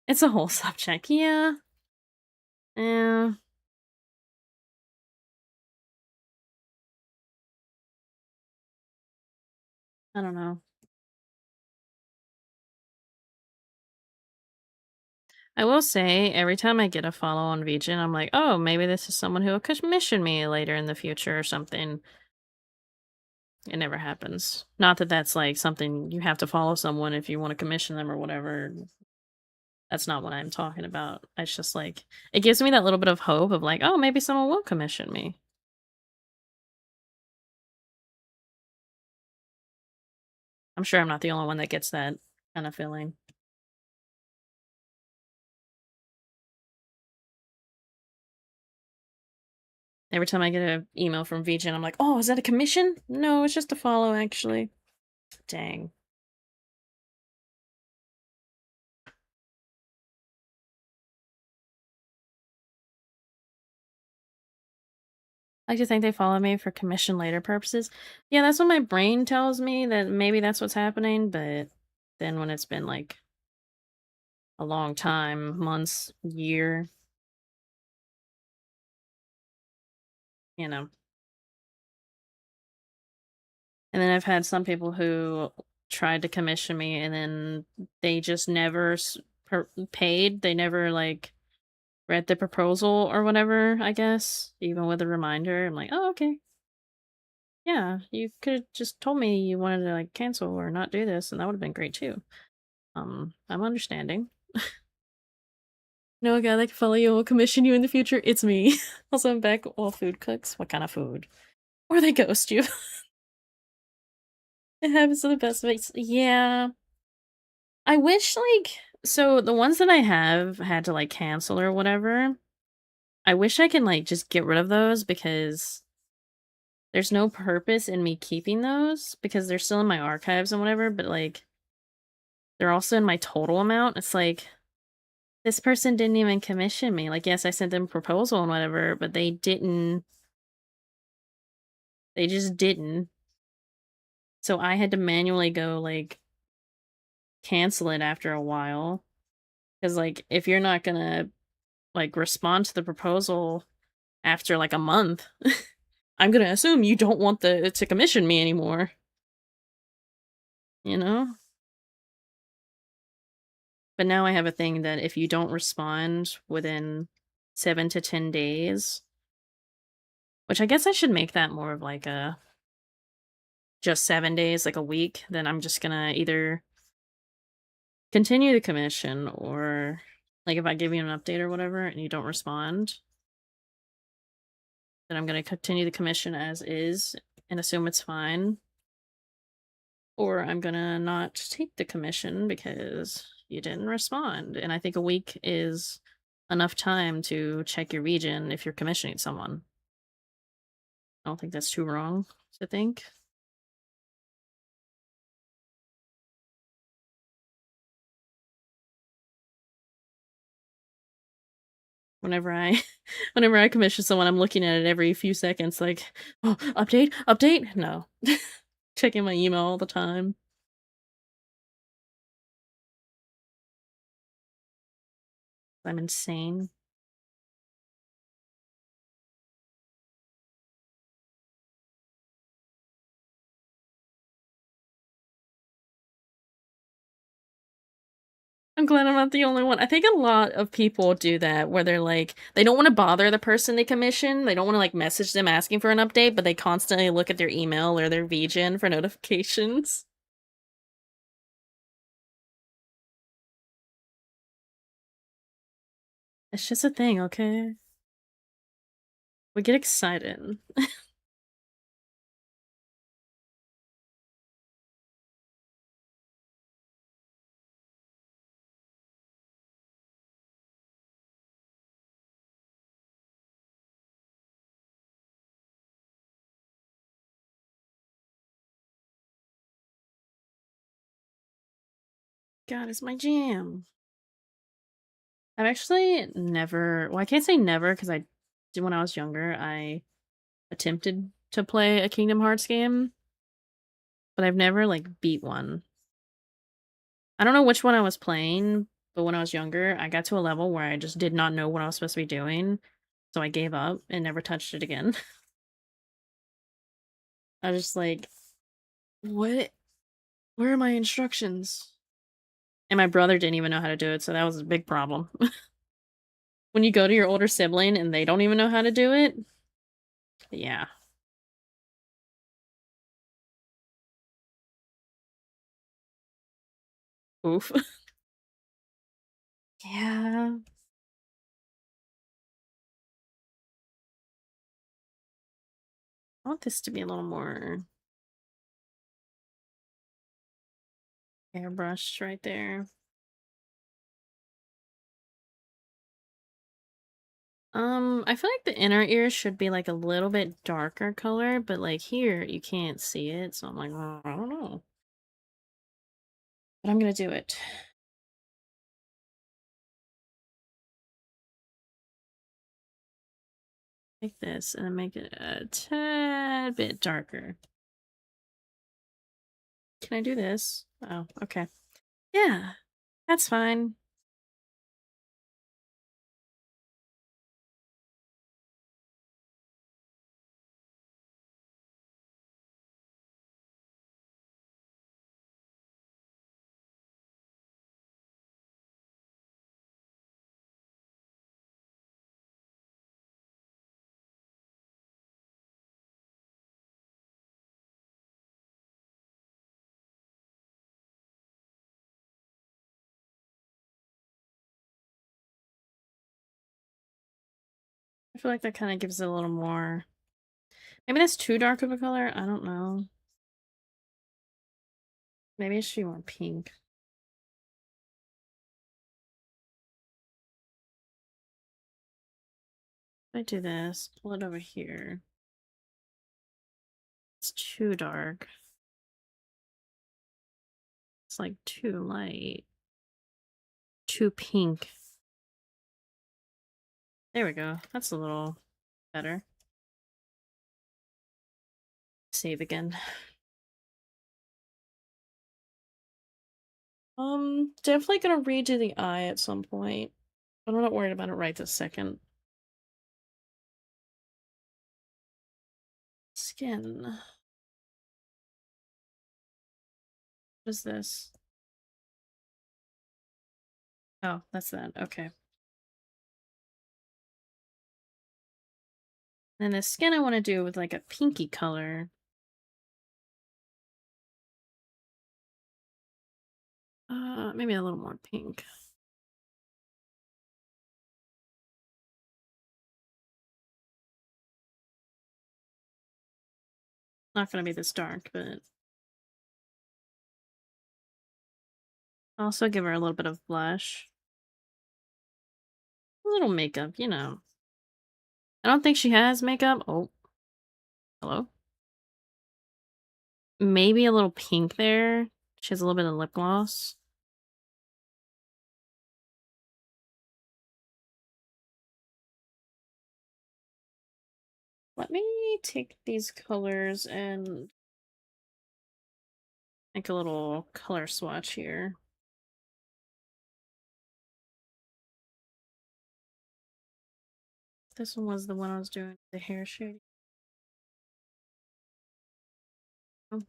It's a whole subject. Yeah. Yeah. I don't know. I will say, every time I get a follow on VGen, I'm like, oh, maybe this is someone who will commission me later in the future or something. It never happens. Not that that's like something you have to follow someone if you want to commission them or whatever. That's not what I'm talking about. It's just like, it gives me that little bit of hope of like, oh, maybe someone will commission me. I'm sure I'm not the only one that gets that kind of feeling. Every time I get an email from VGen, I'm like, oh, is that a commission? No, it's just a follow, actually. Dang. I like to think they follow me for commission later purposes. Yeah, that's what my brain tells me, that maybe that's what's happening, but then when it's been like a long time, months, year, you know. And then I've had some people who tried to commission me and then they just never paid. They never like read the proposal or whatever, I guess, even with a reminder. I'm like, oh, okay. Yeah, you could have just told me you wanted to like cancel or not do this, and that would have been great too. I'm understanding. No, a guy that can follow you will commission you in the future. It's me. Also, I'm back while food cooks. What kind of food? Or they ghost you. It happens to the best of us. Yeah. I wish, like, so the ones that I have had to, like, cancel or whatever, I wish I can, like, just get rid of those because there's no purpose in me keeping those because they're still in my archives and whatever, but, like, they're also in my total amount. It's like, this person didn't even commission me. Like, yes, I sent them a proposal and whatever, but they just didn't. So I had to manually go, like, cancel it after a while. Because, like, if you're not gonna, like, respond to the proposal after, like, a month, I'm gonna assume you don't want to commission me anymore, you know? But now I have a thing that if you don't respond within 7 to 10 days, which I guess I should make that more of like a just 7 days, like a week, then I'm just gonna either continue the commission or like if I give you an update or whatever and you don't respond, then I'm gonna continue the commission as is and assume it's fine. Or I'm gonna not take the commission because you didn't respond. And I think a week is enough time to check your region if you're commissioning someone. I don't think that's too wrong to think. Whenever I whenever I commission someone, I'm looking at it every few seconds like, "Oh, update, update?" No. Checking my email all the time. I'm insane. I'm glad I'm not the only one. I think a lot of people do that where they're like, they don't want to bother the person they commission. They don't want to like message them asking for an update, but they constantly look at their email or their VGen for notifications. It's just a thing, okay? We get excited. God, it's my jam. I've actually never, well, I can't say never because I did when I was younger. I attempted to play a Kingdom Hearts game, but I've never like beat one. I don't know which one I was playing, but when I was younger, I got to a level where I just did not know what I was supposed to be doing, so I gave up and never touched it again. I was just like, "What? Where are my instructions?" And my brother didn't even know how to do it, so that was a big problem. When you go to your older sibling and they don't even know how to do it, yeah. Oof. Yeah. I want this to be a little more airbrushed right there. I feel like the inner ear should be like a little bit darker color, but like here you can't see it, so I'm like, "Oh, I don't know." But I'm gonna do it. Like this, and then make it a tad bit darker. Can I do this? Oh, okay. Yeah, that's fine. I feel like that kind of gives it a little more. Maybe that's too dark of a color. I don't know. Maybe it should be more pink. If I do this, pull it over here. It's too dark. It's like too light. Too pink. There we go. That's a little better. Save again. Definitely gonna redo the eye at some point. But I'm not worried about it right this second. Skin. What is this? Oh, that's that. Okay. And the skin I want to do with like a pinky color. Maybe a little more pink. Not gonna be this dark, but also give her a little bit of blush. A little makeup, you know. I don't think she has makeup. Oh, hello? Maybe a little pink there. She has a little bit of lip gloss. Let me take these colors and make a little color swatch here. This one was the one I was doing the hair shade. Oh,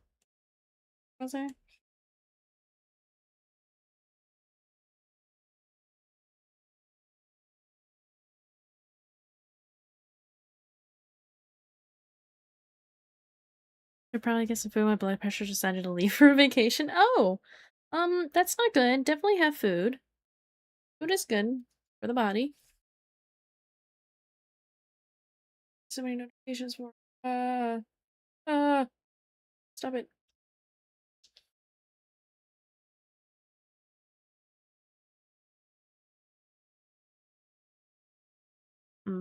was I? Should probably get some food. My blood pressure decided to leave for a vacation. Oh, that's not good. Definitely have food. Food is good for the body. So many notifications for. Uh, uh, Stop it. I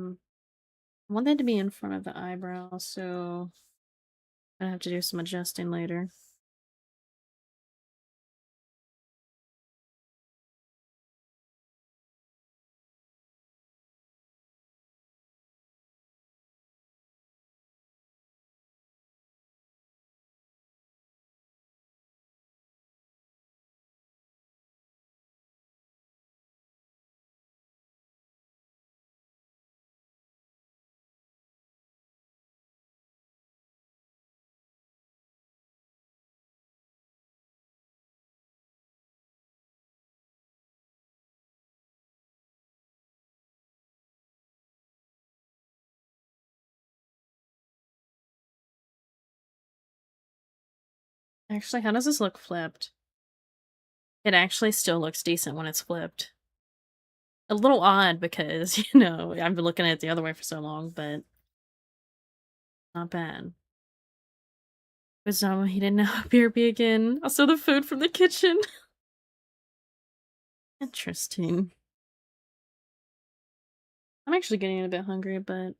want that to be in front of the eyebrow, so I have to do some adjusting later. Actually, how does this look flipped? It actually still looks decent when it's flipped. A little odd because, you know, I've been looking at it the other way for so long, but not bad. But Zama, he didn't know BRB again. Also, the food from the kitchen. Interesting. I'm actually getting a bit hungry, but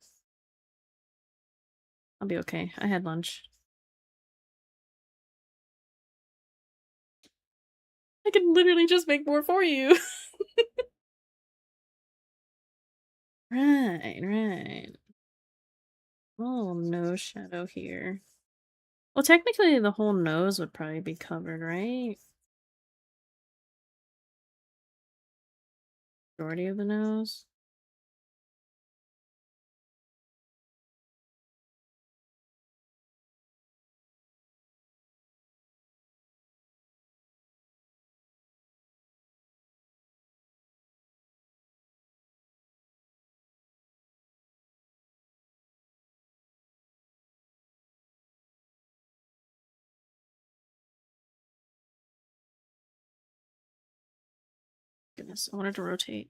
I'll be okay. I had lunch. I can literally just make more for you. Right, right. Oh, nose shadow here. Well, technically, the whole nose would probably be covered, right? Majority of the nose. Goodness, I wanted to rotate.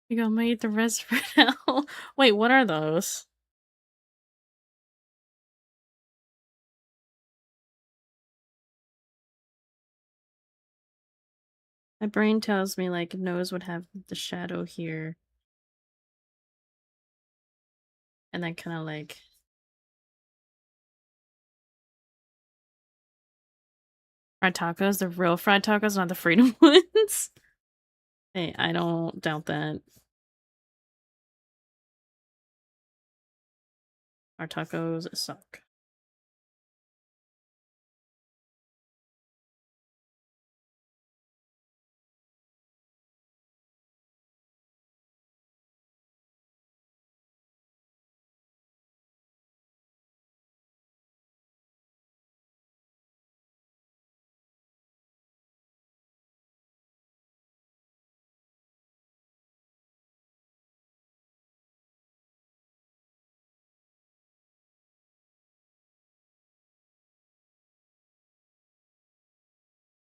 You go, I'm eat the rest for now. Wait, what are those? My brain tells me like nose would have the shadow here. And then kind of like fried tacos, the real fried tacos, not the freedom ones. Hey, I don't doubt that. Our tacos suck.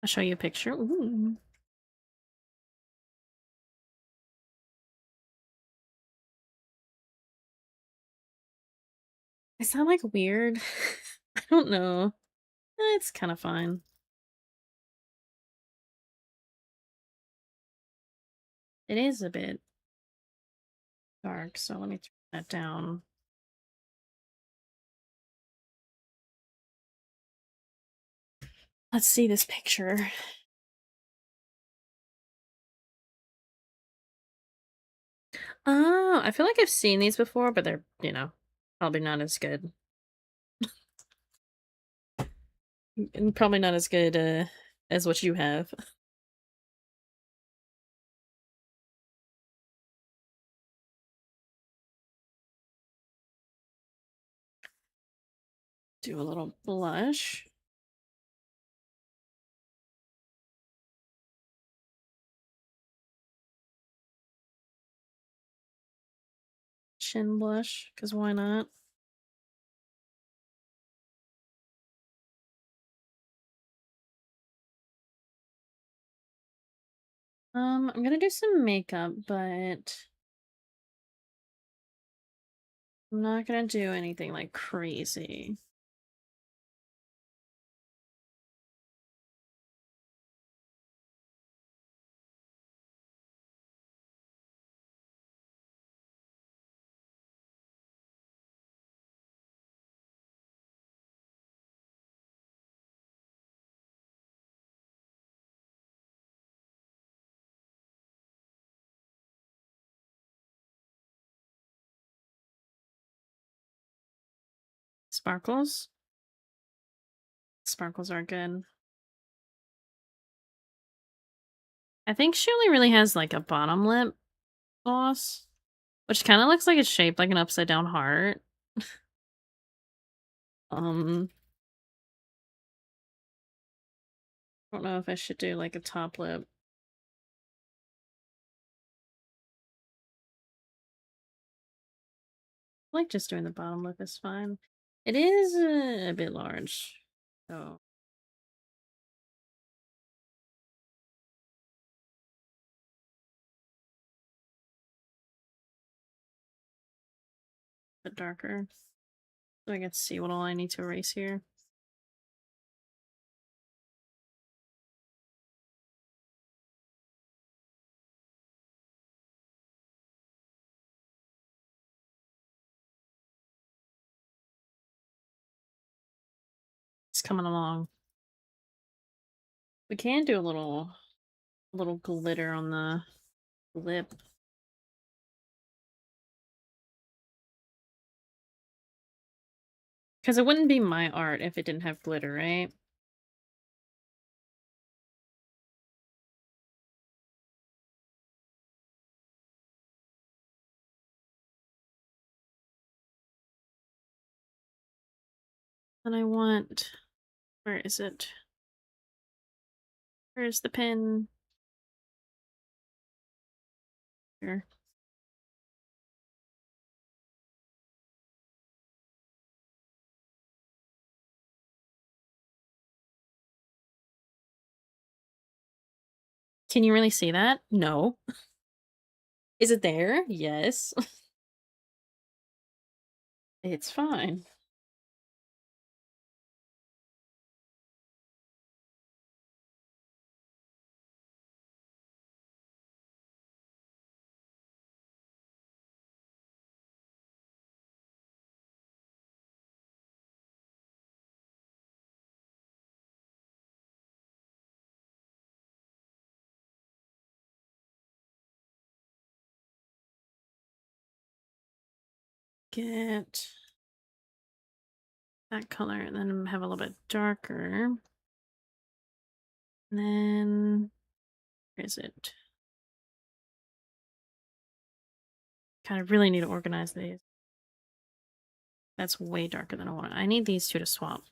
I'll show you a picture. Ooh. I sound like weird. I don't know. It's kind of fine. It is a bit dark, so let me turn that down. Let's see this picture. Oh, I feel like I've seen these before, but they're, probably not as good. And probably not as good as what you have. Do a little blush. Chin blush, because why not? I'm gonna do some makeup, but I'm not gonna do anything like crazy. Sparkles? Sparkles are good. I think she only really has like a bottom lip gloss, which kind of looks like it's shaped like an upside down heart. Um, I don't know if I should do like a top lip. I like just doing the bottom lip is fine. It is a bit large, so a bit darker. So I get to see what all I need to erase here. It's coming along. We can do a little glitter on the lip. Because it wouldn't be my art if it didn't have glitter, right? And I want... Where is it? Where's the pen? Here. Can you really see that? No. Is it there? Yes. It's fine. Get that color and then have a little bit darker. And then, where is it? Kind of really need to organize these. That's way darker than I want. I need these two to swap.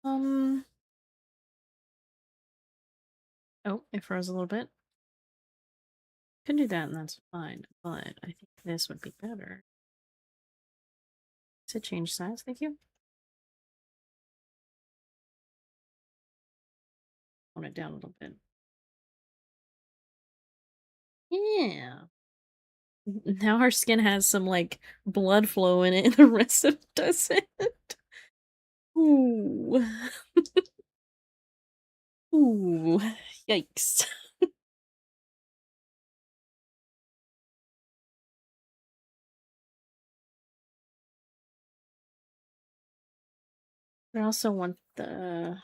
Um, oh, it froze a little bit. Can do that and that's fine, but I think this would be better. To change size, thank you. Tone it down a little bit. Yeah. Now our skin has some like blood flow in it and the rest of it doesn't. Ooh. Ooh. Yikes. I also want the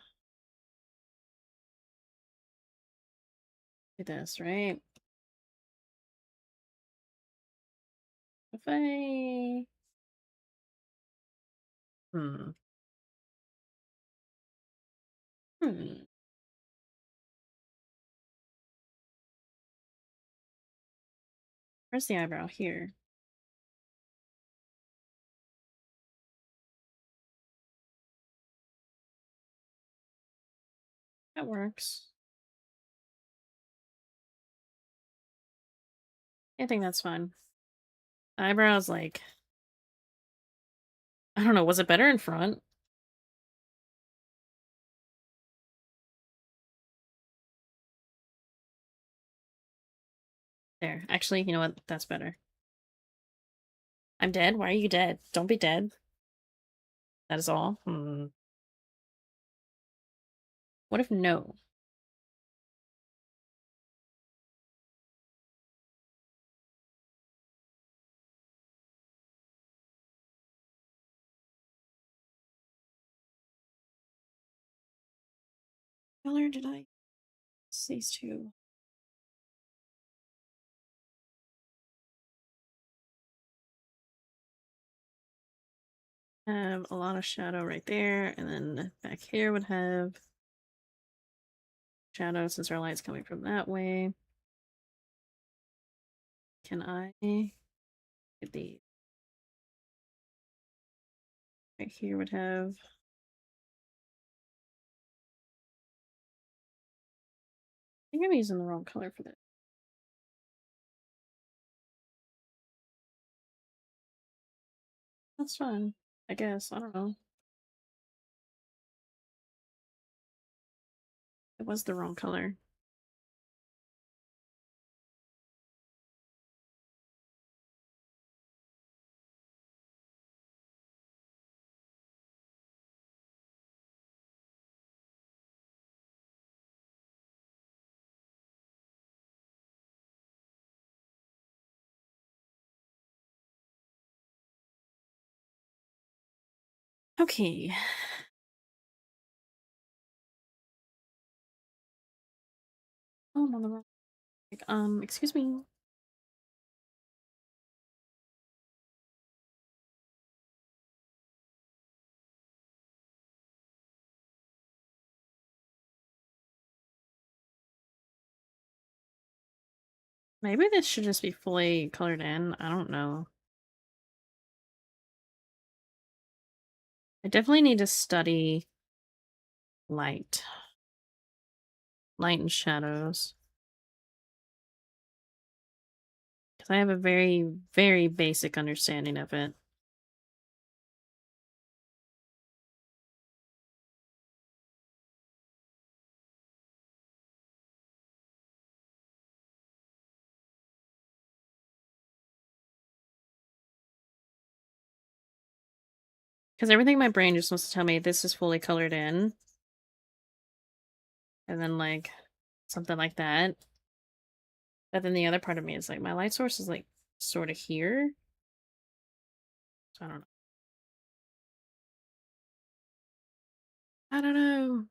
this, right? If I hmm. Hmm. Where's the eyebrow? Here. That works. I think that's fine. Eyebrows, like, I don't know, was it better in front? There. Actually, you know what? That's better. I'm dead? Why are you dead? Don't be dead. That is all? Hmm. What if no? What color did I use these two? Have a lot of shadow right there, and then back here would have shadow since our light's coming from that way. Can I get the right here would have I think I'm using the wrong color for this. That's fine. I guess. I don't know. It was the wrong color. Okay. Oh, I'm on the wrong. Excuse me. Maybe this should just be fully colored in. I don't know. I definitely need to study light. Light and shadows. Because I have a very, very basic understanding of it. Because everything in my brain just wants to tell me this is fully colored in. And then, like, something like that. But then the other part of me is like, my light source is, like, sort of here. So I don't know. I don't know.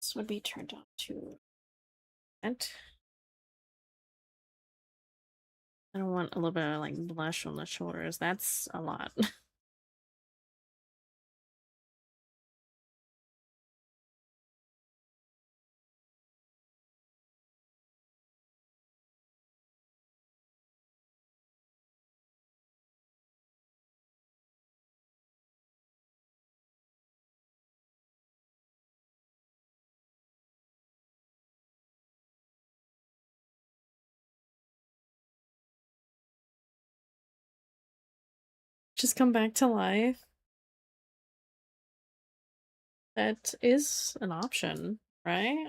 This would be turned on to that. I don't want a little bit of, like, blush on the shoulders. That's a lot. Just come back to life. That is an option, right?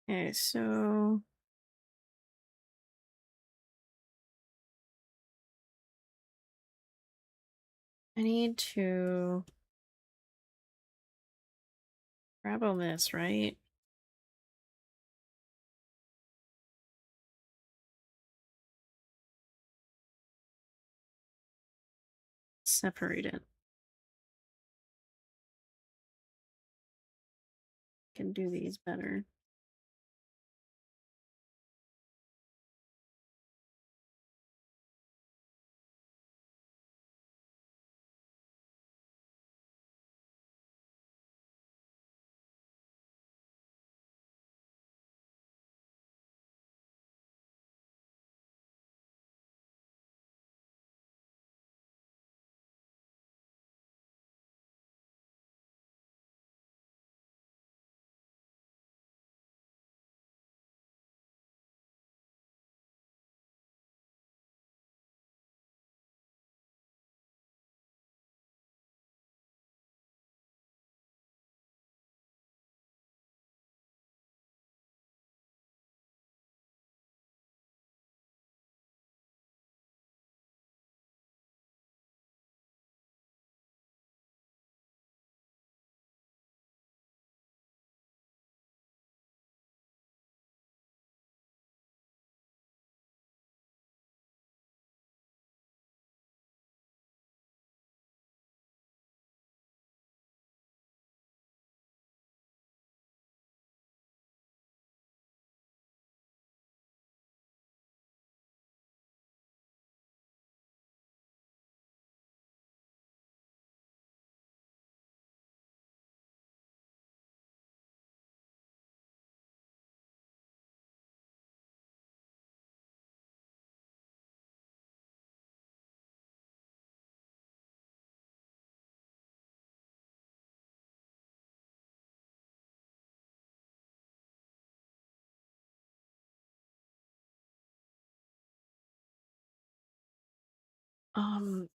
Okay, so I need to grab all this, right? Separate it. Can do these better.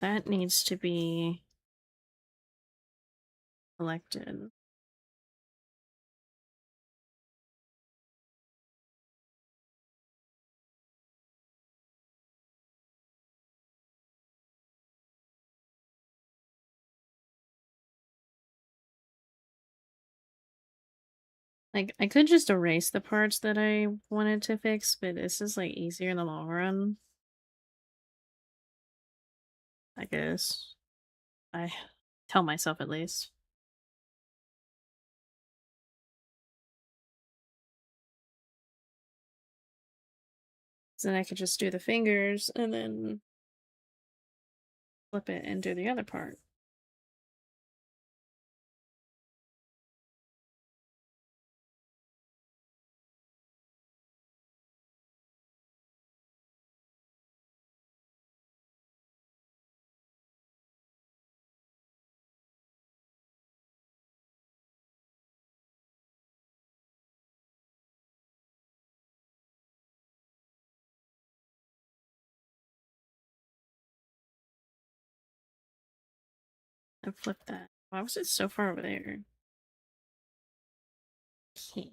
That needs to be selected. Like, I could just erase the parts that I wanted to fix, but this is, like, easier in the long run, I guess. I tell myself at least. So then I could just do the fingers and then flip it and do the other part. And flip that. Why was it so far over there? Okay.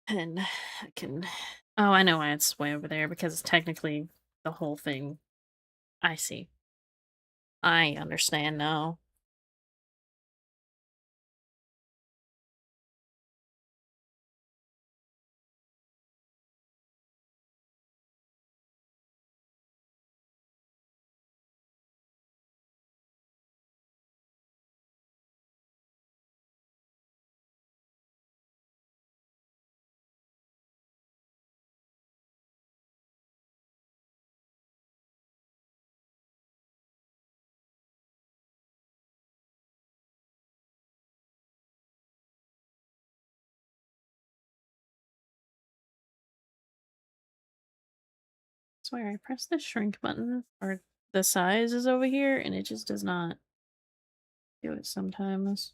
And I can. Oh, I know why it's way over there because it's technically the whole thing. I see. I understand now. Swear I pressed the shrink button or the size is over here and it just does not do it sometimes.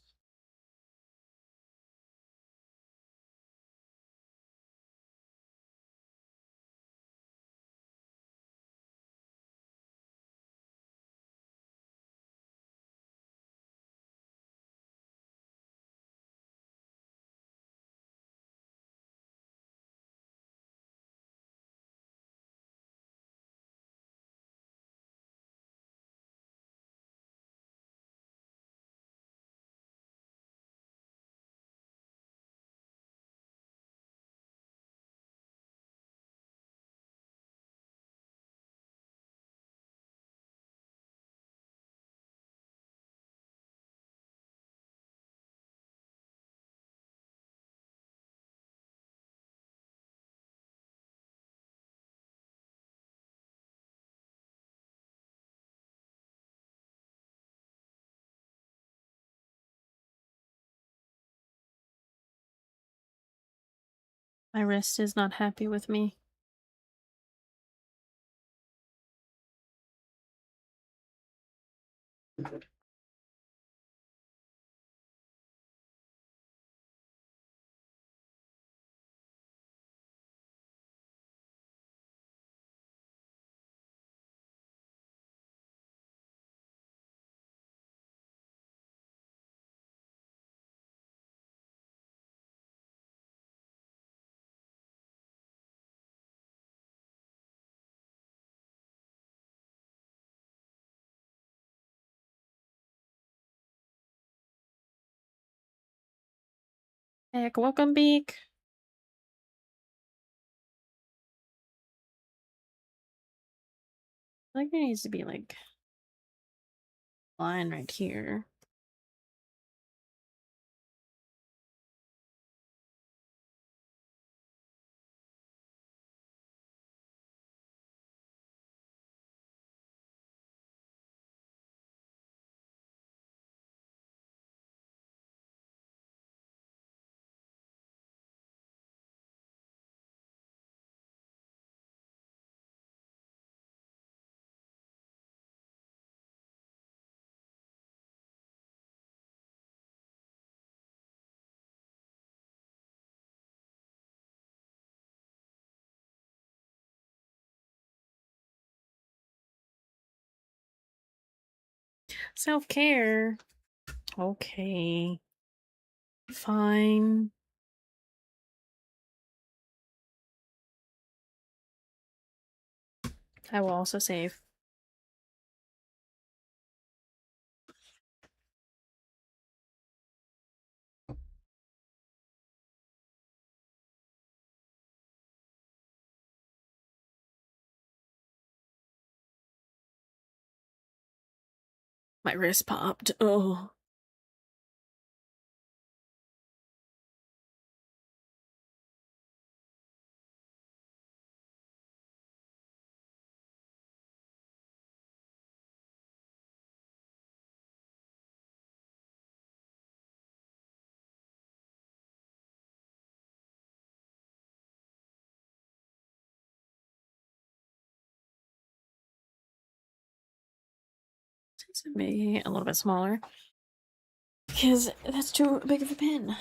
My wrist is not happy with me. Heck, welcome, Beak. I think there needs to be like line right here. Self-care. Okay. Fine. I will also save. My wrist popped. Oh. Seems to be a little bit smaller. Because that's too big of a pin.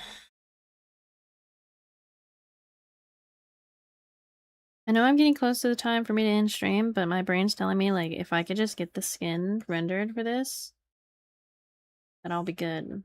I know I'm getting close to the time for me to end stream, but my brain's telling me, like, if I could just get the skin rendered for this, then I'll be good.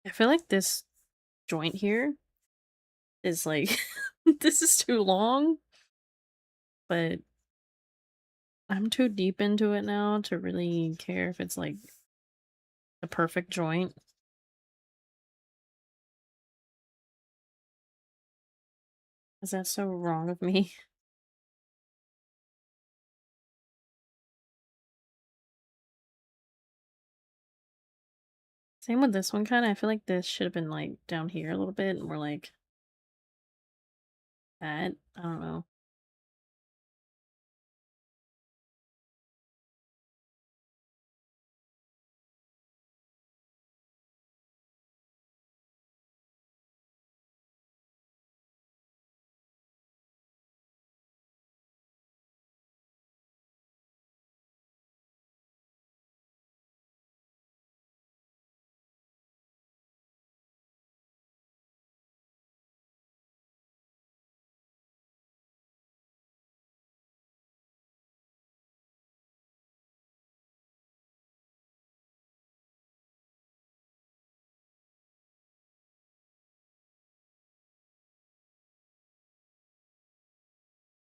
I feel like this joint here is like, this is too long, but I'm too deep into it now to really care if it's like the perfect joint. Is that so wrong of me? Same with this one, kind of. I feel like this should have been like down here a little bit, more like that. I don't know.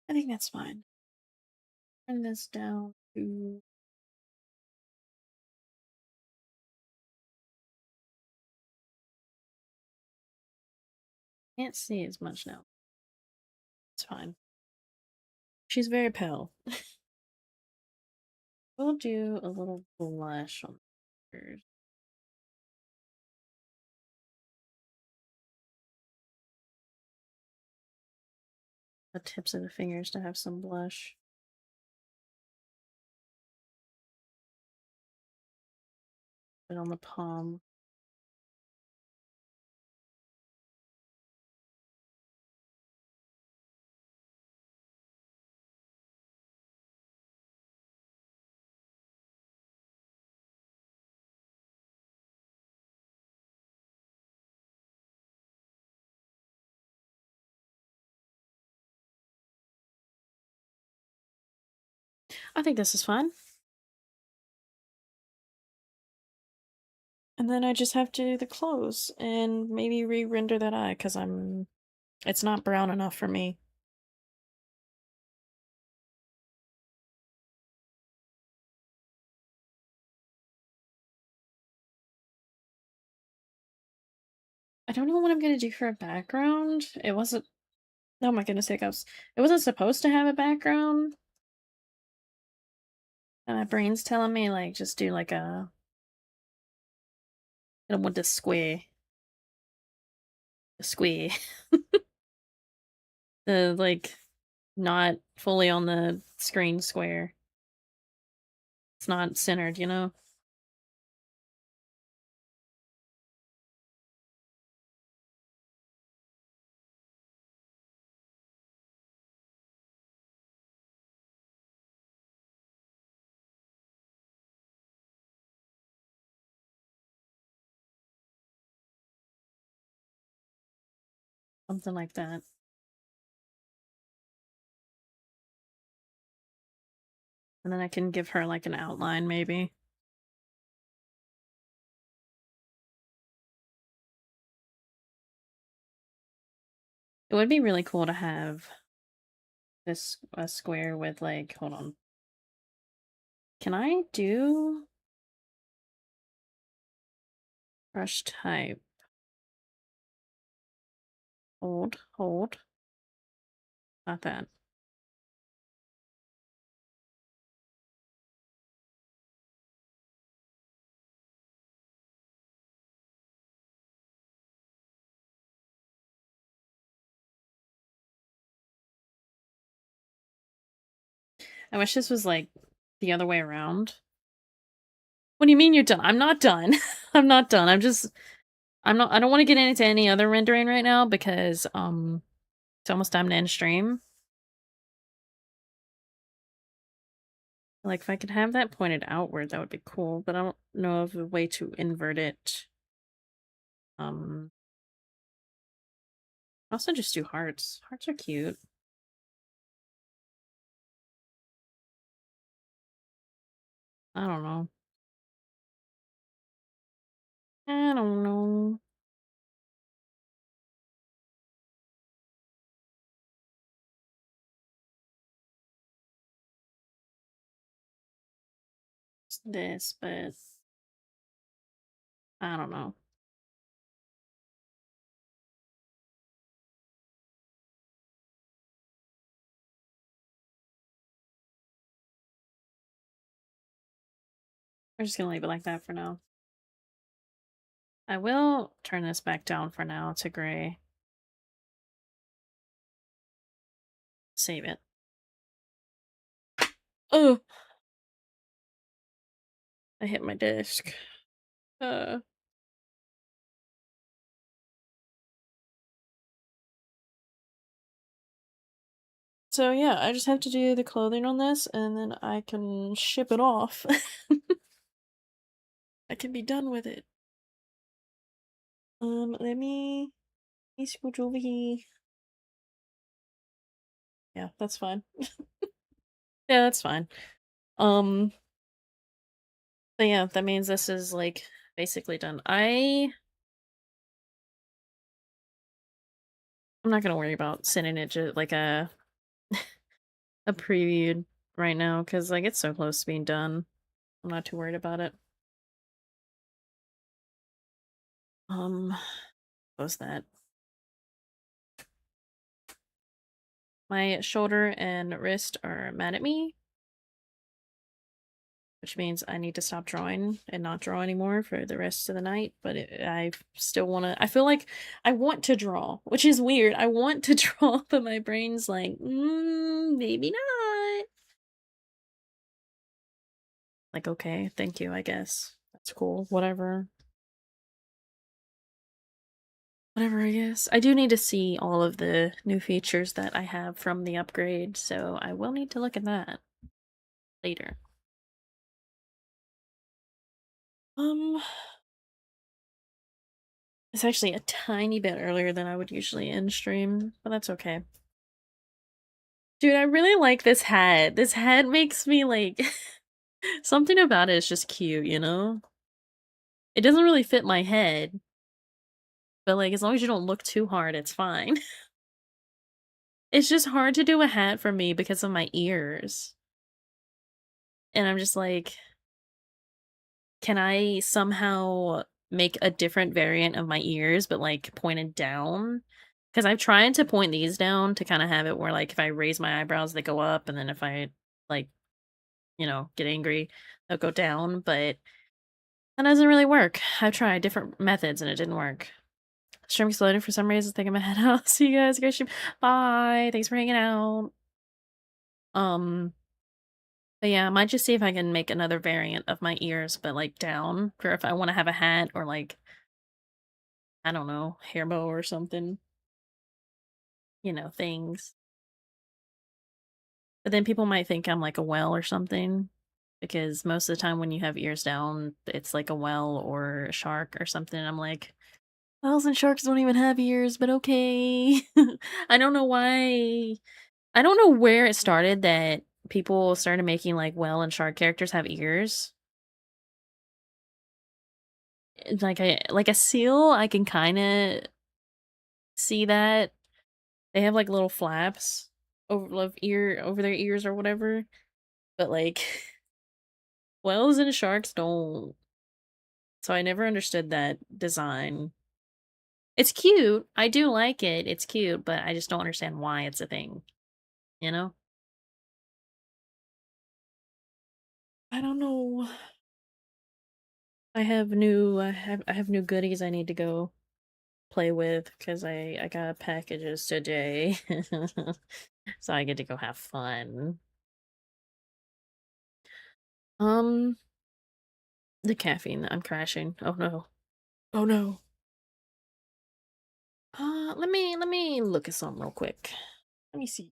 I think that's fine. Turn this down to. Can't see as much now. It's fine. She's very pale. We'll do a little blush on the fingers. The tips of the fingers to have some blush. Put on the palm. I think this is fine. And then I just have to do the clothes and maybe re-render that eye because it's not brown enough for me. I don't know what I'm gonna do for a background. It wasn't. Oh my goodness, hiccups. It wasn't supposed to have a background. And my brain's telling me like just do like a. I don't want the square. The square. The like not fully on the screen square. It's not centered, you know? Something like that. And then I can give her like an outline maybe. It would be really cool to have this a square with like hold on. Can I do brush type? Hold. Not that. I wish this was like the other way around. What do you mean you're done? I'm not done. I'm not done. I don't want to get into any other rendering right now because it's almost time to end stream. Like if I could have that pointed outward, that would be cool, but I don't know of a way to invert it. Also just do hearts. Hearts are cute. I don't know. I don't know. It's this, but I don't know. We're just gonna leave it like that for now. I will turn this back down for now to gray. Save it. Oh, I hit my desk. Uh. So yeah, I just have to do the clothing on this and then I can ship it off. I can be done with it. Let me scooch over here. Yeah, that's fine. Yeah, that's fine. Um, but yeah, that means this is like basically done. I'm not gonna worry about sending it to like a preview right now because like it's so close to being done. I'm not too worried about it. Close that. My shoulder and wrist are mad at me. which means I need to stop drawing and not draw anymore for the rest of the night. But I still want to. I feel like I want to draw, which is weird. I want to draw, but my brain's like, maybe not. Like, okay, thank you. I guess that's cool. Whatever. Whatever, I guess. I do need to see all of the new features that I have from the upgrade, so I will need to look at that later. Um, it's actually a tiny bit earlier than I would usually end stream, but that's okay. Dude, I really like this hat. This hat makes me like something about it is just cute, you know? It doesn't really fit my head, but like as long as you don't look too hard, it's fine. It's just hard to do a hat for me because of my ears. And I'm just like, can I somehow make a different variant of my ears, but like pointed down? Because I've tried to point these down to kind of have it where like if I raise my eyebrows, they go up, and then if I like, get angry, they'll go down, but that doesn't really work. I've tried different methods and it didn't work. Stream exploded for some reason, thinking my head out. See you guys, go stream. Bye. Thanks for hanging out. Um, but yeah, I might just see if I can make another variant of my ears, but like down, for if I want to have a hat or like, I don't know, hair bow or something, things. But then people might think I'm like a whale or something, because most of the time when you have ears down, it's like a whale or a shark or something. I'm like, whales and sharks don't even have ears, but okay. I don't know why. I don't know where it started that people started making like whale and shark characters have ears. Like a seal, I can kind of see that they have like little flaps over their ears or whatever, but like whales and sharks don't. So I never understood that design. It's cute. I do like it. It's cute, but I just don't understand why it's a thing. You know? I don't know. I have new goodies I need to go play with because I got packages today. So I get to go have fun. Um the caffeine, I'm crashing. Oh no. Oh no. Let me look at something real quick. Let me see.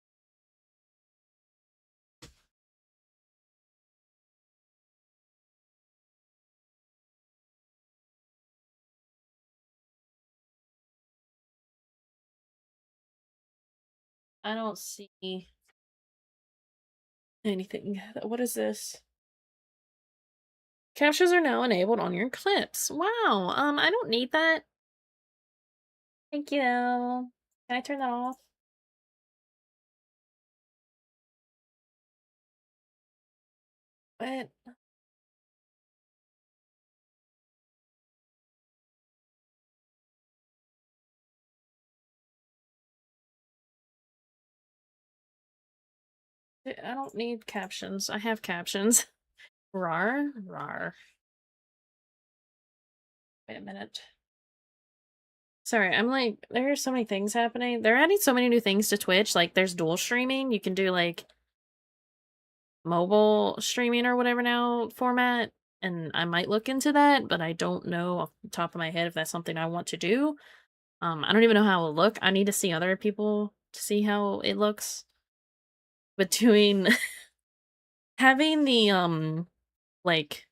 I don't see anything. What is this? Captures are now enabled on your clips. Wow. I don't need that. Thank you. Can I turn that off? But I don't need captions. I have captions. Rar? Rar. Wait a minute. Sorry, I'm like, there are so many things happening. They're adding so many new things to Twitch. Like, there's dual streaming. You can do, like, mobile streaming or whatever now format. And I might look into that, but I don't know off the top of my head if that's something I want to do. I don't even know how it'll look. I need to see other people to see how it looks. But doing having the like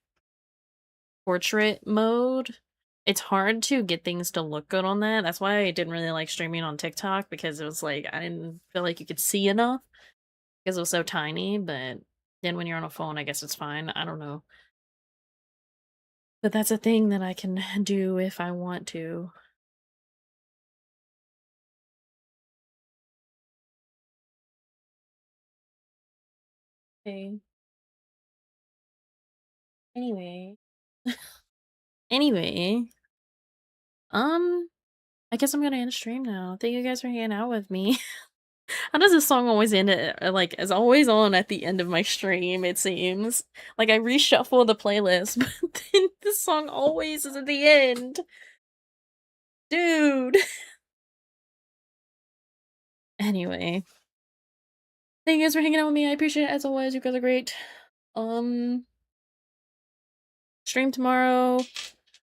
portrait mode, it's hard to get things to look good on that. That's why I didn't really like streaming on TikTok, because it was like I didn't feel like you could see enough because it was so tiny. But then when you're on a phone, I guess it's fine. I don't know. But that's a thing that I can do if I want to. Okay. Anyway. Anyway. Um, I guess I'm gonna end stream now. Thank you guys for hanging out with me. How does this song always end like, is always on at the end of my stream, it seems. Like, I reshuffle the playlist, but then this song always is at the end. Dude. Anyway. Thank you guys for hanging out with me, I appreciate it as always, you guys are great. Stream tomorrow.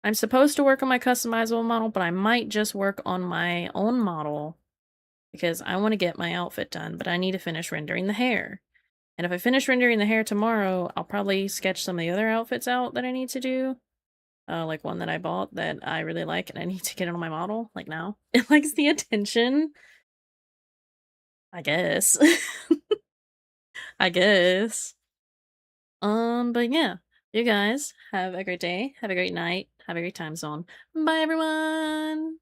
I'm supposed to work on my customizable model, but I might just work on my own model because I want to get my outfit done, but I need to finish rendering the hair. And if I finish rendering the hair tomorrow, I'll probably sketch some of the other outfits out that I need to do. Like one that I bought that I really like and I need to get it on my model, like now. It likes the attention. I guess. I guess. But yeah. You guys have a great day, have a great night, have a great time zone. Bye everyone!